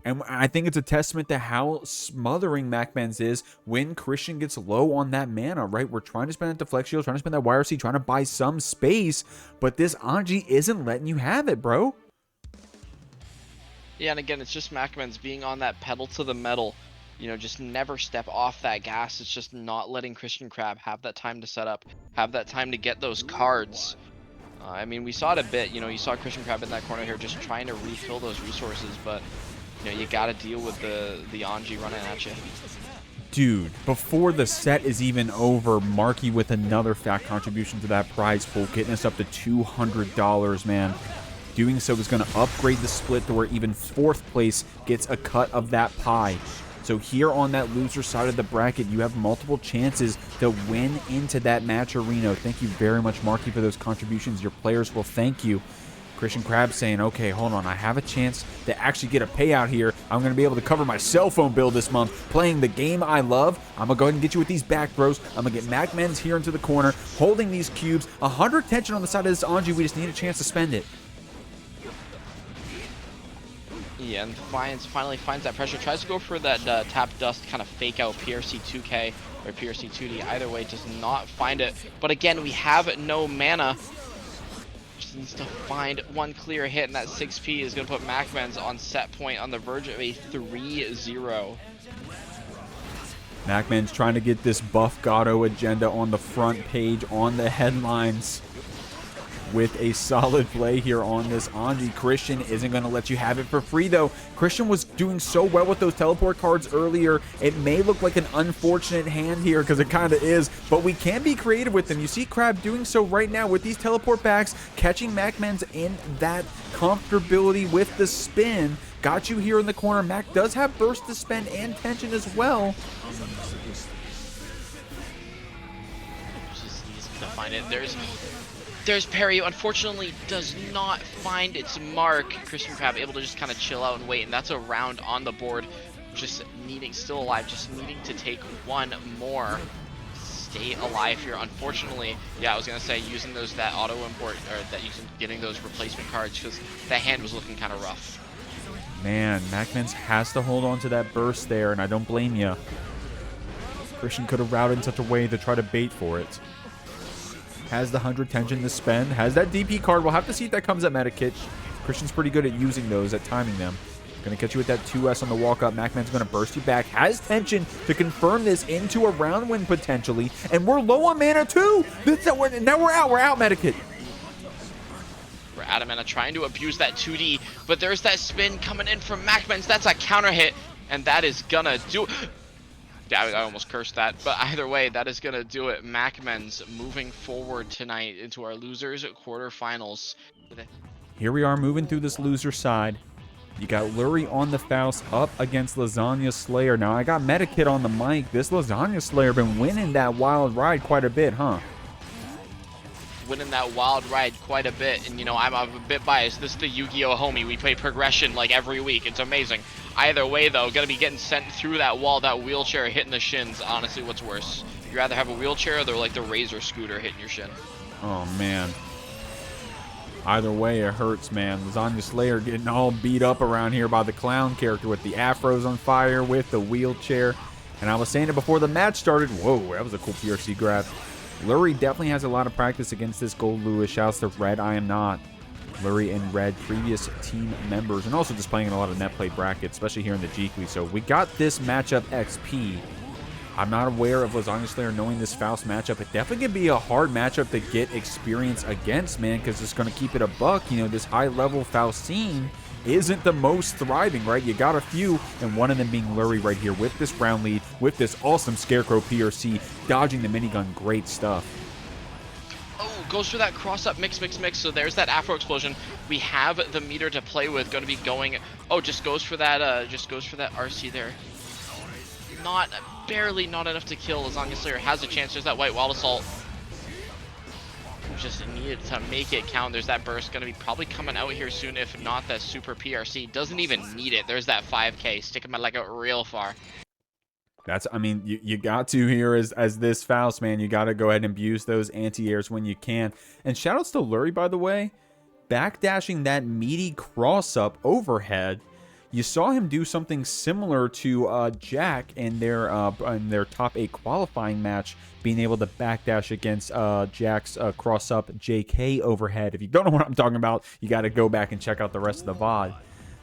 And I think it's a testament to how smothering Macmens is when Christian gets low on that mana, right? We're trying to spend that deflect shield, trying to spend that YRC, trying to buy some space, but this Anji isn't letting you have it, bro. Yeah, and again, it's just Macmens being on that pedal to the metal. You know, just never step off that gas. It's just not letting Christian Crab have that time to set up, have that time to get those cards. I mean, we saw it a bit. You know, you saw Christian Crab in that corner here just trying to refill those resources, but you know, you gotta deal with the Anji running at you. Dude, before the set is even over, Marky with another fat contribution to that prize pool, getting us up to $200, man. Doing so is going to upgrade the split to where even 4th place gets a cut of that pie. So here on that loser side of the bracket, you have multiple chances to win into that match arena. Thank you very much, Marky, for those contributions. Your players will thank you. Christian Crab saying, okay, hold on, I have a chance to actually get a payout here. I'm going to be able to cover my cell phone bill this month playing the game I love. I'm going to go ahead and get you with these back throws. I'm going to get Macmens here into the corner, holding these cubes. 100 tension on the side of this Anji. We just need a chance to spend it. Yeah, and finally finds that pressure. Tries to go for that tap dust kind of fake out PRC 2K or PRC 2D. Either way, does not find it. But again, we have no mana. Needs to find one clear hit, and that 6P is going to put Macmens on set point on the verge of a 3-0. Macmens trying to get this buff GOGO agenda on the front page, on the headlines, with a solid play here on this Anji. Christian isn't going to let you have it for free, though. Christian was doing so well with those teleport cards earlier. It may look like an unfortunate hand here, because it kind of is, but we can be creative with them. You see Crab doing so right now with these teleport backs, catching Macmens in that comfortability with the spin. Got you here in the corner. Mac does have burst to spend and tension as well. Just easy to find it. There's Perry, who unfortunately does not find its mark. Christian Crab able to just kind of chill out and wait, and that's a round on the board. Just needing, still alive, just needing to take one more. Stay alive here. Unfortunately, yeah, I was gonna say using that auto import, or that using getting those replacement cards, because that hand was looking kind of rough. Man, Macmens has to hold on to that burst there, and I don't blame you. Christian could have routed in such a way to try to bait for it. Has the 100 tension to spend, has that DP card. We'll have to see if that comes at Medikit. Christian's pretty good at using those, at timing them. Gonna catch you with that 2S on the walk up. Macman's gonna burst you back, has tension to confirm this into a round win potentially, and we're low on mana too. Now we're out, Medikit. We're out of mana, trying to abuse that 2D, but there's that spin coming in from Macmens. That's a counter hit, and that is gonna do. I almost cursed that, but either way, that is going to do it. Macmens moving forward tonight into our losers quarterfinals. Here we are moving through this loser side. You got Lurry on the Faust up against Lasagna Slayer. Now, I got Medikit on the mic. This Lasagna Slayer been winning that wild ride quite a bit, huh? Winning that wild ride quite a bit, and you know, I'm a bit biased. This is the Yu-Gi-Oh homie. We play progression like every week. It's amazing. Either way, though, gonna be getting sent through that wall, that wheelchair hitting the shins. Honestly, what's worse? You rather have a wheelchair or like the Razor scooter hitting your shin? Oh man. Either way, it hurts, man. Lasagna Slayer getting all beat up around here by the clown character with the afros on fire, with the wheelchair. And I was saying it before the match started. Whoa, that was a cool PRC grab. Lurry definitely has a lot of practice against this Goldlewis. Shouts to Red, I am not. Lurry and Red, previous team members, and also just playing in a lot of net play brackets, especially here in the Jeekly. So we got this matchup XP. I'm not aware of Lasagna Slayer knowing this Faust matchup. It definitely could be a hard matchup to get experience against, man, because it's going to keep it a buck. You know, this high-level Faust scene isn't the most thriving, right? You got a few, and one of them being Lurry right here with this round lead, with this awesome Scarecrow PRC, dodging the minigun. Great stuff. Oh, goes for that cross-up mix. So there's that Afro explosion. We have the meter to play with. Going to be going. Oh, just goes for that RC there. Barely not enough to kill. Lasagna Slayer has a chance. There's that white wild assault. Just needed to make it count. There's that burst going to be probably coming out here soon. If not, that super PRC doesn't even need it. There's that 5K sticking my leg out real far. That's, I mean, you got to here as this Faust, man. You got to go ahead and abuse those anti-airs when you can. And shoutouts to Lurry, by the way. Backdashing that meaty cross-up overhead. You saw him do something similar to Jack in their top 8 qualifying match, being able to backdash against Jack's cross-up JK overhead. If you don't know what I'm talking about, you got to go back and check out the rest of the VOD.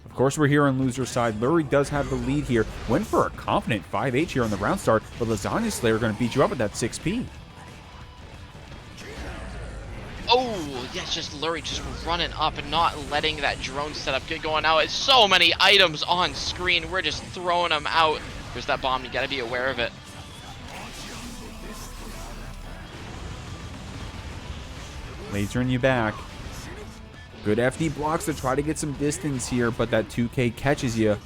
Of course, we're here on loser side. Lurry does have the lead here. Went for a confident 5H here on the round start, but Lasagna Slayer going to beat you up at that 6P. Oh, yes, just Lurry just running up and not letting that drone setup get going out. It's so many items on screen. We're just throwing them out. There's that bomb. You got to be aware of it. Lasering you back. Good FD blocks to try to get some distance here, but that 2K catches you.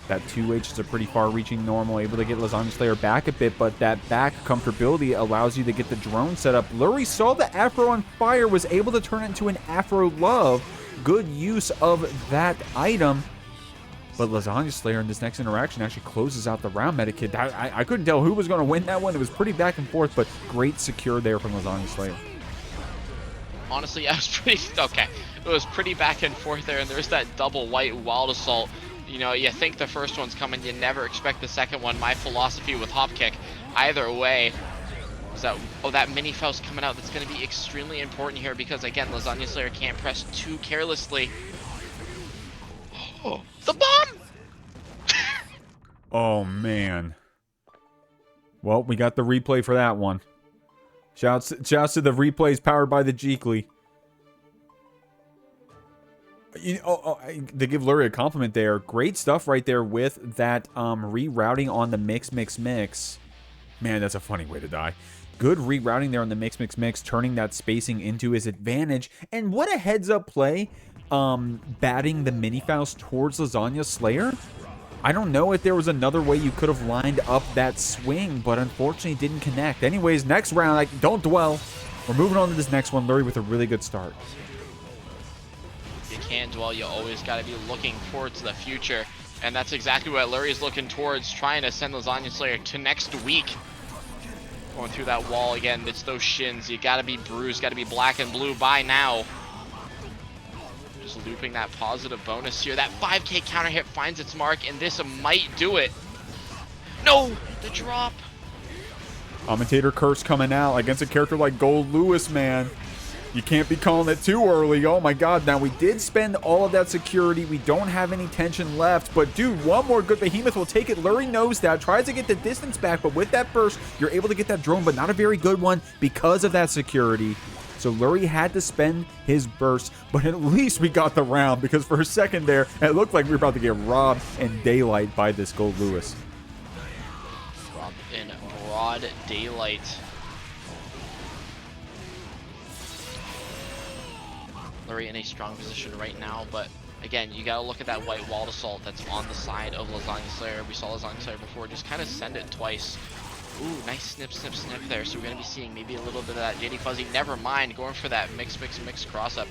That 2H is a pretty far-reaching normal, able to get Lasagna Slayer back a bit, but that back comfortability allows you to get the drone set up. Lurry saw the Afro on fire, was able to turn it into an Afro Love. Good use of that item. But Lasagna Slayer in this next interaction actually closes out the round. Medikid, I couldn't tell who was going to win that one. It was pretty back and forth, but great secure there from Lasagna Slayer. Honestly, I was pretty... Okay. It was pretty back and forth there, and there's that double white wild assault. You know, you think the first one's coming, you never expect the second one. My philosophy with hop kick, either way, is that, oh, that mini Faust coming out, that's going to be extremely important here because, again, Lasagna Slayer can't press too carelessly. Oh, the bomb! Oh, man. Well, we got the replay for that one. Shouts to the replays powered by the Jeekly. To give Lurry a compliment there, great stuff right there with that rerouting on the mix. Man, that's a funny way to die. Good rerouting there on the mix, turning that spacing into his advantage. And what a heads-up play, batting the mini Faust towards Lasagna Slayer. I don't know if there was another way you could have lined up that swing, but unfortunately it didn't connect. Anyways, next round, like, don't dwell. We're moving on to this next one. Lurry with a really good start. You can't dwell, you always got to be looking forward to the future. And that's exactly what Lurry is looking towards, trying to send Lasagna Slayer to next week. Going through that wall again, it's those shins. You got to be bruised, got to be black and blue by now. Just looping that positive bonus here. That 5K counter hit finds its mark, and this might do it. No, the drop. Commentator curse coming out against a character like Goldlewis, man. You can't be calling it too early. Oh my god. Now, we did spend all of that security. We don't have any tension left. But, dude, one more good behemoth will take it. Lurry knows that. Tries to get the distance back. But with that burst, you're able to get that drone. But not a very good one because of that security. So Lurry had to spend his burst. But at least we got the round. Because for a second there, it looked like we were about to get robbed in daylight by this Goldlewis. Robbed in broad daylight. Lurry in a strong position right now, but again, you gotta look at that white walled assault that's on the side of Lasagna Slayer. We saw Lasagna Slayer before, just kind of send it twice. Ooh, nice snip there. So we're gonna be seeing maybe a little bit of that JD Fuzzy. Never mind, going for that mix cross up.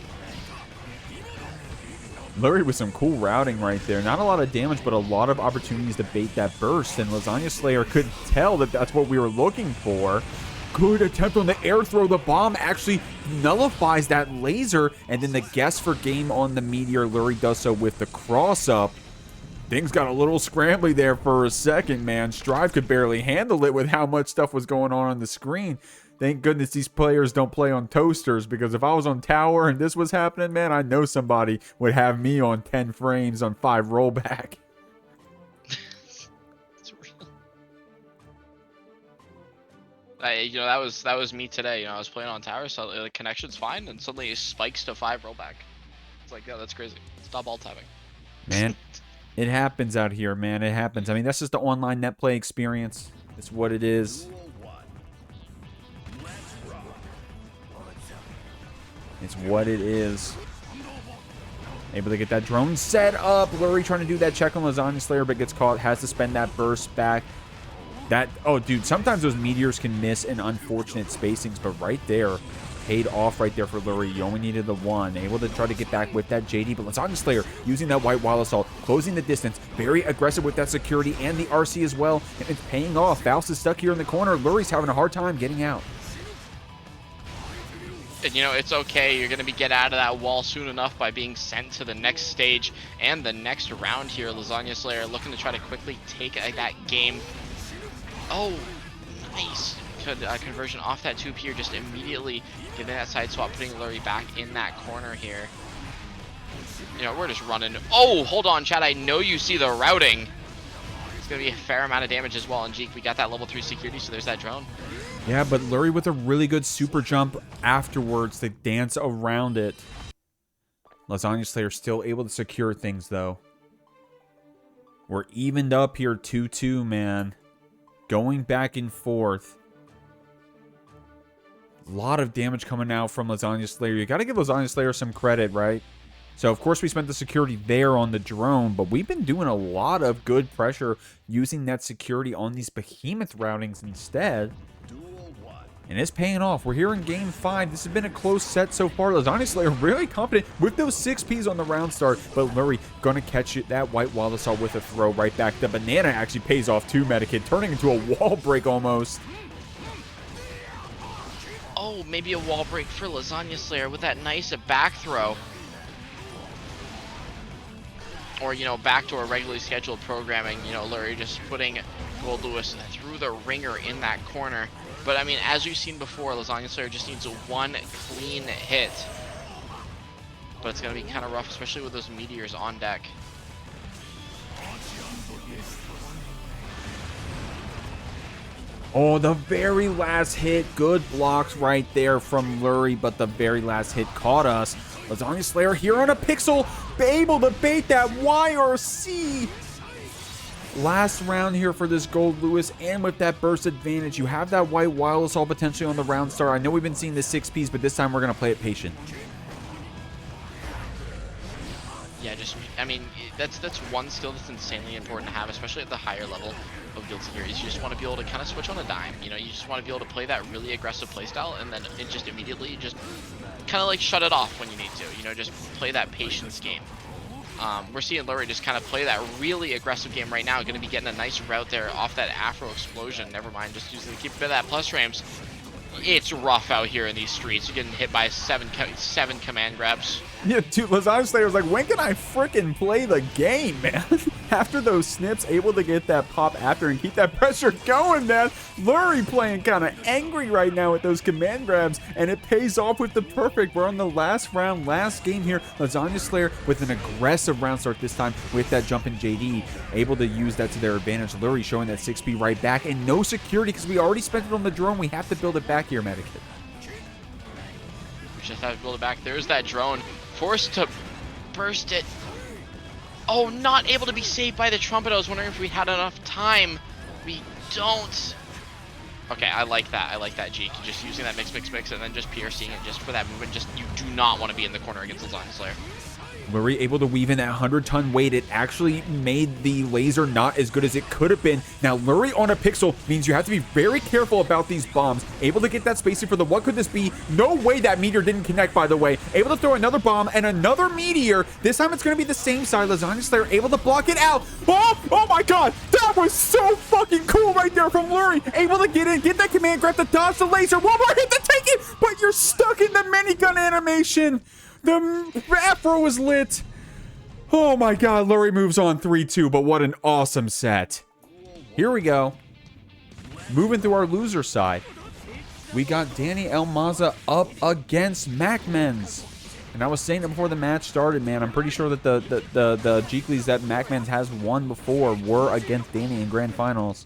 Lurry with some cool routing right there. Not a lot of damage, but a lot of opportunities to bait that burst, and Lasagna Slayer could tell that that's what we were looking for. Good attempt on the air throw. The bomb actually nullifies that laser, and then the guess for game on the Meteor. Lurry does so with the cross up. Things got a little scrambly there for a second, man. Strive could barely handle it with how much stuff was going on the screen. Thank goodness these players don't play on toasters, because if I was on tower and this was happening, man, I know somebody would have me on 10 frames on 5 rollback. It's real. You know, that was me today. You know, I was playing on tower, so the connection's fine, and suddenly it spikes to 5 rollback. It's like, yeah, that's crazy. Stop all tapping. Man, it happens out here, man. It happens. I mean, that's just the online net play experience. It's what it is. It's what it is. Able to get that drone set up. Lurry trying to do that check on Lasagna Slayer, but gets caught. Has to spend that burst back. Oh, dude, sometimes those meteors can miss in unfortunate spacings, but right there, paid off right there for Lurry. You only needed the one. Able to try to get back with that JD, but Lasagna Slayer using that white wall assault, closing the distance. Very aggressive with that security and the RC as well, and it's paying off. Faust is stuck here in the corner. Lurry's having a hard time getting out. And you know, it's okay. You're going to get out of that wall soon enough by being sent to the next stage and the next round here. Lasagna Slayer looking to try to quickly take that game. Oh, nice. Conversion off that 2P, just immediately getting that side swap, putting Lurry back in that corner here. You know, we're just running. Oh, hold on, Chad. I know you see the routing. It's going to be a fair amount of damage as well. And Jeek, we got that level 3 security, so there's that drone. Yeah, but Lurry with a really good super jump afterwards to dance around it. Lasagna Slayer still able to secure things, though. We're evened up here 2-2, man. Going back and forth. A lot of damage coming out from Lasagna Slayer. You got to give Lasagna Slayer some credit, right? So, of course, we spent the security there on the drone, but we've been doing a lot of good pressure using that security on these behemoth routings instead. And it's paying off. We're here in game 5. This has been a close set so far. Lasagna Slayer really confident with those 6Ps on the round start. But Lurry gonna catch it. That white wall assault with a throw right back. The banana actually pays off too, Medikit, turning into a wall break almost. Oh, maybe a wall break for Lasagna Slayer with that nice back throw. Or, you know, back to our regularly scheduled programming. You know, Lurry just putting Goldlewis through the ringer in that corner. But, I mean, as we've seen before, Lasagna Slayer just needs one clean hit. But it's going to be kind of rough, especially with those meteors on deck. Oh, the very last hit. Good blocks right there from Lurry, but the very last hit caught us. Lasagna Slayer here on a pixel, able to bait that YRC. Last round here for this Goldlewis, and with that burst advantage, you have that white wild assault potentially on the round start. I know we've been seeing the 6Ps, but this time we're going to play it patient. Yeah, I mean, that's one skill that's insanely important to have, especially at the higher level of guilds here, is you just want to be able to kind of switch on a dime. You know, you just want to be able to play that really aggressive playstyle, and then it just immediately just kind of like shut it off when you need to. You know, just play that patience game. We're seeing Lurry just kind of play that really aggressive game right now. Going to be getting a nice route there off that Afro explosion. Never mind, just using to keep a bit of that plus frames. It's rough out here in these streets. You're getting hit by seven command grabs. Yeah, dude, Lasagna Slayer was like, when can I frickin' play the game, man? After those snips, able to get that pop after and keep that pressure going, man. Lurry playing kind of angry right now with those command grabs, and it pays off with the perfect. We're on the last round, last game here. Lasagna Slayer with an aggressive round start this time with that jump in JD. Able to use that to their advantage. Lurry showing that 6P right back, and no security because we already spent it on the drone. We have to build it back here, Medikit. We just have to build it back. There's that drone. Forced to burst it. Oh, not able to be saved by the trumpet. I was wondering if we had enough time. We don't. Okay, I like that. I like that, Jeek. Just using that mix, and then just piercing it just for that movement. Just, you do not want to be in the corner against Lasagna Slayer. Lurry able to weave in that 100-ton weight. It actually made the laser not as good as it could have been. Now, Lurry on a pixel means you have to be very careful about these bombs. Able to get that spacing for the what could this be? No way that meteor didn't connect, by the way. Able to throw another bomb and another meteor. This time it's going to be the same side. Lasagna Slayer able to block it out. Oh my god. That was so fucking cool right there from Lurry. Able to get in, get that command grab to dodge the laser. One more hit to take it, but you're stuck in the minigun animation. The Afro was lit. Oh my god, Lurry moves on 3-2, but what an awesome set. Here we go. Moving through our loser side. We got Dany Maza up against Macmens. And I was saying it before the match started, man. I'm pretty sure that the Jeeklys that Macmens has won before were against Dany in grand finals.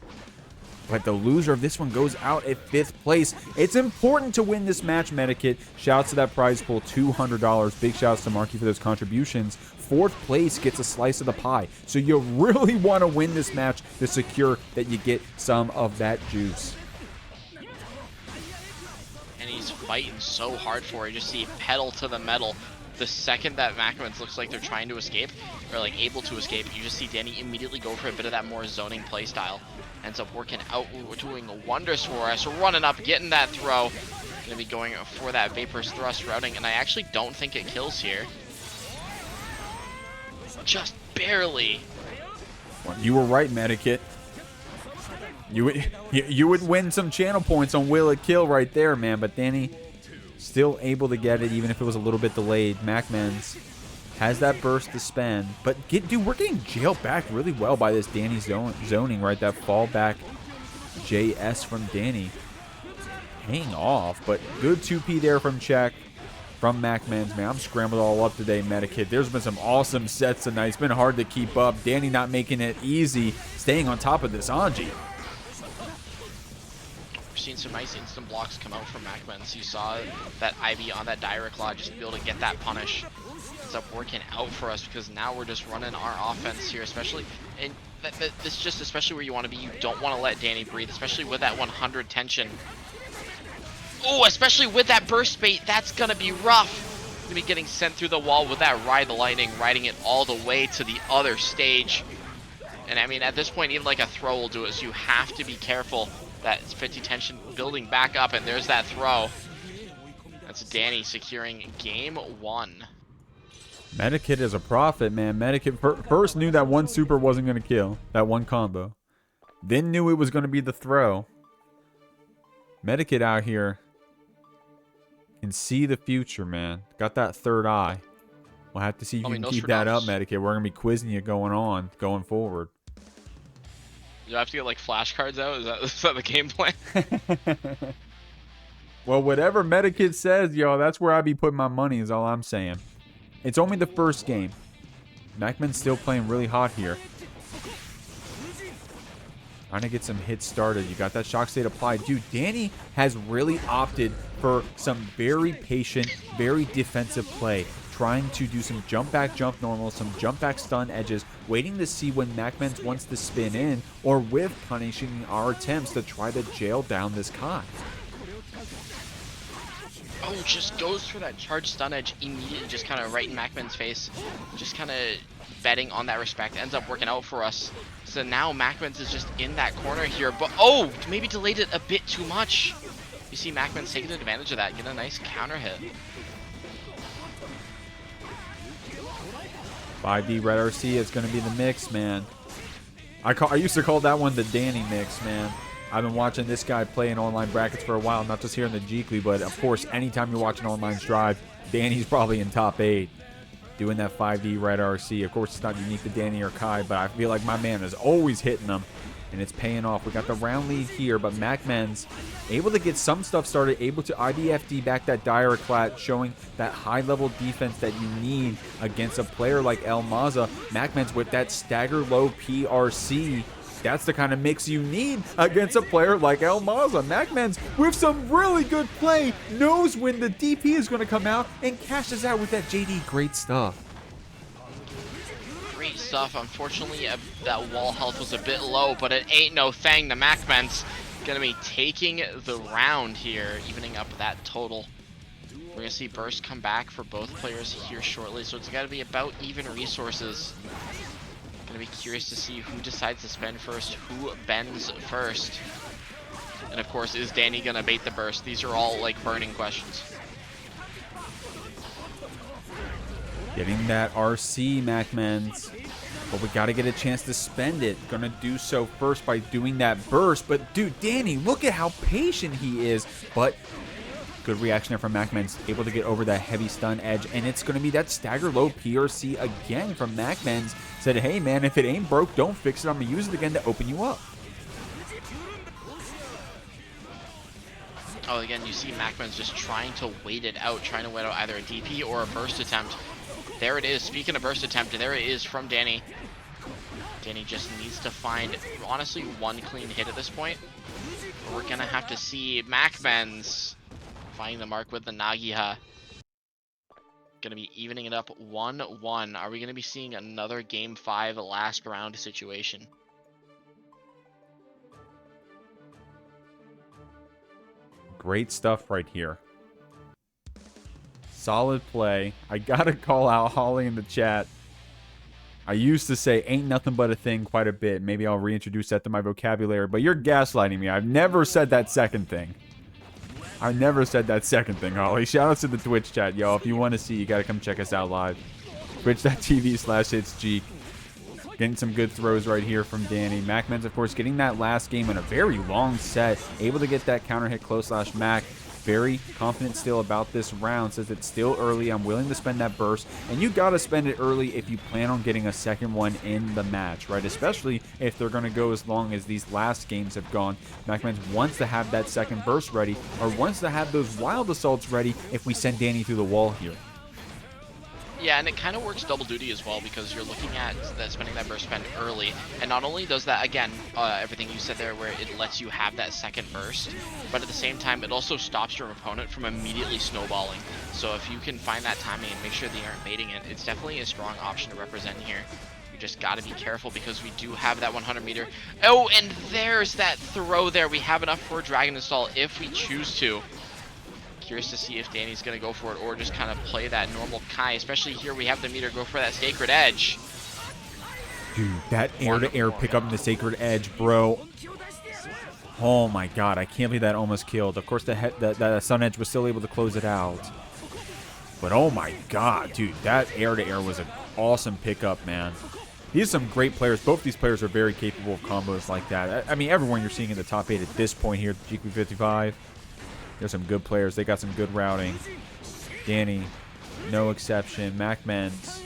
But the loser of this one goes out at 5th place. It's important to win this match, Medikit. Shouts to that prize pool, $200. Big shouts to Marky for those contributions. 4th place gets a slice of the pie. So you really want to win this match to secure that you get some of that juice. And he's fighting so hard for it. You just see pedal to the metal. The second that Macmens looks like they're trying to escape, or like able to escape, you just see Dany immediately go for a bit of that more zoning play style. Ends up working out, doing wonders for us. Running up, getting that throw. Gonna be going for that Vapor's Thrust routing, and I actually don't think it kills here. Just barely. Well, you were right, Medikit. You would win some channel points on Will It Kill right there, man. But Dany still able to get it, even if it was a little bit delayed. Macmens has that burst to spend. But, dude, we're getting jailed back really well by this Dany zoning, right? That fallback JS from Dany. Paying off, but good 2P there from Check. From Macmens, man. I'm scrambled all up today, Medikit. There's been some awesome sets tonight. It's been hard to keep up. Dany not making it easy. Staying on top of this Anji. We're seeing some nice instant blocks come out from Macmens. You saw that Ivy on that Direct Claw just be able to get that punish. Ends up working out for us because now we're just running our offense here, especially. And this is just especially where you want to be. You don't want to let Dany breathe, especially with that 100 tension. Oh, especially with that burst bait, that's gonna be rough. Gonna be getting sent through the wall with that Ride the Lightning, riding it all the way to the other stage. And I mean, at this point, even like a throw will do it, so you have to be careful. That 50 tension building back up, and there's that throw. That's Dany securing game 1. Medikit is a prophet, man. Medikit first knew that one super wasn't gonna kill, that one combo. Then knew it was gonna be the throw. Medikit out here can see the future, man. Got that third eye. We'll have to see if you can keep that up, Medikit. We're going to be quizzing you going forward. You have to get like flashcards out? Is that the game plan? Well, whatever Medikit says, yo, that's where I be putting my money is all I'm saying. It's only the first game. Macmen's still playing really hot here. Trying to get some hits started. You got that shock state applied. Dude, Dany has really opted for some very patient, very defensive play. Trying to do some jump back, jump normal, some jump back stun edges. Waiting to see when Macmens wants to spin in or with punishing our attempts to try to jail down this Kai. Oh, just goes for that charge stun edge immediately, just kind of right in Macmen's face. Just kind of betting on that respect. Ends up working out for us. So now Macmens is just in that corner here, but oh, maybe delayed it a bit too much. You see Macmens taking advantage of that, get a nice counter hit. 5D Red RC is going to be the mix, man. I used to call that one the Dany mix, man. I've been watching this guy play in online brackets for a while, not just here in the Jeekly, but of course, anytime you're watching online Strive, Dany's probably in top 8. Doing that 5D Red RC. Of course, it's not unique to Dany or Kai, but I feel like my man is always hitting them, and it's paying off. We got the round lead here, but Macmens able to get some stuff started, able to IBFD back that Direct Clat, showing that high-level defense that you need against a player like Maza. Macmens with that stagger low PRC. That's the kind of mix you need against a player like Maza. Macmens, with some really good play, knows when the DP is going to come out and cashes out with that JD. Great stuff. Great stuff. Unfortunately, that wall health was a bit low, but it ain't no thing. The Macmens going to be taking the round here, evening up that total. We're going to see Burst come back for both players here shortly, so it's got to be about even resources. Gonna be curious to see who decides to spend first, who bends first. And of course, is Dany gonna bait the burst? These are all like burning questions. Getting that RC, Macmens. But we gotta get a chance to spend it. Gonna do so first by doing that burst. But dude, Dany, look at how patient he is. But Good reaction there from Macmens, able to get over that heavy stun edge, and it's going to be that stagger low PRC again from Macmens. Said, hey man, if it ain't broke, don't fix it. I'm going to use it again to open you up. Oh, again, you see Macmens just trying to wait it out, trying to wait out either a DP or a burst attempt. There it is. Speaking of burst attempt, there it is from Dany. Dany just needs to find, honestly, one clean hit at this point. We're going to have to see Macmens finding the mark with the Nagiha. Going to be evening it up 1-1. Are we going to be seeing another Game 5 last round situation? Great stuff right here. Solid play. I gotta call out Holly in the chat. I used to say ain't nothing but a thing quite a bit. Maybe I'll reintroduce that to my vocabulary, but you're gaslighting me. I've never said that second thing. I never said that second thing, Holly. Shout out to the Twitch chat, y'all. If you want to see, you gotta come check us out live. Twitch.tv/itsgeek. Getting some good throws right here from Dany. Macmens, of course, getting that last game in a very long set. Able to get that counter hit close slash Mac. Very confident still about this round. Says it's still early. I'm willing to spend that burst. And you got to spend it early if you plan on getting a second one in the match, right? Especially if they're going to go as long as these last games have gone. Macmens wants to have that second burst ready, or wants to have those wild assaults ready if we send Dany through the wall here. Yeah, and it kind of works double duty as well, because you're looking at that spending that burst spend early, and not only does that, again, everything you said there, where it lets you have that second burst, but at the same time, it also stops your opponent from immediately snowballing. So if you can find that timing and make sure they aren't baiting it, it's definitely a strong option to represent here. You just got to be careful, because we do have that 100 meter. Oh, and there's that throw there. We have enough for a Dragon Install if we choose to. Curious to see if Dany's going to go for it or just kind of play that normal Kai, especially here we have the meter go for that Sacred Edge. Dude, that air-to-air pickup in the Sacred Edge, bro. Oh my god, I can't believe that almost killed. Of course, the Sun Edge was still able to close it out. But oh my god, dude, that air-to-air was an awesome pickup, man. These are some great players. Both these players are very capable of combos like that. I mean, everyone you're seeing in the top 8 at this point here at the GP55. There's some good players. They got some good routing. Dany, no exception. Macmens,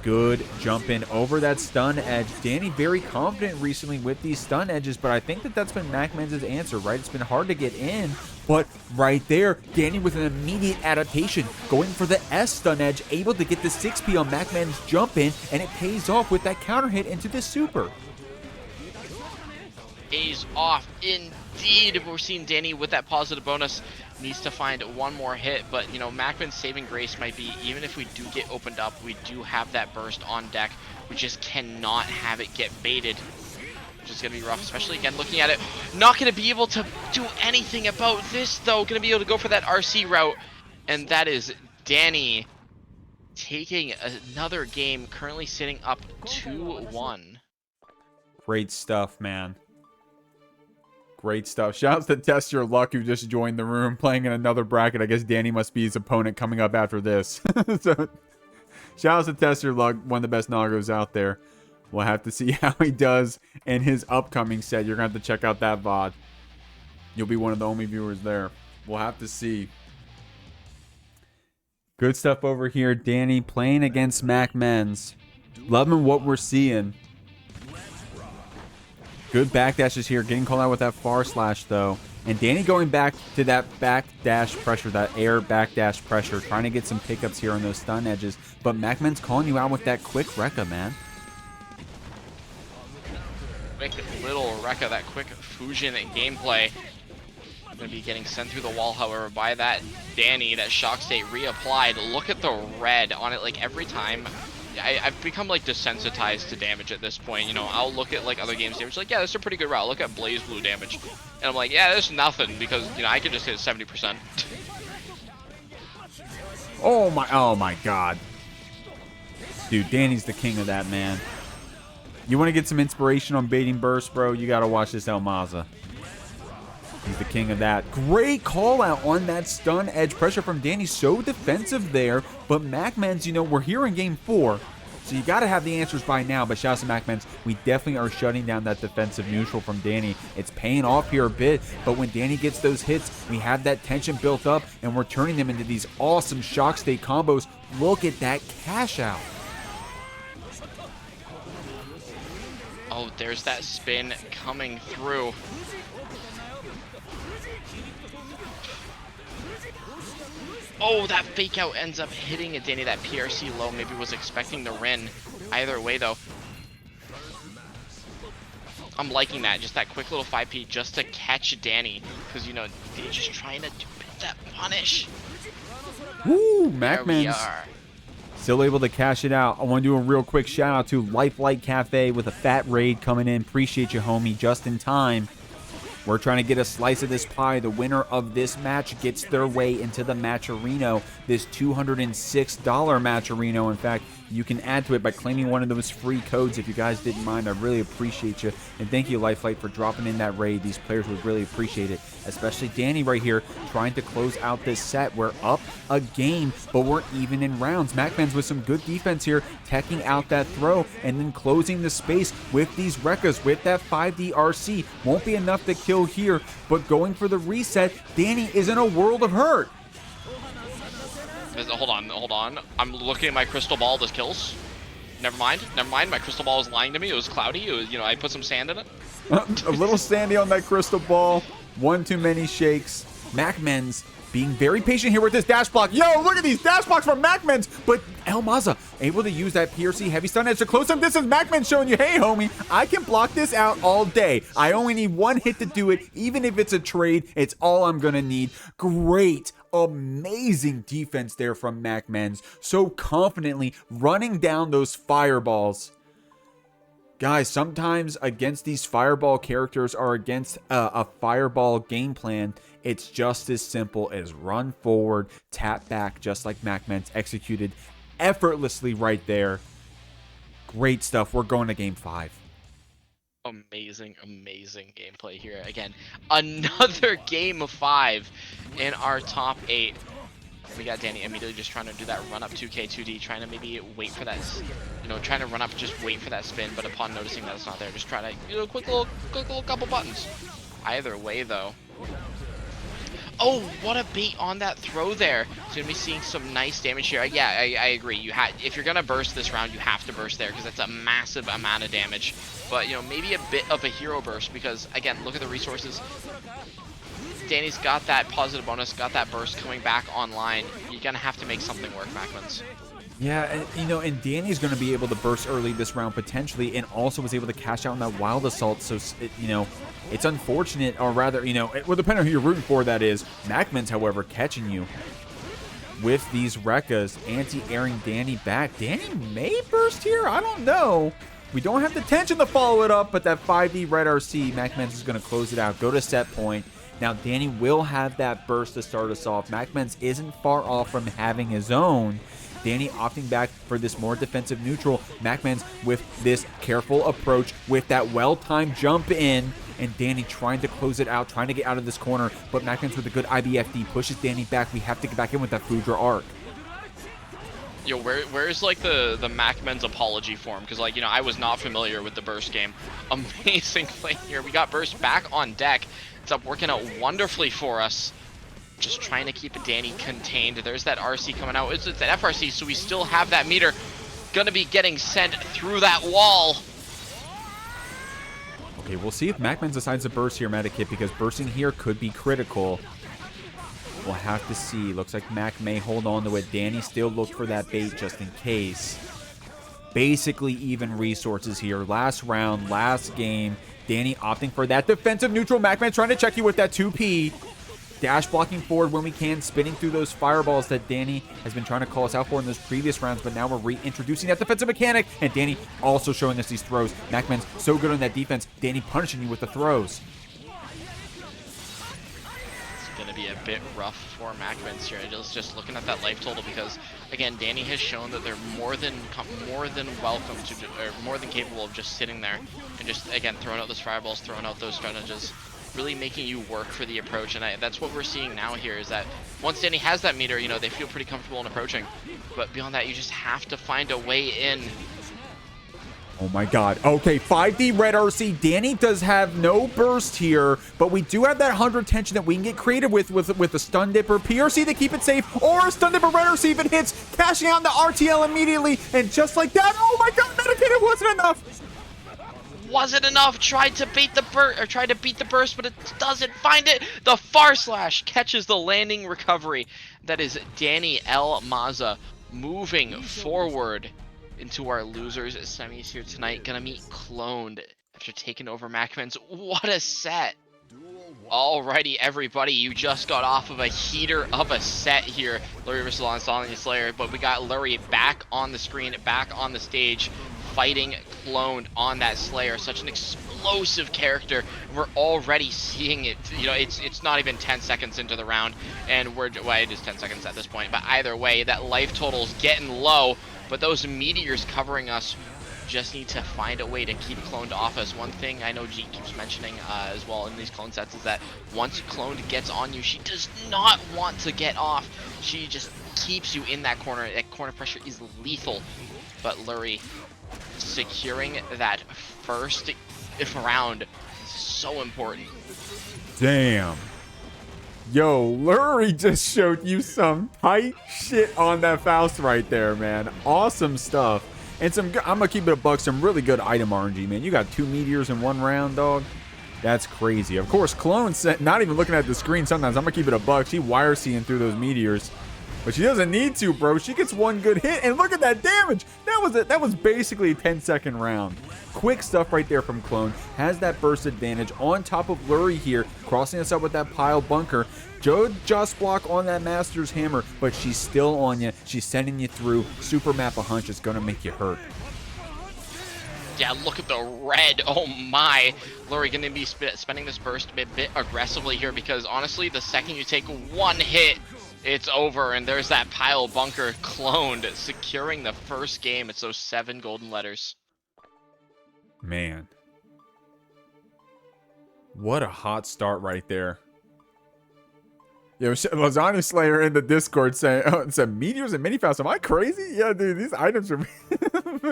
good jump in over that stun edge. Dany very confident recently with these stun edges, but I think that's been Macmens' answer, right? It's been hard to get in, but right there, Dany with an immediate adaptation, going for the S stun edge, able to get the 6P on Macmens' jump in, and it pays off with that counter hit into the super. Pays off indeed. We're seeing Dany with that positive bonus. Needs to find one more hit, but you know, Macmen's saving grace might be, even if we do get opened up, we do have that burst on deck. We just cannot have it get baited, which is going to be rough, especially again looking at it. Not going to be able to do anything about this though. Going to be able to go for that RC route, and that is Dany taking another game, currently sitting up 2-1. Great stuff, man. Great stuff. Shouts to Test Your Luck, who just joined the room, playing in another bracket. I guess Dany must be his opponent coming up after this. So, shouts to Test Your Luck, one of the best Nagos out there. We'll have to see how he does in his upcoming set. You're going to have to check out that VOD. You'll be one of the only viewers there. We'll have to see. Good stuff over here. Dany playing against Macmens. Loving what we're seeing. Good backdashes here, getting called out with that far slash though. And Dany going back to that backdash pressure, that air backdash pressure, trying to get some pickups here on those stun edges. But Macmen's calling you out with that quick Rekka, man. Quick little Rekka, that quick Fusion and gameplay. Going to be getting sent through the wall, however, by that Dany, that shock state reapplied. Look at the red on it, like every time. I've become like desensitized to damage at this point. You know, I'll look at like other games damage, like, yeah, that's a pretty good route. Look at Blaze Blue damage, and I'm like, yeah, there's nothing, because you know I can just hit 70%. Oh my god, dude, Dany's the king of that, man. You want to get some inspiration on baiting burst, bro? You gotta watch this Maza. He's the king of that. Great call out on that stun edge pressure from Dany. So defensive there. But Macmens, you know, we're here in game 4. So you got to have the answers by now. But shout out to Macmens, we definitely are shutting down that defensive neutral from Dany. It's paying off here a bit, but when Dany gets those hits, we have that tension built up, and we're turning them into these awesome shock state combos. Look at that cash out. Oh, there's that spin coming through. Oh, that fake out ends up hitting Dany. That PRC low maybe was expecting the Rin. Either way, though. I'm liking that. Just that quick little 5P just to catch Dany. Because, you know, they're just trying to do that punish. Woo, Macmens. Still able to cash it out. I want to do a real quick shout out to Lifelight Cafe with a fat raid coming in. Appreciate you, homie, just in time. We're trying to get a slice of this pie. The winner of this match gets their way into the Matcherino, this $206 Matcherino. In fact, you can add to it by claiming one of those free codes if you guys didn't mind. I really appreciate you. And thank you, Lifelight, for dropping in that raid. These players would really appreciate it, especially Dany right here trying to close out this set. We're up a game, but we're even in rounds. Macmens with some good defense here, teching out that throw and then closing the space with these Rekkas with that 5D RC. Won't be enough to kill here, but going for the reset, Dany is in a world of hurt. Hold on. I'm looking at my crystal ball. This kills. Never mind. My crystal ball was lying to me. It was cloudy. It was, you know, I put some sand in it. A little sandy on that crystal ball. One too many shakes. Macmens being very patient here with this dash block. Yo, look at these dash blocks from Macmens. But Maza able to use that PRC heavy stun edge to close him. This is Macmens showing you, hey, homie, I can block this out all day. I only need one hit to do it. Even if it's a trade, it's all I'm going to need. Great. Amazing defense there from Macmens. So confidently running down those fireballs. Guys, sometimes against these fireball characters or against a fireball game plan, it's just as simple as run forward, tap back, just like Macmens executed effortlessly right there. Great stuff. We're going to game 5. Amazing gameplay here. Again, another game of 5 in our top 8. We got Dany immediately just trying to do that run up 2K 2D, trying to maybe wait for that, you know, trying to run up, just wait for that spin, but upon noticing that it's not there, just try to, you know, quick little couple buttons. Either way, though. Oh, what a bait on that throw there. So gonna be seeing some nice damage here. Yeah, I agree. If you're gonna burst this round, you have to burst there because that's a massive amount of damage. But, you know, maybe a bit of a hero burst because, again, look at the resources. Dany's got that positive bonus, got that burst coming back online. You're gonna have to make something work, Macmens. Yeah, and, you know, and Dany's going to be able to burst early this round potentially, and also was able to cash out on that wild assault. So, you know, it's unfortunate, or rather, you know, well, depending on who you're rooting for, that is. Macmens, however, catching you with these Rekkas, anti-airing Dany back. Dany may burst here. I don't know. We don't have the tension to follow it up, but that 5D red RC, Macmens is going to close it out. Go to set point. Now, Dany will have that burst to start us off. Macmens isn't far off from having his own. Dany opting back for this more defensive neutral. Macmens with this careful approach with that well-timed jump in. And Dany trying to close it out, trying to get out of this corner. But Macmens with a good IBFD pushes Dany back. We have to get back in with that Foudre arc. Yo, where's like the Macmens apology form? Because, like, you know, I was not familiar with the burst game. Amazing play here. We got burst back on deck. It's up working out wonderfully for us. Just trying to keep Dany contained. There's that RC coming out. It's an FRC, so we still have that meter. Gonna be getting sent through that wall. Okay, we'll see if Macmens decides to burst here, Medikit, because bursting here could be critical. We'll have to see. Looks like Mac may hold on to it. Dany still looked for that bait just in case. Basically even resources here. Last round, last game. Dany opting for that defensive neutral. Macmens trying to check you with that 2P. Dash blocking forward when we can, spinning through those fireballs that Dany has been trying to call us out for in those previous rounds, but now we're reintroducing that defensive mechanic, and Dany also showing us these throws. Macmens so good on that defense. Dany punishing you with the throws. It's going to be a bit rough for Macmens here. Just looking at that life total because, again, Dany has shown that they're more than welcome to, or more than capable of just sitting there and just, again, throwing out those fireballs, throwing out those strategies. Really making you work for the approach, and that's what we're seeing now here, is that once Dany has that meter, you know, they feel pretty comfortable in approaching, but beyond that, you just have to find a way in Oh my god. Okay, 5D red RC. Dany does have no burst here, but we do have that 100 tension that we can get creative with a stun dipper. PRC to keep it safe, or a stun dipper red RC even hits, cashing out the RTL immediately, and just like that, oh my god, medicated wasn't enough. Wasn't enough. Tried to beat the burst, but it doesn't find it. The far slash catches the landing recovery. That is Dany L. Maza moving forward into our losers semis here tonight. Gonna meet Cloned after taking over Macmens. What a set. Alrighty, everybody, you just got off of a heater of a set here. Lurry versus Asuka Slayer, but we got Lurry back on the screen, back on the stage, fighting Cloned on that Slayer. Such an explosive character. We're already seeing it. You know, it's not even 10 seconds into the round, and well, it is 10 seconds at this point, but either way, that life total's getting low, but those meteors covering us just need to find a way to keep Cloned off us. One thing I know G keeps mentioning as well in these clone sets is that once Cloned gets on you, she does not want to get off. She just keeps you in that corner. That corner pressure is lethal. But Lurry securing that first round is so important. Damn. Yo, Lurry just showed you some tight shit on that Faust right there, man. Awesome stuff. And I'm gonna keep it a buck, some really good item RNG, man. You got 2 meteors in 1 round, dog. That's crazy. Of course, Clone not even looking at the screen sometimes. I'm gonna keep it a buck. She wire seeing through those meteors. But she doesn't need to, bro. She gets 1 good hit, and look at that damage. That was basically a 10-second round. Quick stuff right there from Clone. Has that burst advantage on top of Lurry here, crossing us up with that pile bunker. Just block on that Master's Hammer, but she's still on you. She's sending you through. Super map a hunch is going to make you hurt. Yeah, look at the red. Oh my. Lurry going to be spending this burst a bit aggressively here, because honestly, the second you take 1 hit, it's over, and there's that pile bunker. Cloned, securing the first game. It's those 7 golden letters. Man. What a hot start right there. Yo, Lasagna Slayer in the Discord saying, oh, it said meteors and mini Faust. Am I crazy? Yeah, dude, these items are...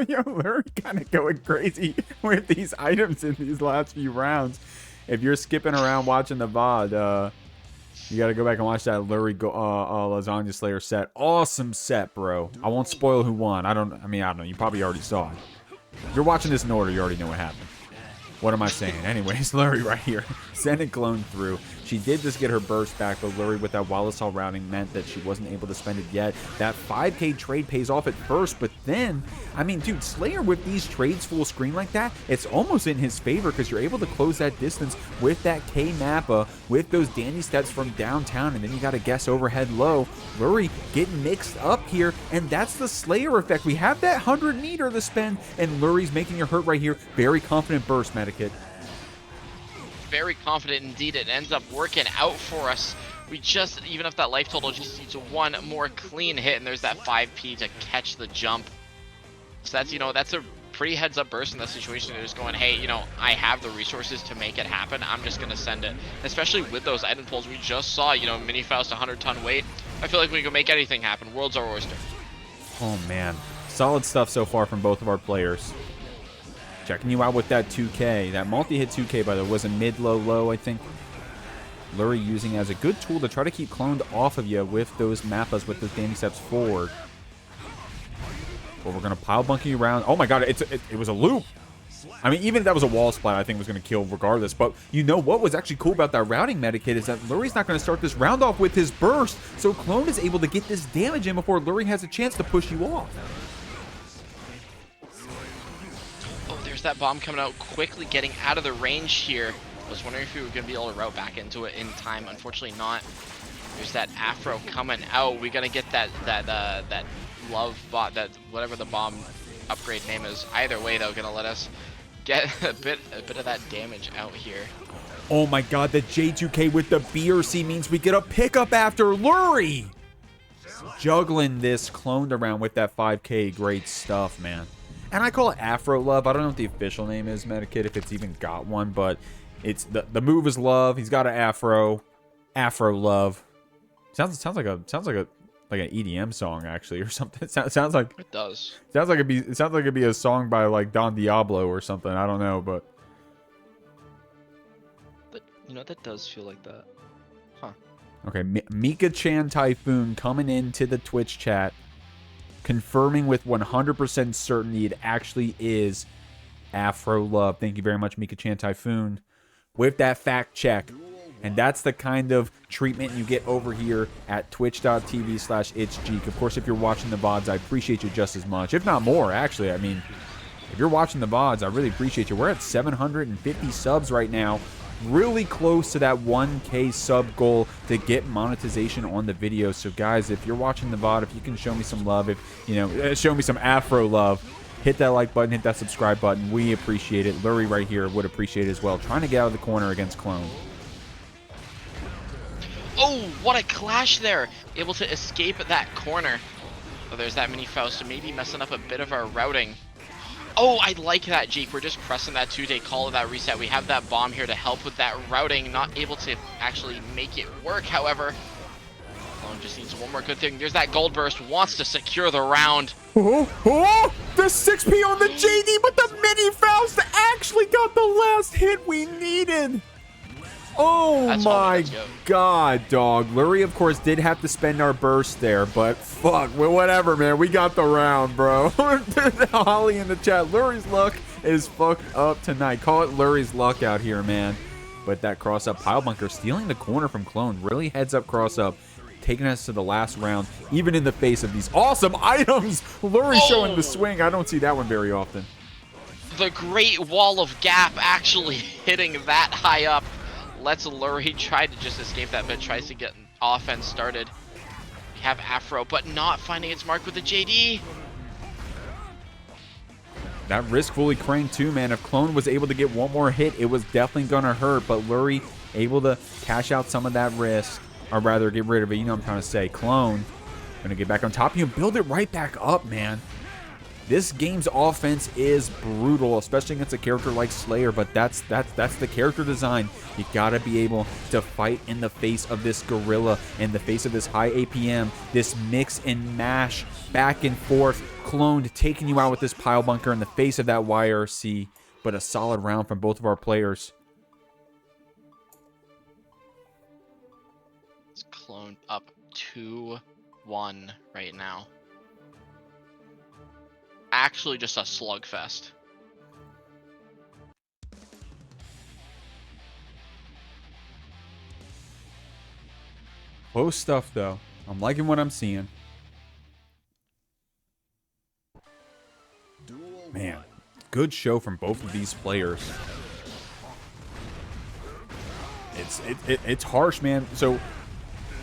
Yo, Lurry kind of going crazy with these items in these last few rounds. If you're skipping around watching the VOD, you got to go back and watch that Lurry Lasagna Slayer set. Awesome set, bro. I won't spoil who won. I don't know. You probably already saw it. If you're watching this in order, you already know what happened. What am I saying? Anyways, Lurry right here. Sending Clone through. She did just get her burst back, but Lurry with that Wallisall routing meant that she wasn't able to spend it yet. That 5k trade pays off at first, but then, I mean, dude, Slayer with these trades full screen like that, it's almost in his favor because you're able to close that distance with that K Mappa, with those Dany steps from downtown, and then you got to guess overhead low. Lurry getting mixed up here, and that's the Slayer effect. We have that 100 meter to spend, and Lurry's making her hurt right here. Very confident burst, Medikit. Very confident indeed. It ends up working out for us. We just, even if that life total just needs 1 more clean hit, and there's that 5p to catch the jump. So that's, you know, that's a pretty heads up burst in that situation. They're just going, hey, you know, I have the resources to make it happen. I'm just going to send it. Especially with those item pulls we just saw, you know, mini Faust 100-ton weight. I feel like we can make anything happen. World's our oyster. Oh, man. Solid stuff so far from both of our players. Checking you out with that 2K. That multi-hit 2K, by the way, was a mid-low-low, I think. Lurry using as a good tool to try to keep Cloned off of you with those Mappas, with those Dany steps forward. But we're going to pile bunker you around. Oh my god, it was a loop. I mean, even if that was a wall splat, I think was going to kill regardless. But you know what was actually cool about that routing Medikit is that Lurry's not going to start this round off with his burst. So Clone is able to get this damage in before Lurry has a chance to push you off. That bomb coming out quickly, getting out of the range here. I was wondering if we were going to be able to route back into it in time. Unfortunately not. There's that Afro coming out. We're going to get that love bot, that whatever the bomb upgrade name is. Either way, though, going to let us get a bit of that damage out here. Oh my god, the J2K with the BRC means we get a pickup after Lurry. Juggling this Cloned around with that 5k. Great stuff, man. And I call it Afro Love. I don't know what the official name is, Medikit, if it's even got one, but it's the move is love. He's got an Afro Love. Sounds like like an EDM song actually or something. Sounds like It does. it sounds like it'd be a song by like Don Diablo or something. I don't know, but You know, that does feel like that. Huh. okay, Mika-chan Typhoon coming into the Twitch chat, confirming with 100% certainty it actually is Afro Love. Thank you very much, Mika-chan Typhoon, with that fact check. And that's the kind of treatment you get over here at twitch.tv/itsgeek. Of course, if you're watching the VODs, I appreciate you just as much, if not more, actually. I mean, if you're watching the VODs, I really appreciate you. We're at 750 subs right now. Really close to that 1K sub goal to get monetization on the video. So, guys, if you're watching the VOD, if you can show me some love, if, you know, show me some Afro love, hit that like button, hit that subscribe button. We appreciate it. Lurry right here would appreciate it as well. Trying to get out of the corner against Clone. Oh, what a clash there! Able to escape that corner. Oh, there's that mini Faust, maybe messing up a bit of our routing. Oh, I like that, Jeek. We're just pressing that 2-day call of that reset. We have that bomb here to help with that routing. Not able to actually make it work, however. Clone just needs one more good thing. There's that gold burst. Wants to secure the round. Oh, the 6P on the JD, but the mini Faust actually got the last hit we needed. Oh my god, dog. Lurry, of course, did have to spend our burst there, but fuck, well, whatever, man. We got the round, bro. Holly in the chat. Lurry's luck is fucked up tonight. Call it Lurry's luck out here, man. But that cross-up pile bunker, stealing the corner from Clone. Really heads up cross-up, taking us to the last round, even in the face of these awesome items. Lurry showing the swing. I don't see that one very often. The great wall of gap actually hitting that high up. Lets Lurry try to just escape that, but tries to get offense started. We have Afro, but not finding its mark with the JD. That risk fully cranked too, man. If Clone was able to get one more hit, it was definitely gonna hurt, but Lurry able to cash out some of that risk, or rather get rid of it. You know what I'm trying to say. Clone gonna get back on top of you and build it right back up, man. This game's offense is brutal, especially against a character like Slayer, but that's the character design. You gotta be able to fight in the face of this gorilla, in the face of this high APM, this mix and mash, back and forth. Clone taking you out with this pile bunker in the face of that YRC, but a solid round from both of our players. It's Clone up 2-1 right now. Actually just a slugfest. Close stuff, though. I'm liking what I'm seeing. Man, good show from both of these players. It's harsh, man. So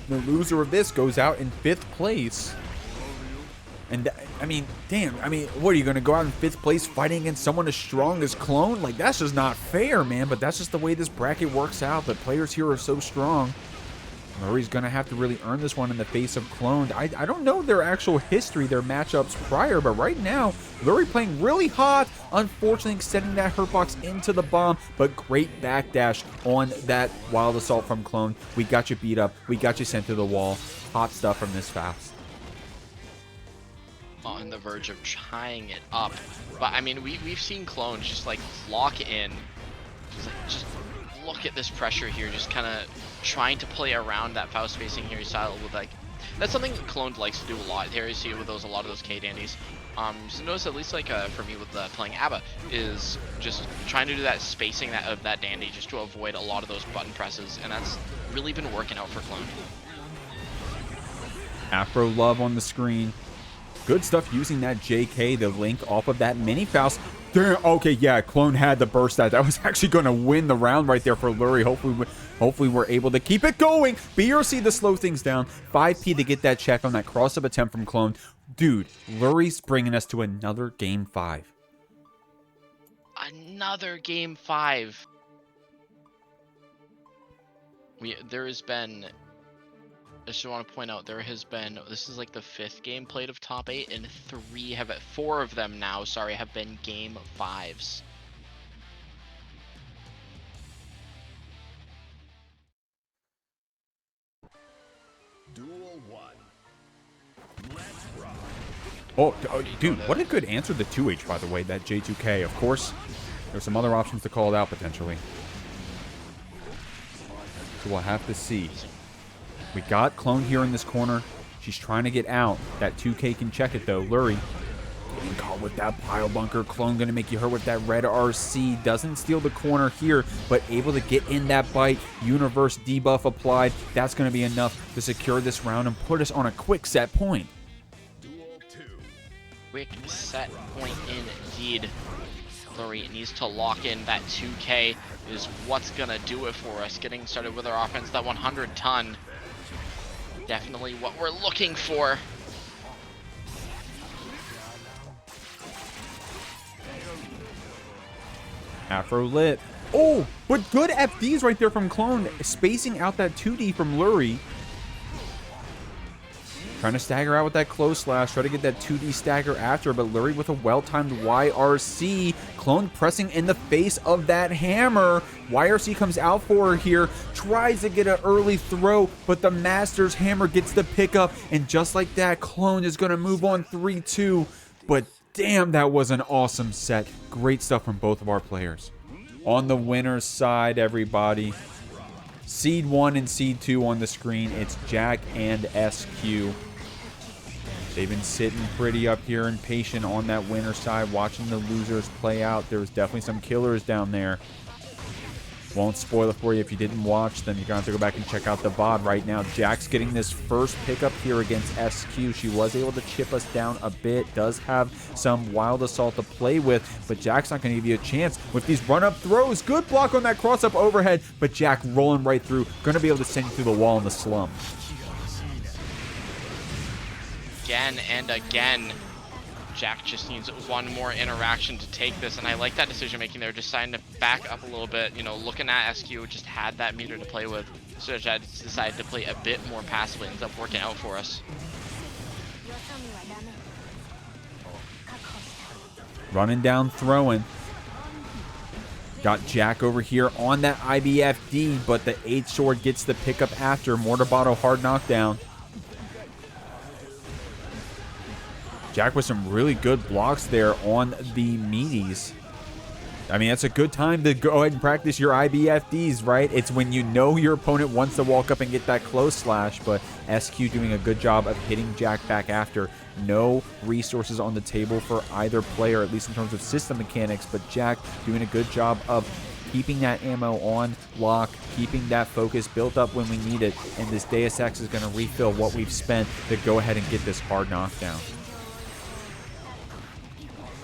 the loser of this goes out in 5th place. And, I mean, damn. I mean, what, are you going to go out in 5th place fighting against someone as strong as Clone? Like, that's just not fair, man. But that's just the way this bracket works out. The players here are so strong. Lurry's going to have to really earn this one in the face of Clone. I don't know their actual history, their matchups prior, but right now, Lurry playing really hot. Unfortunately, extending that hurt box into the bomb, but great backdash on that wild assault from Clone. We got you beat up. We got you sent to the wall. Hot stuff from this Faust. On the verge of tying it up, but I mean we've seen Clones just like lock in, just look at this pressure here, just kind of trying to play around that Faust spacing here. You saw it with like, that's something Clone likes to do a lot here. You see it with a lot of those K-dandies. So notice at least like for me with playing ABBA is just trying to do that spacing of that dandy just to avoid a lot of those button presses, and that's really been working out for Clone. Afro Love on the screen. Good stuff using that JK, the link off of that mini Faust. Damn, okay, yeah, Clone had to burst that. That was actually going to win the round right there for Lurry. Hopefully we're able to keep it going. BRC to slow things down. 5P to get that check on that cross-up attempt from Clone. Dude, Lurry's bringing us to another Game 5. Another Game 5. There has been... I just want to point out there has been, this is like the 5th game played of top 8, and 4 of them now, sorry, have been Game 5s. Duel 1. Oh, dude, what a good answer the 2H, by the way, that J2K. Of course, there's some other options to call it out, potentially. So we'll have to see. We got Clone here in this corner. She's trying to get out. That 2K can check it, though. Lurry getting caught with that pile bunker. Clone going to make you hurt with that red RC. Doesn't steal the corner here, but able to get in that bite. Universe debuff applied. That's going to be enough to secure this round and put us on a quick set point. Quick set point indeed. Lurry needs to lock in. That 2K is what's going to do it for us. Getting started with our offense, that 100 ton. Definitely what we're looking for. Afro lit. Oh, but good FDs right there from Clone. Spacing out that 2D from Lurry. Trying to stagger out with that close slash. Try to get that 2D stagger after, but Lurry with a well-timed YRC. Clone pressing in the face of that hammer. YRC comes out for her here. Tries to get an early throw, but the Master's hammer gets the pickup. And just like that, Clone is going to move on 3-2. But damn, that was an awesome set. Great stuff from both of our players. On the winner's side, everybody. Seed 1 and Seed 2 on the screen. It's Jack and SQ. They've been sitting pretty up here and patient on that winner's side, watching the losers play out. There's definitely some killers down there. Won't spoil it for you if you didn't watch, then you're going to have to go back and check out the VOD right now. Jack's getting this first pickup here against SQ. She was able to chip us down a bit. Does have some wild assault to play with, but Jack's not going to give you a chance with these run-up throws. Good block on that cross-up overhead, but Jack rolling right through. Going to be able to send you through the wall in the slum. Again and again. Jack just needs one more interaction to take this, and I like that decision making there, deciding to back up a little bit. You know, looking at SQ, just had that meter to play with, so Jack decided to play a bit more passively. Ends up working out for us. Running down, throwing. Got Jack over here on that IBFD, but the 8 sword gets the pickup after. Mortar bottle hard knockdown. Jack with some really good blocks there on the meaties. I mean, that's a good time to go ahead and practice your IBFDs, right? It's when you know your opponent wants to walk up and get that close slash, but SQ doing a good job of hitting Jack back after. No resources on the table for either player, at least in terms of system mechanics, but Jack doing a good job of keeping that ammo on lock, keeping that focus built up when we need it, and this Deus Ex is going to refill what we've spent to go ahead and get this hard knockdown.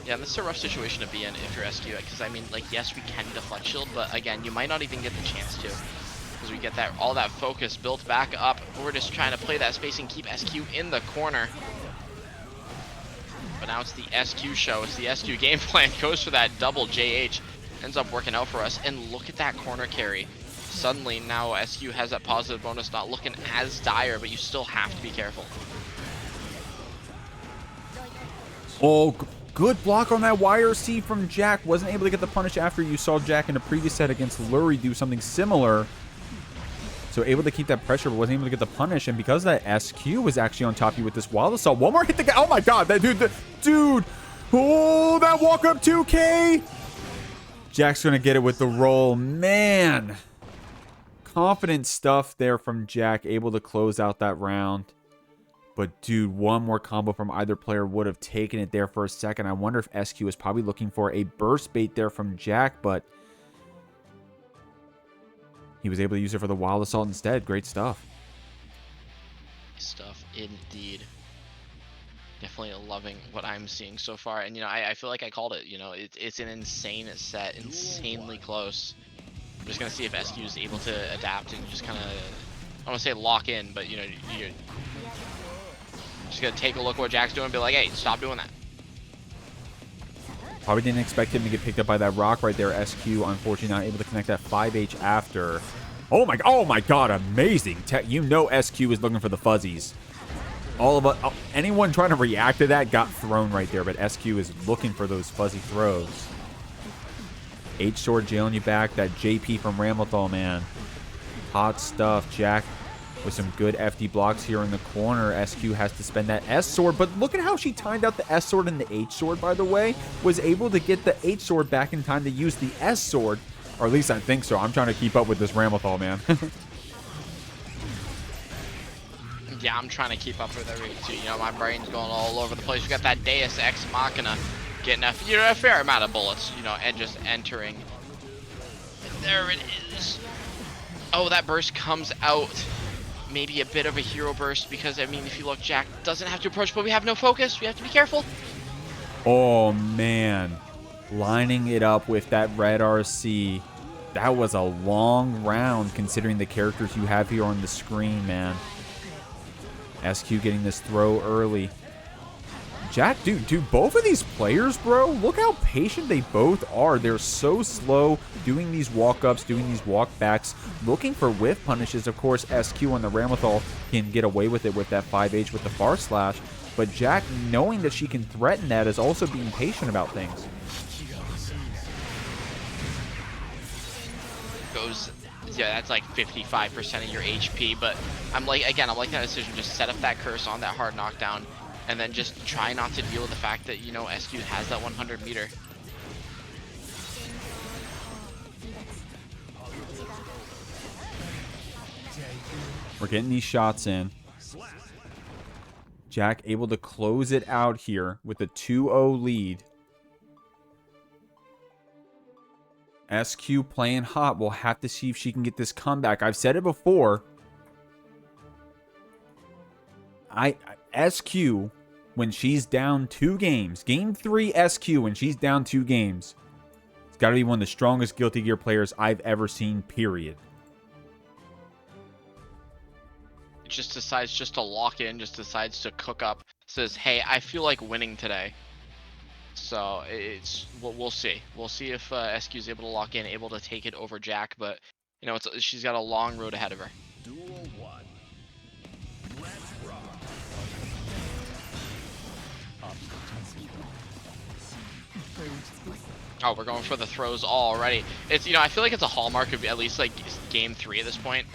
Yeah, this is a rough situation to be in if you're SQ, because I mean, like, yes, we can deflect shield, but again, you might not even get the chance to, because we get that all that focus built back up. We're just trying to play that space and keep SQ in the corner. But now it's the SQ show. It's the SQ game plan. Goes for that double JH, ends up working out for us. And look at that corner carry. Suddenly now SQ has that positive bonus, not looking as dire, but you still have to be careful. Oh, good block on that YRC from Jack. Wasn't able to get the punish after you saw Jack in a previous set against Lurry do something similar. So able to keep that pressure, but wasn't able to get the punish. And because that SQ was actually on top of you with this wild assault. One more hit the guy. Oh my god, that dude. Oh, that walk up 2K. Jack's going to get it with the roll. Man. Confident stuff there from Jack. Able to close out that round. But, dude, one more combo from either player would have taken it there for a second. I wonder if SQ was probably looking for a burst bait there from Jack, but he was able to use it for the wild assault instead. Great stuff. Stuff indeed. Definitely loving what I'm seeing so far. And, you know, I feel like I called it. You know, it's an insane set, insanely close. I'm just going to see if SQ is able to adapt and just kind of, I don't want to say lock in, but, you know, you're just gonna take a look at what Jack's doing and be like, hey, stop doing that. Probably didn't expect him to get picked up by that rock right there. SQ, unfortunately, not able to connect that 5H after. Oh my god, amazing. You know SQ is looking for the fuzzies. All of us, anyone trying to react to that got thrown right there, but SQ is looking for those fuzzy throws. H-sword jailing you back. That JP from Ramlethal, man. Hot stuff. Jack with some good FD blocks here in the corner. SQ has to spend that S sword, but look at how she timed out the S sword and the H sword, by the way. Was able to get the H sword back in time to use the S sword, or at least I think so. I'm trying to keep up with this Ramlethal, man. Yeah, I'm trying to keep up with everything too. You know, my brain's going all over the place. We got that Deus Ex Machina getting a fair amount of bullets, you know, and just entering. And there it is. Oh, that burst comes out. Maybe a bit of a hero burst because, I mean, if you look, Jack doesn't have to approach, but we have no focus. We have to be careful. Oh, man. Lining it up with that red RC. That was a long round considering the characters you have here on the screen, man. SQ getting this throw early. Jack, dude, both of these players, bro, look how patient they both are. They're so slow doing these walk-ups, doing these walk-backs, looking for whiff punishes. Of course, SQ on the Ramlethal can get away with it with that 5H with the far slash. But Jack, knowing that she can threaten that, is also being patient about things. Goes, yeah, that's like 55% of your HP. But I'm like that decision. Just set up that curse on that hard knockdown. And then just try not to deal with the fact that, you know, SQ has that 100 meter. We're getting these shots in. Jack able to close it out here with a 2-0 lead. SQ playing hot. We'll have to see if she can get this comeback. I've said it before. SQ, when she's down 2 games, Game 3 SQ, when she's down 2 games, it's got to be one of the strongest Guilty Gear players I've ever seen, period. It just decides just to lock in, just decides to cook up, says, hey, I feel like winning today. So it's, we'll see. We'll see if SQ is able to lock in, able to take it over Jack, but, you know, she's got a long road ahead of her. Duel 1. Let's rock. Oh, we're going for the throws already. It's, you know, I feel like it's a hallmark of at least like game 3 at this point,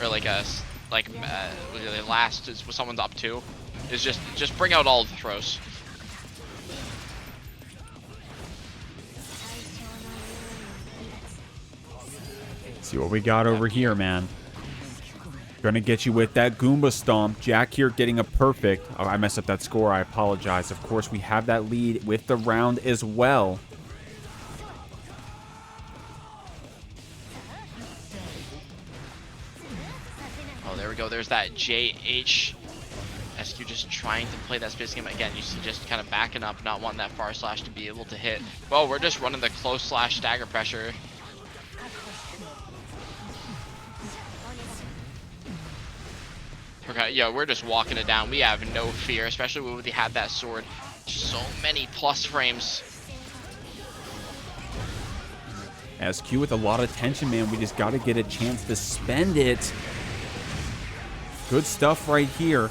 or like the last is when someone's up 2, is just bring out all of the throws. See what we got over here, man. Gonna get you with that Goomba Stomp. Jack here getting a perfect. Oh, I messed up that score. I apologize. Of course, we have that lead with the round as well. Oh, there we go. There's that JH. SQ just trying to play that space game. Again, you see just kind of backing up, not wanting that far slash to be able to hit. Well, we're just running the close slash stagger pressure. Okay, yeah, we're just walking it down. We have no fear, especially when we have that sword. So many plus frames. SQ with a lot of tension, man. We just got to get a chance to spend it. Good stuff right here.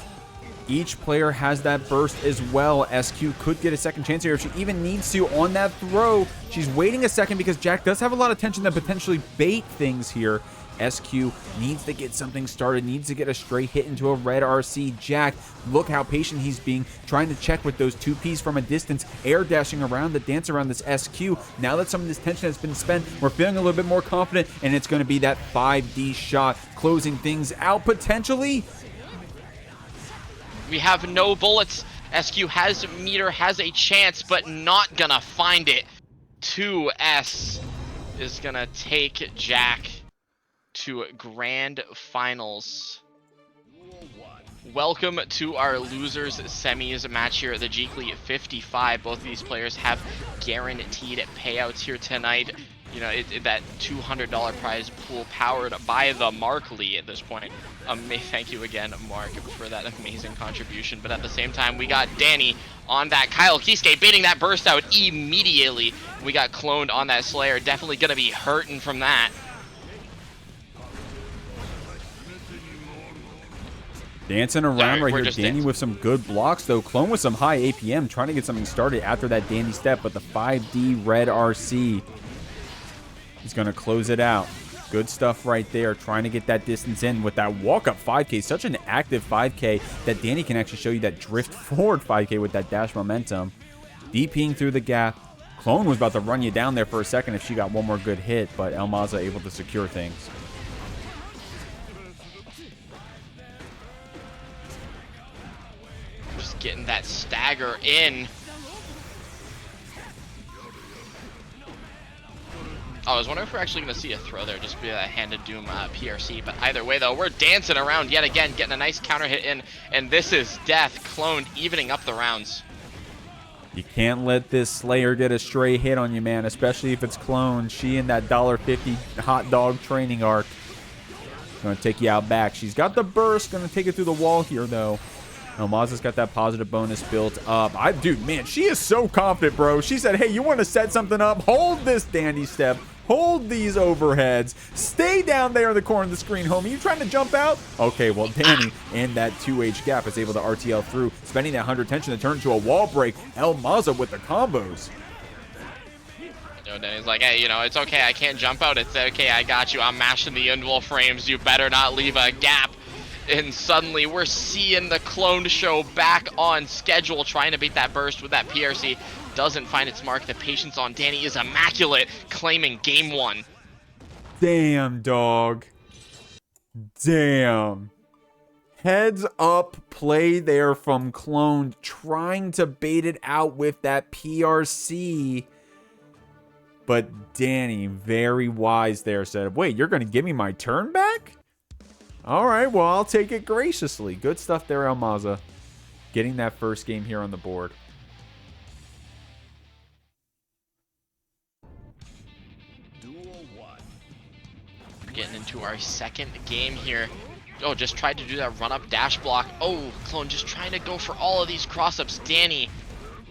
Each player has that burst as well. SQ could get a second chance here if she even needs to on that throw. She's waiting a second because Jack does have a lot of tension to potentially bait things here. SQ needs to get something started, needs to get a straight hit into a red RC. Jack, look how patient he's being, trying to check with those 2Ps from a distance, air dashing around the dance around this SQ. Now that some of this tension has been spent, we're feeling a little bit more confident, and it's going to be that 5D shot, closing things out potentially. We have no bullets. SQ has meter, has a chance, but not gonna find it. 2S is gonna take Jack to grand finals. Welcome to our losers semis match here at the Jeekly 55. Both of these players have guaranteed payouts here tonight. You know, that $200 prize pool powered by the Marky at this point. Thank you again, Mark, for that amazing contribution. But at the same time, we got Dany on that Kyle Kiske baiting that burst out immediately. We got cloned on that Slayer. Definitely going to be hurting from that. Dancing around right here, Dany with some good blocks though. Clone with some high APM, trying to get something started after that Dany step, but the 5D red RC is going to close it out. Good stuff right there, trying to get that distance in with that walk-up 5K. Such an active 5K that Dany can actually show you that drift forward 5K with that dash momentum. DPing through the gap. Clone was about to run you down there for a second if she got one more good hit, but Maza able to secure things. Just getting that stagger in. Oh, I was wondering if we're actually going to see a throw there, just be a Hand of Doom PRC. But either way, though, we're dancing around yet again, getting a nice counter hit in. And this is death. Clone evening up the rounds. You can't let this Slayer get a stray hit on you, man, especially if it's Clone. She in that $1.50 hot dog training arc. Going to take you out back. She's got the burst. Going to take it through the wall here, though. Maza's got that positive bonus built up. Dude, man, she is so confident, bro. She said, hey, you want to set something up? Hold this dandy step. Hold these overheads. Stay down there in the corner of the screen, homie. You trying to jump out? Okay, well, Dany in that 2H gap is able to RTL through, spending that 100 tension to turn into a wall break. Maza with the combos. You know, Dany's like, hey, you know, it's okay. I can't jump out. It's okay. I got you. I'm mashing the invul frames. You better not leave a gap. And suddenly we're seeing the cloned show back on schedule, trying to beat that burst with that PRC. Doesn't find its mark. The patience on Dany is immaculate, claiming game 1. Damn, dog. Damn. Heads up play there from Clone, trying to bait it out with that PRC. But Dany, very wise there, said, wait, you're going to give me my turn back? All right, well, I'll take it graciously. Good stuff there, Maza. Getting that first game here on the board. Duel 1. Getting into our second game here. Oh, just tried to do that run-up dash block. Oh, Clone just trying to go for all of these cross-ups. Dany,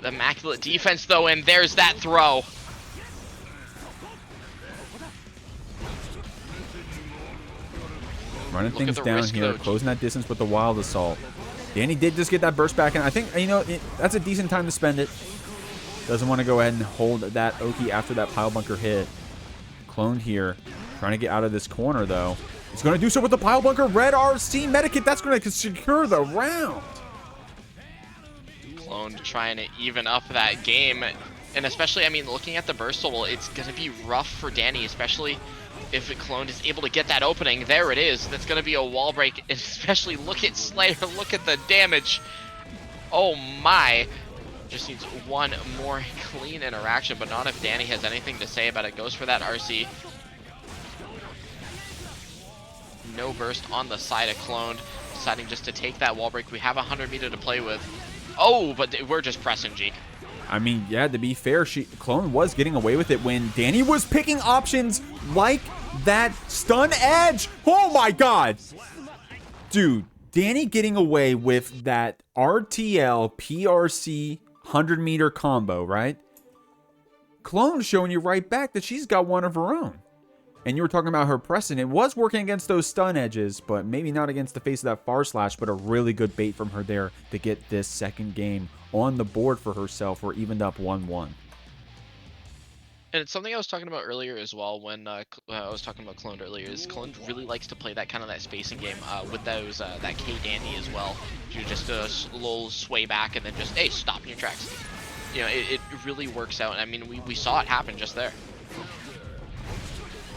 the immaculate defense, though, and there's that throw. Running things down here, closing that distance with the wild assault. Dany did just get that burst back, and I think, you know, that's a decent time to spend it. Doesn't want to go ahead and hold that Oki after that pile bunker hit. Clone here, trying to get out of this corner, though. He's going to do so with the pile bunker. Red RC Medikit, that's going to secure the round. Clone trying to even up that game. And especially, I mean, looking at the burst total, it's going to be rough for Dany, especially if Clone is able to get that opening. There it is. That's going to be a wall break. And especially look at Slayer. Look at the damage. Oh my. Just needs one more clean interaction, but not if Dany has anything to say about it. Goes for that RC. No burst on the side of Clone. Deciding just to take that wall break. We have 100 meter to play with. Oh, but we're just pressing G. I mean, yeah, to be fair, Clone was getting away with it when Dany was picking options like that stun edge. Oh my god. Dude, Dany getting away with that RTL PRC 100 meter combo, right? Clone showing you right back that she's got one of her own. And you were talking about her pressing. It was working against those stun edges, but maybe not against the face of that far slash, but a really good bait from her there to get this second game on the board for herself. We're evened up 1-1. And it's something I was talking about earlier as well when I was talking about Clone earlier, is Clone really likes to play that kind of that spacing game with those that K Dandy as well. You just a little sway back and then just, hey, stop in your tracks. You know, it really works out. I mean, we saw it happen just there.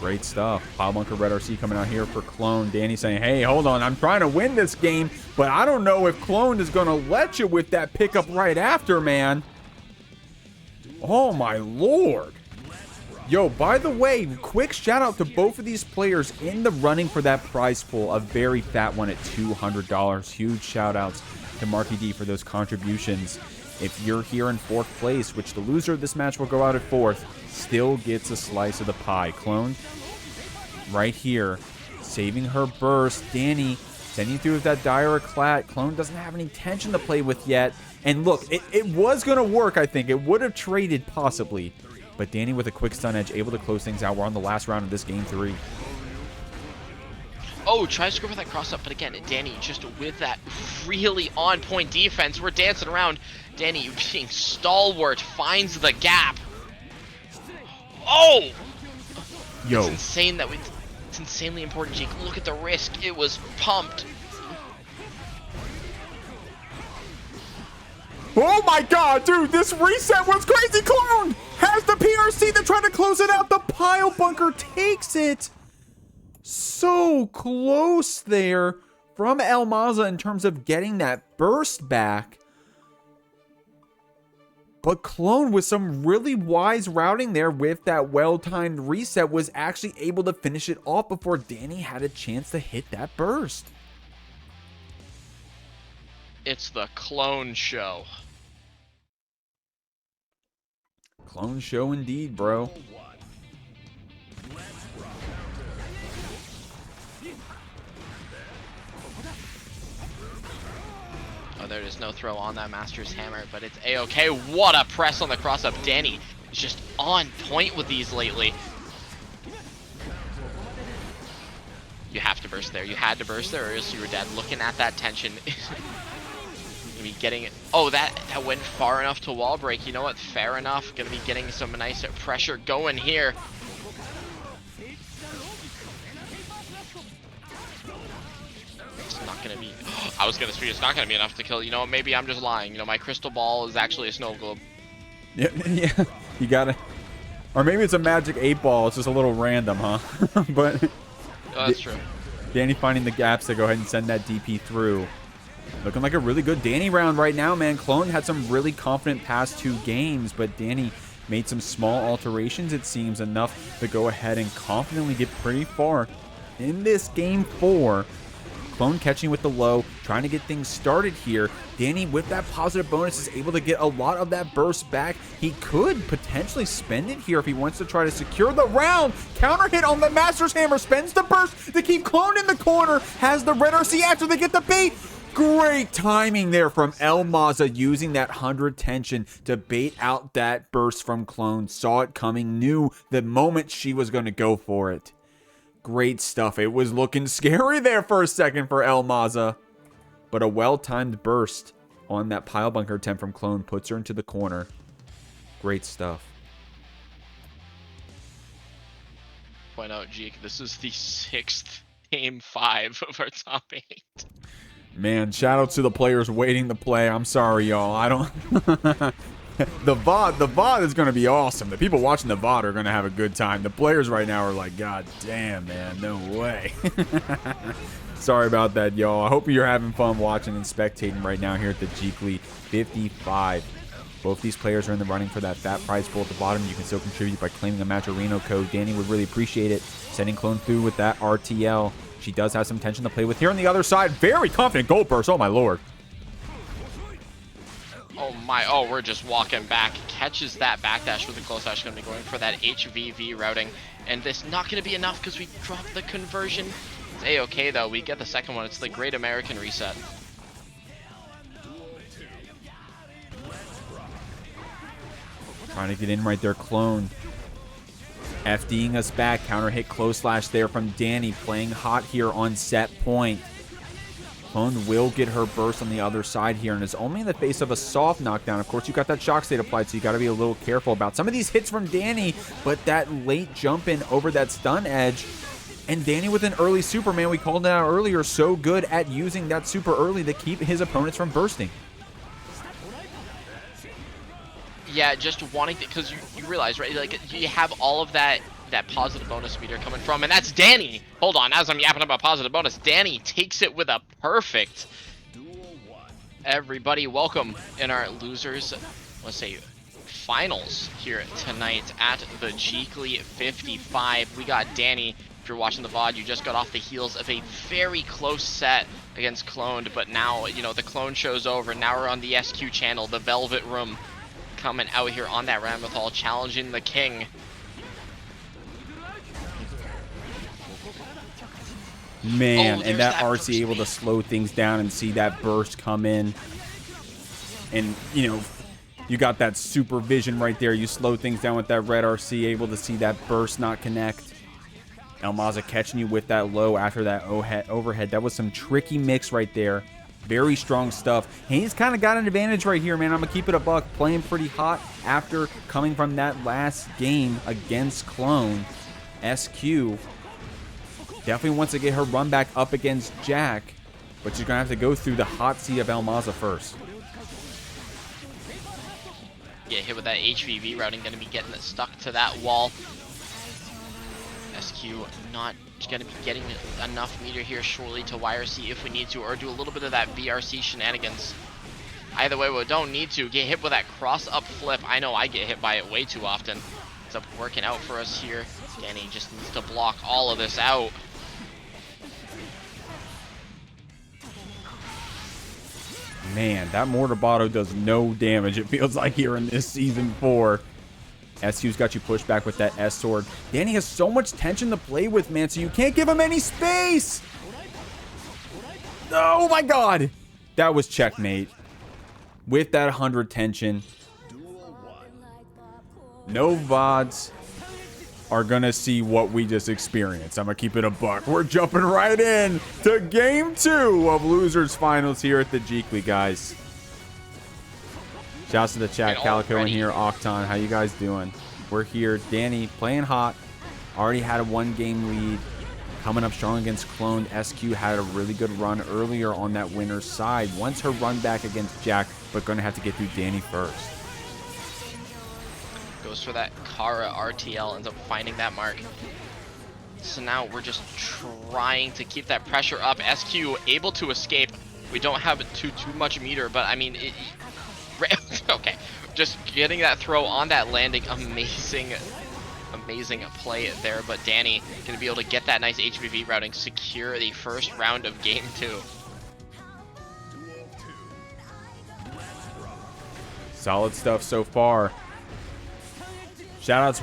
Great stuff. Pile Bunker Red RC coming out here for Clone. Dany saying, hey, hold on. I'm trying to win this game, but I don't know if Clone is going to let you with that pickup right after, man. Oh, my lord. Yo, by the way, quick shout out to both of these players in the running for that prize pool. A very fat one at $200. Huge shout outs to Marky D for those contributions. If you're here in 4th place, which the loser of this match will go out at 4th, still gets a slice of the pie. Clone right here, saving her burst. Dany sending through with that dire clat. Clone doesn't have any tension to play with yet. And look, it was going to work, I think. It would have traded possibly. But Dany with a quick stun edge, able to close things out. We're on the last round of this game 3. Oh, tries to go for that cross up, but again, Dany just with that really on-point defense. We're dancing around. Dany being stalwart, finds the gap. Oh! Yo. It's insane that It's insanely important, Jeek. Look at the risk. It was pumped. Oh my god, dude, this reset was crazy. Clone has the PRC. They're trying to close it out. The pile bunker takes it. So close there from Maza in terms of getting that burst back. But Clone, with some really wise routing there with that well-timed reset, was actually able to finish it off before Dany had a chance to hit that burst. It's the Clone Show. Clone Show indeed, bro. Oh, there is no throw on that Master's Hammer, but it's A-okay. What a press on the cross-up. Dany is just on point with these lately. You have to burst there. You had to burst there or else you were dead. Looking at that tension. Gonna be getting it. Oh, that went far enough to wall break. You know what? Fair enough. Gonna be getting some nice pressure going here. Not gonna be. I was gonna speak. It's not gonna be enough to kill. You know, maybe I'm just lying. You know, my crystal ball is actually a snow globe. Yeah, yeah. You gotta. Or maybe it's a magic 8-ball. It's just a little random, huh? But Oh, that's true. Dany finding the gaps to go ahead and send that DP through. Looking like a really good Dany round right now, man. Clone had some really confident past 2 games, but Dany made some small alterations, it seems, enough to go ahead and confidently get pretty far in this game 4. Clone catching with the low, trying to get things started here. Dany, with that positive bonus, is able to get a lot of that burst back. He could potentially spend it here if he wants to try to secure the round. Counter hit on the Master's Hammer, spends the burst to keep Clone in the corner. Has the red RC after they get the bait. Great timing there from Maza, using that 100 tension to bait out that burst from Clone. Saw it coming, knew the moment she was going to go for it. Great stuff. It was looking scary there for a second for Maza. But a well-timed burst on that pile bunker attempt from Clone puts her into the corner. Great stuff. Point out, Jeek, this is the 6th game 5 of our top 8. Man, shout out to the players waiting to play. I'm sorry, y'all. I don't... The VOD is going to be awesome. The people watching the VOD are going to have a good time. The players right now are like, God damn, man, no way. Sorry about that, y'all. I hope you're having fun watching and spectating right now here at the Jeekly 55. Both these players are in the running for that fat prize pool at the bottom. You can still contribute by claiming a Matcherino code. Dany would really appreciate it. Sending Clone through with that RTL. She does have some tension to play with here on the other side. Very confident gold burst. Oh, my lord. Oh my, oh, we're just walking back. Catches that backdash with the close dash. Going to be going for that HVV routing. And this not going to be enough because we dropped the conversion. It's A-okay though. We get the second one. It's the Great American Reset. Trying to get in right there, Clone. FDing us back. Counter hit close slash there from Dany. Playing hot here on set point. Clone will get her burst on the other side here, and is only in the face of a soft knockdown. Of course, you got that shock state applied, so you got to be a little careful about some of these hits from Dany, but that late jump in over that stun edge. And Dany with an early Superman, we called it out earlier, so good at using that super early to keep his opponents from bursting. Yeah, just wanting to, because you realize, right, like, you have all of that positive bonus meter coming from, and that's Dany. Hold on, as I'm yapping about positive bonus, Dany takes it with a perfect. Everybody, welcome in our losers, let's say, finals here tonight at the Jeekly 55. We got Dany. If you're watching the VOD, you just got off the heels of a very close set against Cloned, but now, you know, the Clone show's over. Now we're on the SQ channel, the Velvet Room, coming out here on that Ramlethal, challenging the king. Man, and that RC able to slow things down and see that burst come in. And, you know, you got that supervision right there. You slow things down with that red RC, able to see that burst not connect. Maza catching you with that low after that overhead. That was some tricky mix right there. Very strong stuff. He's kind of got an advantage right here, man. I'm going to keep it a buck. Playing pretty hot after coming from that last game against Clone. SQ Definitely wants to get her run back up against Jack, but she's going to have to go through the hot seat of Maza first. Get hit with that HVV routing, going to be getting stuck to that wall. SQ not going to be getting enough meter here shortly to YRC if we need to, or do a little bit of that BRC shenanigans. Either way, we don't need to. Get hit with that cross-up flip. I know I get hit by it way too often. It's up working out for us here. Dany just needs to block all of this out. Man, that mortar bottle does no damage, it feels like, here in this season 4. SQ's got you pushed back with that S sword. Dany has so much tension to play with, man, so you can't give him any space. Oh my god. That was checkmate. With that 100 tension. No VODs are gonna see what we just experienced. I'm gonna keep it a buck. We're jumping right in to game 2 of Losers Finals here at the Jeekly, guys. Shouts to the chat, Calico in here, Octon. How you guys doing? We're here. Dany playing hot. Already had a 1-game lead. Coming up strong against Cloned. SQ had a really good run earlier on that winner's side. Wants her run back against Jack, but gonna have to get through Dany first. Goes for that Kara RTL, ends up finding that mark. So now we're just trying to keep that pressure up. SQ able to escape. We don't have too much meter, but I mean, okay. Just getting that throw on that landing, amazing play there. But Dany gonna be able to get that nice HVV routing, secure the first round of game 2. Solid stuff so far. Shoutouts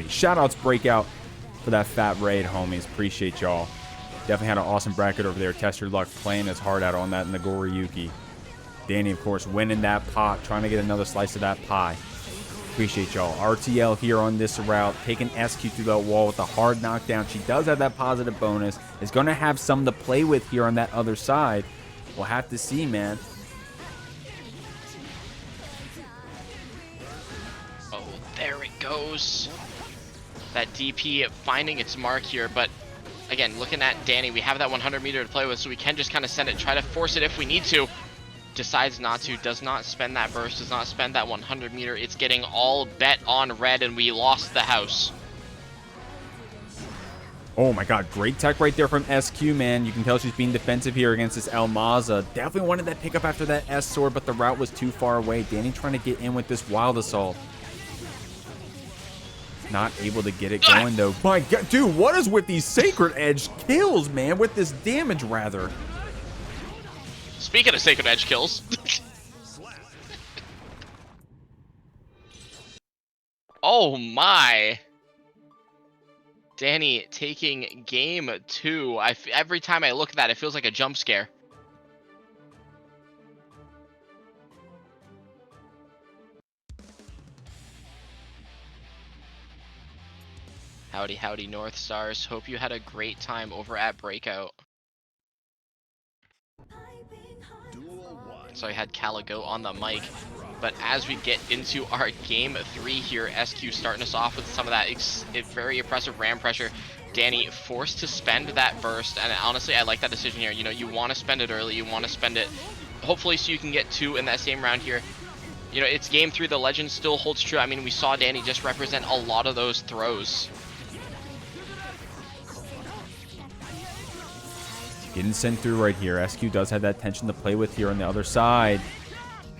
Shoutouts Breakout for that fat raid, homies. Appreciate y'all. Definitely had an awesome bracket over there. Test your luck, playing his heart out on that Nagoriyuki. Dany, of course, winning that pot, trying to get another slice of that pie. Appreciate y'all. RTL here on this route, taking SQ through that wall with a hard knockdown. She does have that positive bonus. Is going to have some to play with here on that other side. We'll have to see, man. Oh, there it goes. That DP finding its mark here, but again, looking at Dany, we have that 100 meter to play with, so we can just kind of send it, try to force it if we need to. Decides not to, does not spend that burst, does not spend that 100 meter. It's getting all bet on red, and we lost the house. Oh my god, great tech right there from SQ, man. You can tell she's being defensive here against this Maza. Definitely wanted that pickup after that S sword, but the route was too far away. Dany trying to get in with this wild assault. Not able to get it going, though. My god, dude, what is with these Sacred Edge kills, man? With this damage, rather. Speaking of Sacred Edge kills. Oh my. Dany taking game 2. Every time I look at that, it feels like a jump scare. Howdy, howdy, North Stars. Hope you had a great time over at Breakout. So I had Caligo on the mic, but as we get into our game 3 here, SQ starting us off with some of that very impressive ram pressure. Dany forced to spend that burst, and honestly, I like that decision here. You know, you want to spend it early, you want to spend it, hopefully, so you can get 2 in that same round here. You know, it's game 3, the legend still holds true. I mean, we saw Dany just represent a lot of those throws. Getting sent through right here. SQ does have that tension to play with here on the other side,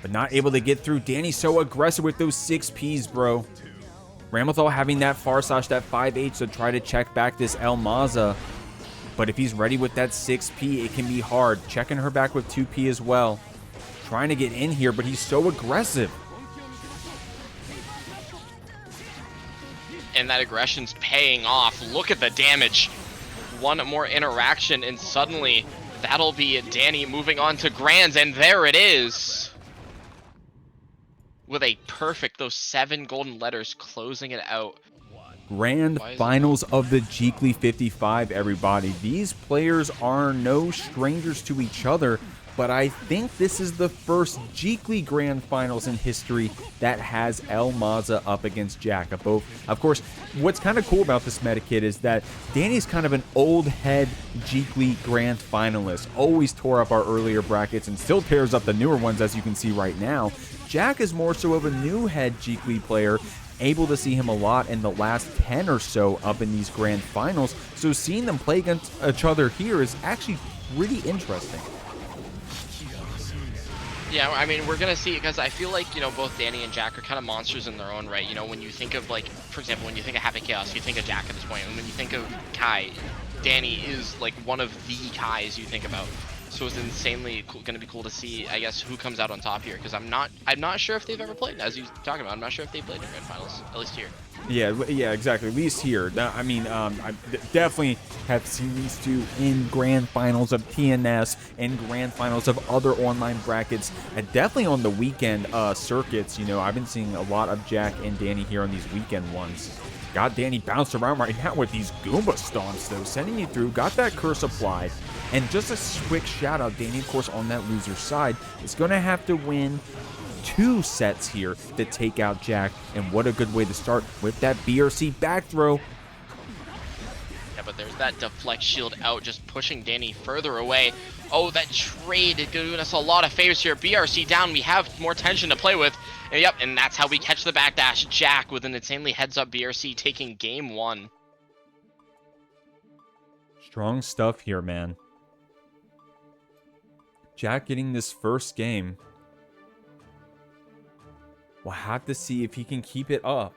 but not able to get through. Dany so aggressive with those 6Ps, bro. Ramlethal having that Farsash, that 5H to try to check back this Maza. But if he's ready with that 6P, it can be hard. Checking her back with 2P as well. Trying to get in here, but he's so aggressive. And that aggression's paying off. Look at the damage. One more interaction, and suddenly that'll be Dany moving on to Grands, and there it is. With a perfect, those 7 golden letters closing it out. Grand finals of the Jeekly 55, everybody. These players are no strangers to each other. but I think this is the first Jeekly Grand Finals in history that has Maza up against Jack. Of course, what's kind of cool about this meta kit is that Dany's kind of an old head Jeekly Grand Finalist. Always tore up our earlier brackets and still tears up the newer ones, as you can see right now. Jack is more so of a new head Jeekly player, able to see him a lot in the last 10 or so up in these Grand Finals. So seeing them play against each other here is actually really interesting. Yeah, I mean, we're going to see, because I feel like, you know, both Dany and Jack are kind of monsters in their own right. You know, when you think of, like, for example, when you think of Happy Chaos, you think of Jack at this point. And when you think of Kai, Dany is, like, one of the Kais you think about. So it's insanely going to be cool to see, I guess, who comes out on top here. Because I'm not sure if they've ever played, as you talking about. I'm not sure if they played in Grand Finals, at least here. Yeah, exactly. At least here. I mean, I definitely have seen these two in Grand Finals of TNS and Grand Finals of other online brackets, and definitely on the weekend circuits. You know, I've been seeing a lot of Jack and Dany here on these weekend ones. Got Dany bounced around right now with these Goomba stomps, though, sending you through. Got that curse applied. And just a quick shout out, Dany, of course, on that loser side, is going to have to win 2 sets here to take out Jack. And what a good way to start with that BRC back throw. Yeah, but there's that deflect shield out, just pushing Dany further away. Oh, that trade is doing us a lot of favors here. BRC down, we have more tension to play with. And yep, and that's how we catch the backdash. Jack with an insanely heads-up BRC taking game 1. Strong stuff here, man. Jack getting this first game. We'll have to see if he can keep it up.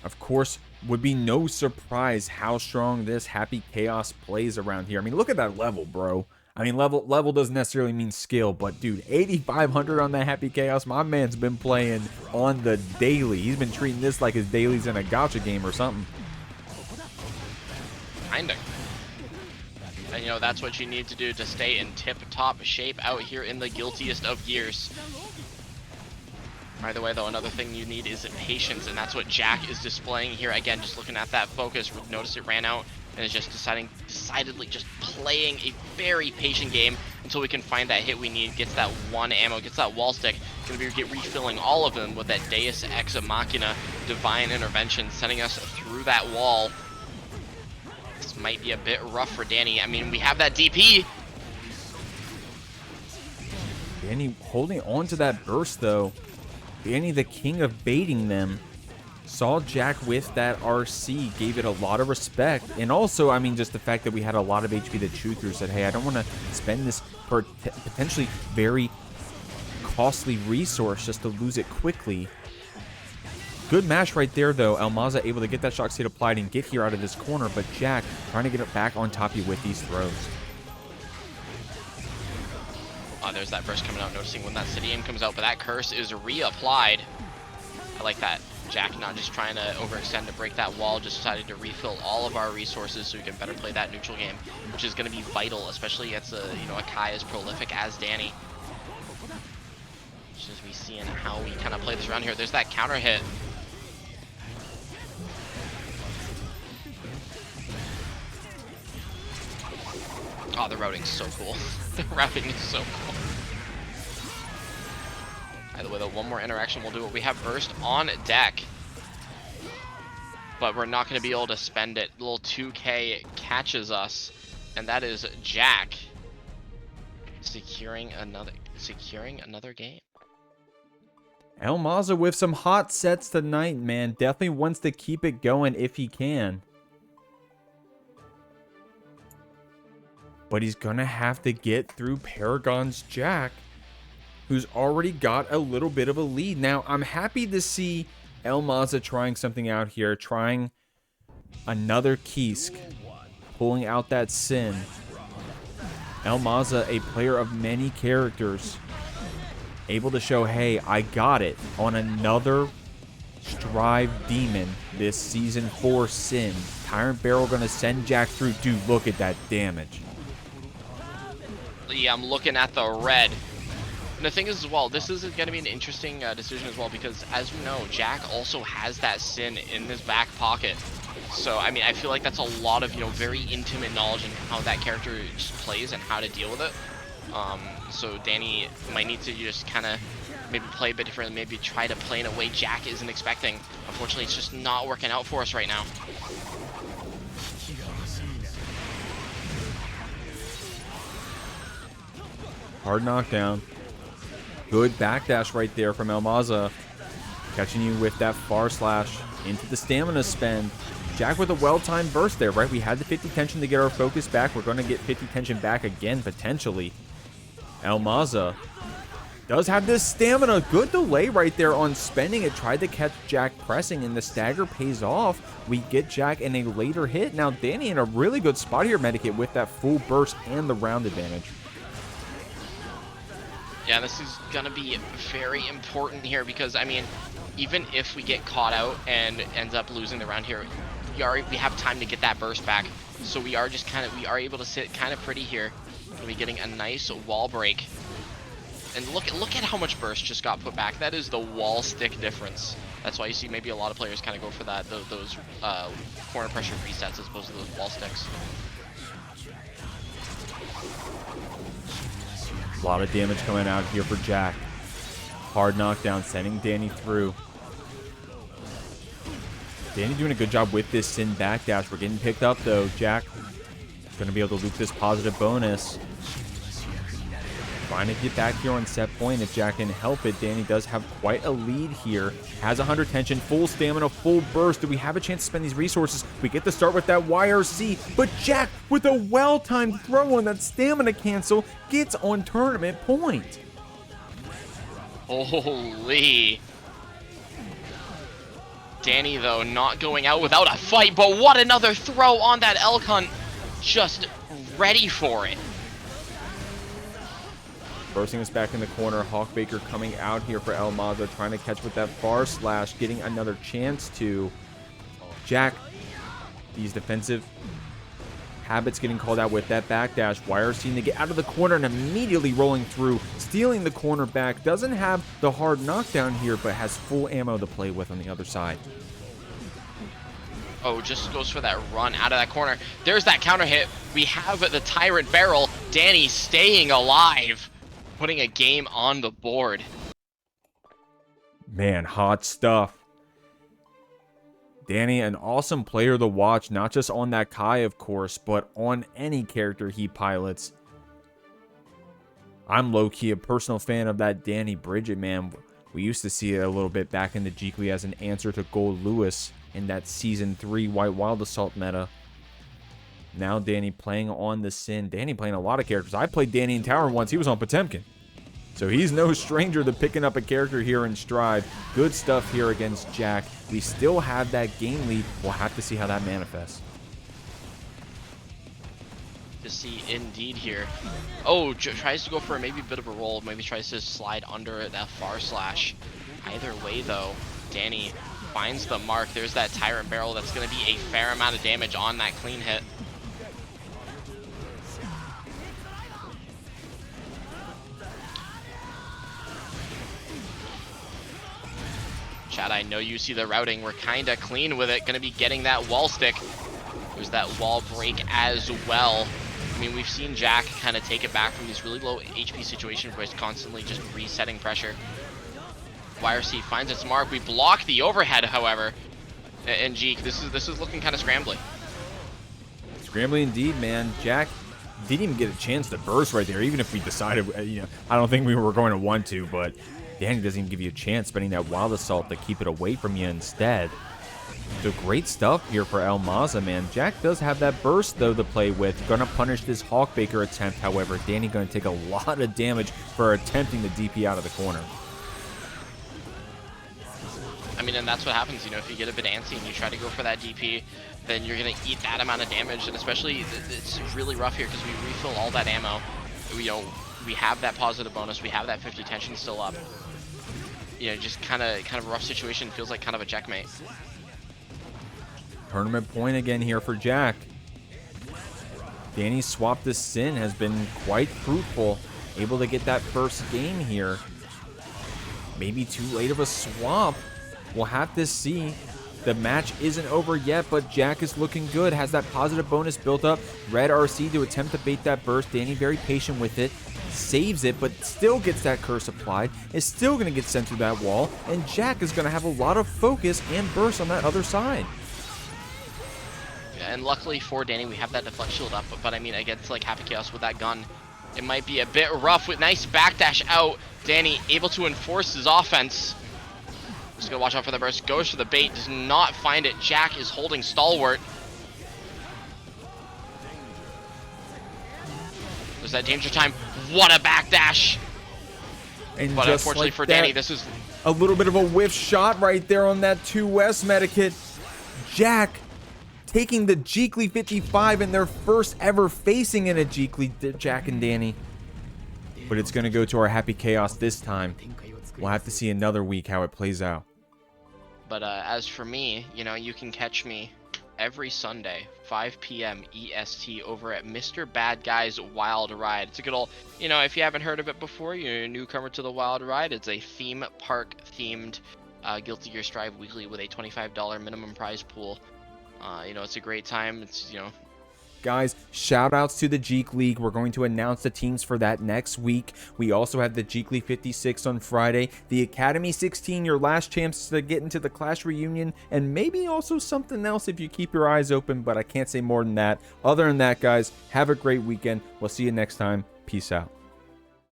Of course, would be no surprise how strong this Happy Chaos plays around here. I mean, look at that level, bro. I mean, level doesn't necessarily mean skill, but dude, 8,500 on that Happy Chaos. My man's been playing on the daily. He's been treating this like his dailies in a gacha game or something. Kinda. And you know, that's what you need to do to stay in tip-top shape out here in the guiltiest of years. By the way, though, another thing you need is patience, and that's what Jack is displaying here. Again, just looking at that focus, notice it ran out, and is just decidedly just playing a very patient game until we can find that hit we need, gets that 1 ammo, gets that wall stick, gonna be refilling all of them with that Deus Ex Machina Divine Intervention, sending us through that wall. This might be a bit rough for Dany. I mean, we have that DP. Dany holding on to that burst, though. Dany, the king of baiting them, saw Jack with that RC, gave it a lot of respect. And also, I mean, just the fact that we had a lot of HP to chew through, said, hey, I don't want to spend this for potentially very costly resource just to lose it quickly. Good match right there, though. Maza able to get that shock state applied and get here out of this corner, but Jack trying to get it back on top of you with these throws. There's that burst coming out, noticing when that city aim comes out, but that curse is reapplied. I like that. Jack not just trying to overextend to break that wall, just decided to refill all of our resources so we can better play that neutral game, which is going to be vital, especially against a Kai as prolific as Dany. Just as we see in how we kind of play this around here. There's that counter hit. Oh, the routing's so cool. The routing is so cool. Either way, though, one more interaction we'll do it. We have burst on deck, but we're not going to be able to spend it. Little 2K catches us, and that is Jack securing another game. Maza with some hot sets tonight, man. Definitely wants to keep it going if he can. But he's going to have to get through Paragon's Jack, who's already got a little bit of a lead. Now, I'm happy to see Maza trying something out here, trying another Kisk, pulling out that Sin. Maza, a player of many characters, able to show, hey, I got it on another Strive Demon, this Season 4 Sin. Tyrant Barrel going to send Jack through. Dude, look at that damage. Yeah, I'm looking at the red. And the thing is, as well, this is going to be an interesting decision as well, because as you know, Jack also has that Sin in his back pocket. So, I mean, I feel like that's a lot of, very intimate knowledge in how that character just plays and how to deal with it. So Dany might need to just kind of maybe play a bit differently, maybe try to play in a way Jack isn't expecting. Unfortunately, it's just not working out for us right now. Hard knockdown. Good backdash right there from Maza. Catching you with that far slash into the stamina spend. Jack with a well-timed burst there, right? We had the 50 tension to get our focus back. We're going to get 50 tension back again, potentially. Maza does have this stamina. Good delay right there on spending it. Tried to catch Jack pressing, and the stagger pays off. We get Jack in a later hit. Now, Dany in a really good spot here, Medikit, with that full burst and the round advantage. Yeah, this is going to be very important here because, I mean, even if we get caught out and ends up losing the round here, we have time to get that burst back. So we are just we are able to sit kind of pretty here. We'll be getting a nice wall break. And look at how much burst just got put back. That is the wall stick difference. That's why you see maybe a lot of players kind of go for that, those corner pressure resets as opposed to those wall sticks. A lot of damage coming out here for Jack. Hard knockdown, sending Dany through. Dany doing a good job with this Sin backdash. We're getting picked up though. Jack going to be able to loop this positive bonus. Trying to get back here on set point if Jack can help it. Dany does have quite a lead here. Has 100 tension, full stamina, full burst. Do we have a chance to spend these resources? We get to start with that YRC, but Jack with a well-timed throw on that stamina cancel gets on tournament point. Holy. Dany, though, not going out without a fight, but what another throw on that elk hunt. Just ready for it. Bursting us back in the corner. Hawkbaker coming out here for Maza, trying to catch with that far slash, getting another chance to. Jack, these defensive habits getting called out with that backdash. YRC to get out of the corner and immediately rolling through, stealing the corner back. Doesn't have the hard knockdown here, but has full ammo to play with on the other side. Oh, just goes for that run out of that corner. There's that counter hit. We have the Tyrant Barrel. Dany staying alive, putting a game on the board. Man, hot stuff. Dany, an awesome player to watch, not just on that Kai, of course, but on any character he pilots. I'm low-key a personal fan of that Dany Bridget, man. We used to see it a little bit back in the Jeekly as an answer to Goldlewis in that Season 3 White Wild Assault meta. Now Dany playing on the Sin. Dany playing a lot of characters. I played Dany in Tower once. He was on Potemkin. So he's no stranger to picking up a character here in stride. Good stuff here against Jack. We still have that game lead. We'll have to see how that manifests. To see indeed here. Oh, tries to go for maybe a bit of a roll. Maybe tries to slide under that far slash. Either way, though, Dany finds the mark. There's that Tyrant Barrel. That's going to be a fair amount of damage on that clean hit. Chad, I know you see the routing. We're kind of clean with it. Going to be getting that wall stick. There's that wall break as well. I mean, we've seen Jack kind of take it back from these really low HP situations where he's constantly just resetting pressure. YRC finds its mark. We block the overhead, however. And Jeek, this is looking kind of scrambly. Scrambly indeed, man. Jack didn't even get a chance to burst right there, even if we decided, I don't think we were going to want to, but Dany doesn't even give you a chance, spending that Wild Assault to keep it away from you instead. So great stuff here for Maza, man. Jack does have that burst, though, to play with. Gonna punish this Hawkbaker attempt, however. Dany gonna take a lot of damage for attempting the DP out of the corner. I mean, and that's what happens, if you get a bit antsy and you try to go for that DP, then you're gonna eat that amount of damage, and especially, it's really rough here because we refill all that ammo. We have that positive bonus, we have that 50 tension still up. Just kind of a rough situation. Feels like kind of a checkmate. Tournament point again here for Jack. Dany's swap to Sin has been quite fruitful. Able to get that first game here. Maybe too late of a swap. We'll have to see. The match isn't over yet, but Jack is looking good, has that positive bonus built up. Red RC to attempt to bait that burst. Dany very patient with it, saves it, but still gets that curse applied, is still going to get sent through that wall, and Jack is going to have a lot of focus and burst on that other side. Yeah, and luckily for Dany, we have that deflect shield up, but I mean, against like Happy Chaos with that gun, it might be a bit rough. With nice backdash out, Dany able to enforce his offense. Just gonna watch out for the burst, goes for the bait, does not find it. Jack is holding stalwart. There's that danger time. What a backdash! And But just unfortunately like for that, Dany, this is a little bit of a whiff shot right there on that 2S medikit. Jack taking the Jeekly 55 in their first ever facing in a Jeekly, Jack and Dany. But it's gonna go to our Happy Chaos this time. We'll have to see another week how it plays out. But as for me, you know, you can catch me every Sunday, 5 p.m. EST over at Mr. Bad Guy's Wild Ride. It's a good old, you know, if you haven't heard of it before, you're a newcomer to the Wild Ride. It's a theme park themed Guilty Gear Strive weekly with a $25 minimum prize pool. You know, it's a great time. It's, you know, Guys, shout outs to the Jeek League. We're going to announce the teams for that next week. We also have the Jeekly 56 on Friday, the Academy 16, your last chance to get into the Clash reunion, and maybe also something else if you keep your eyes open, but I can't say more than that. Other than that, guys, have a great weekend. We'll see you next time. Peace out.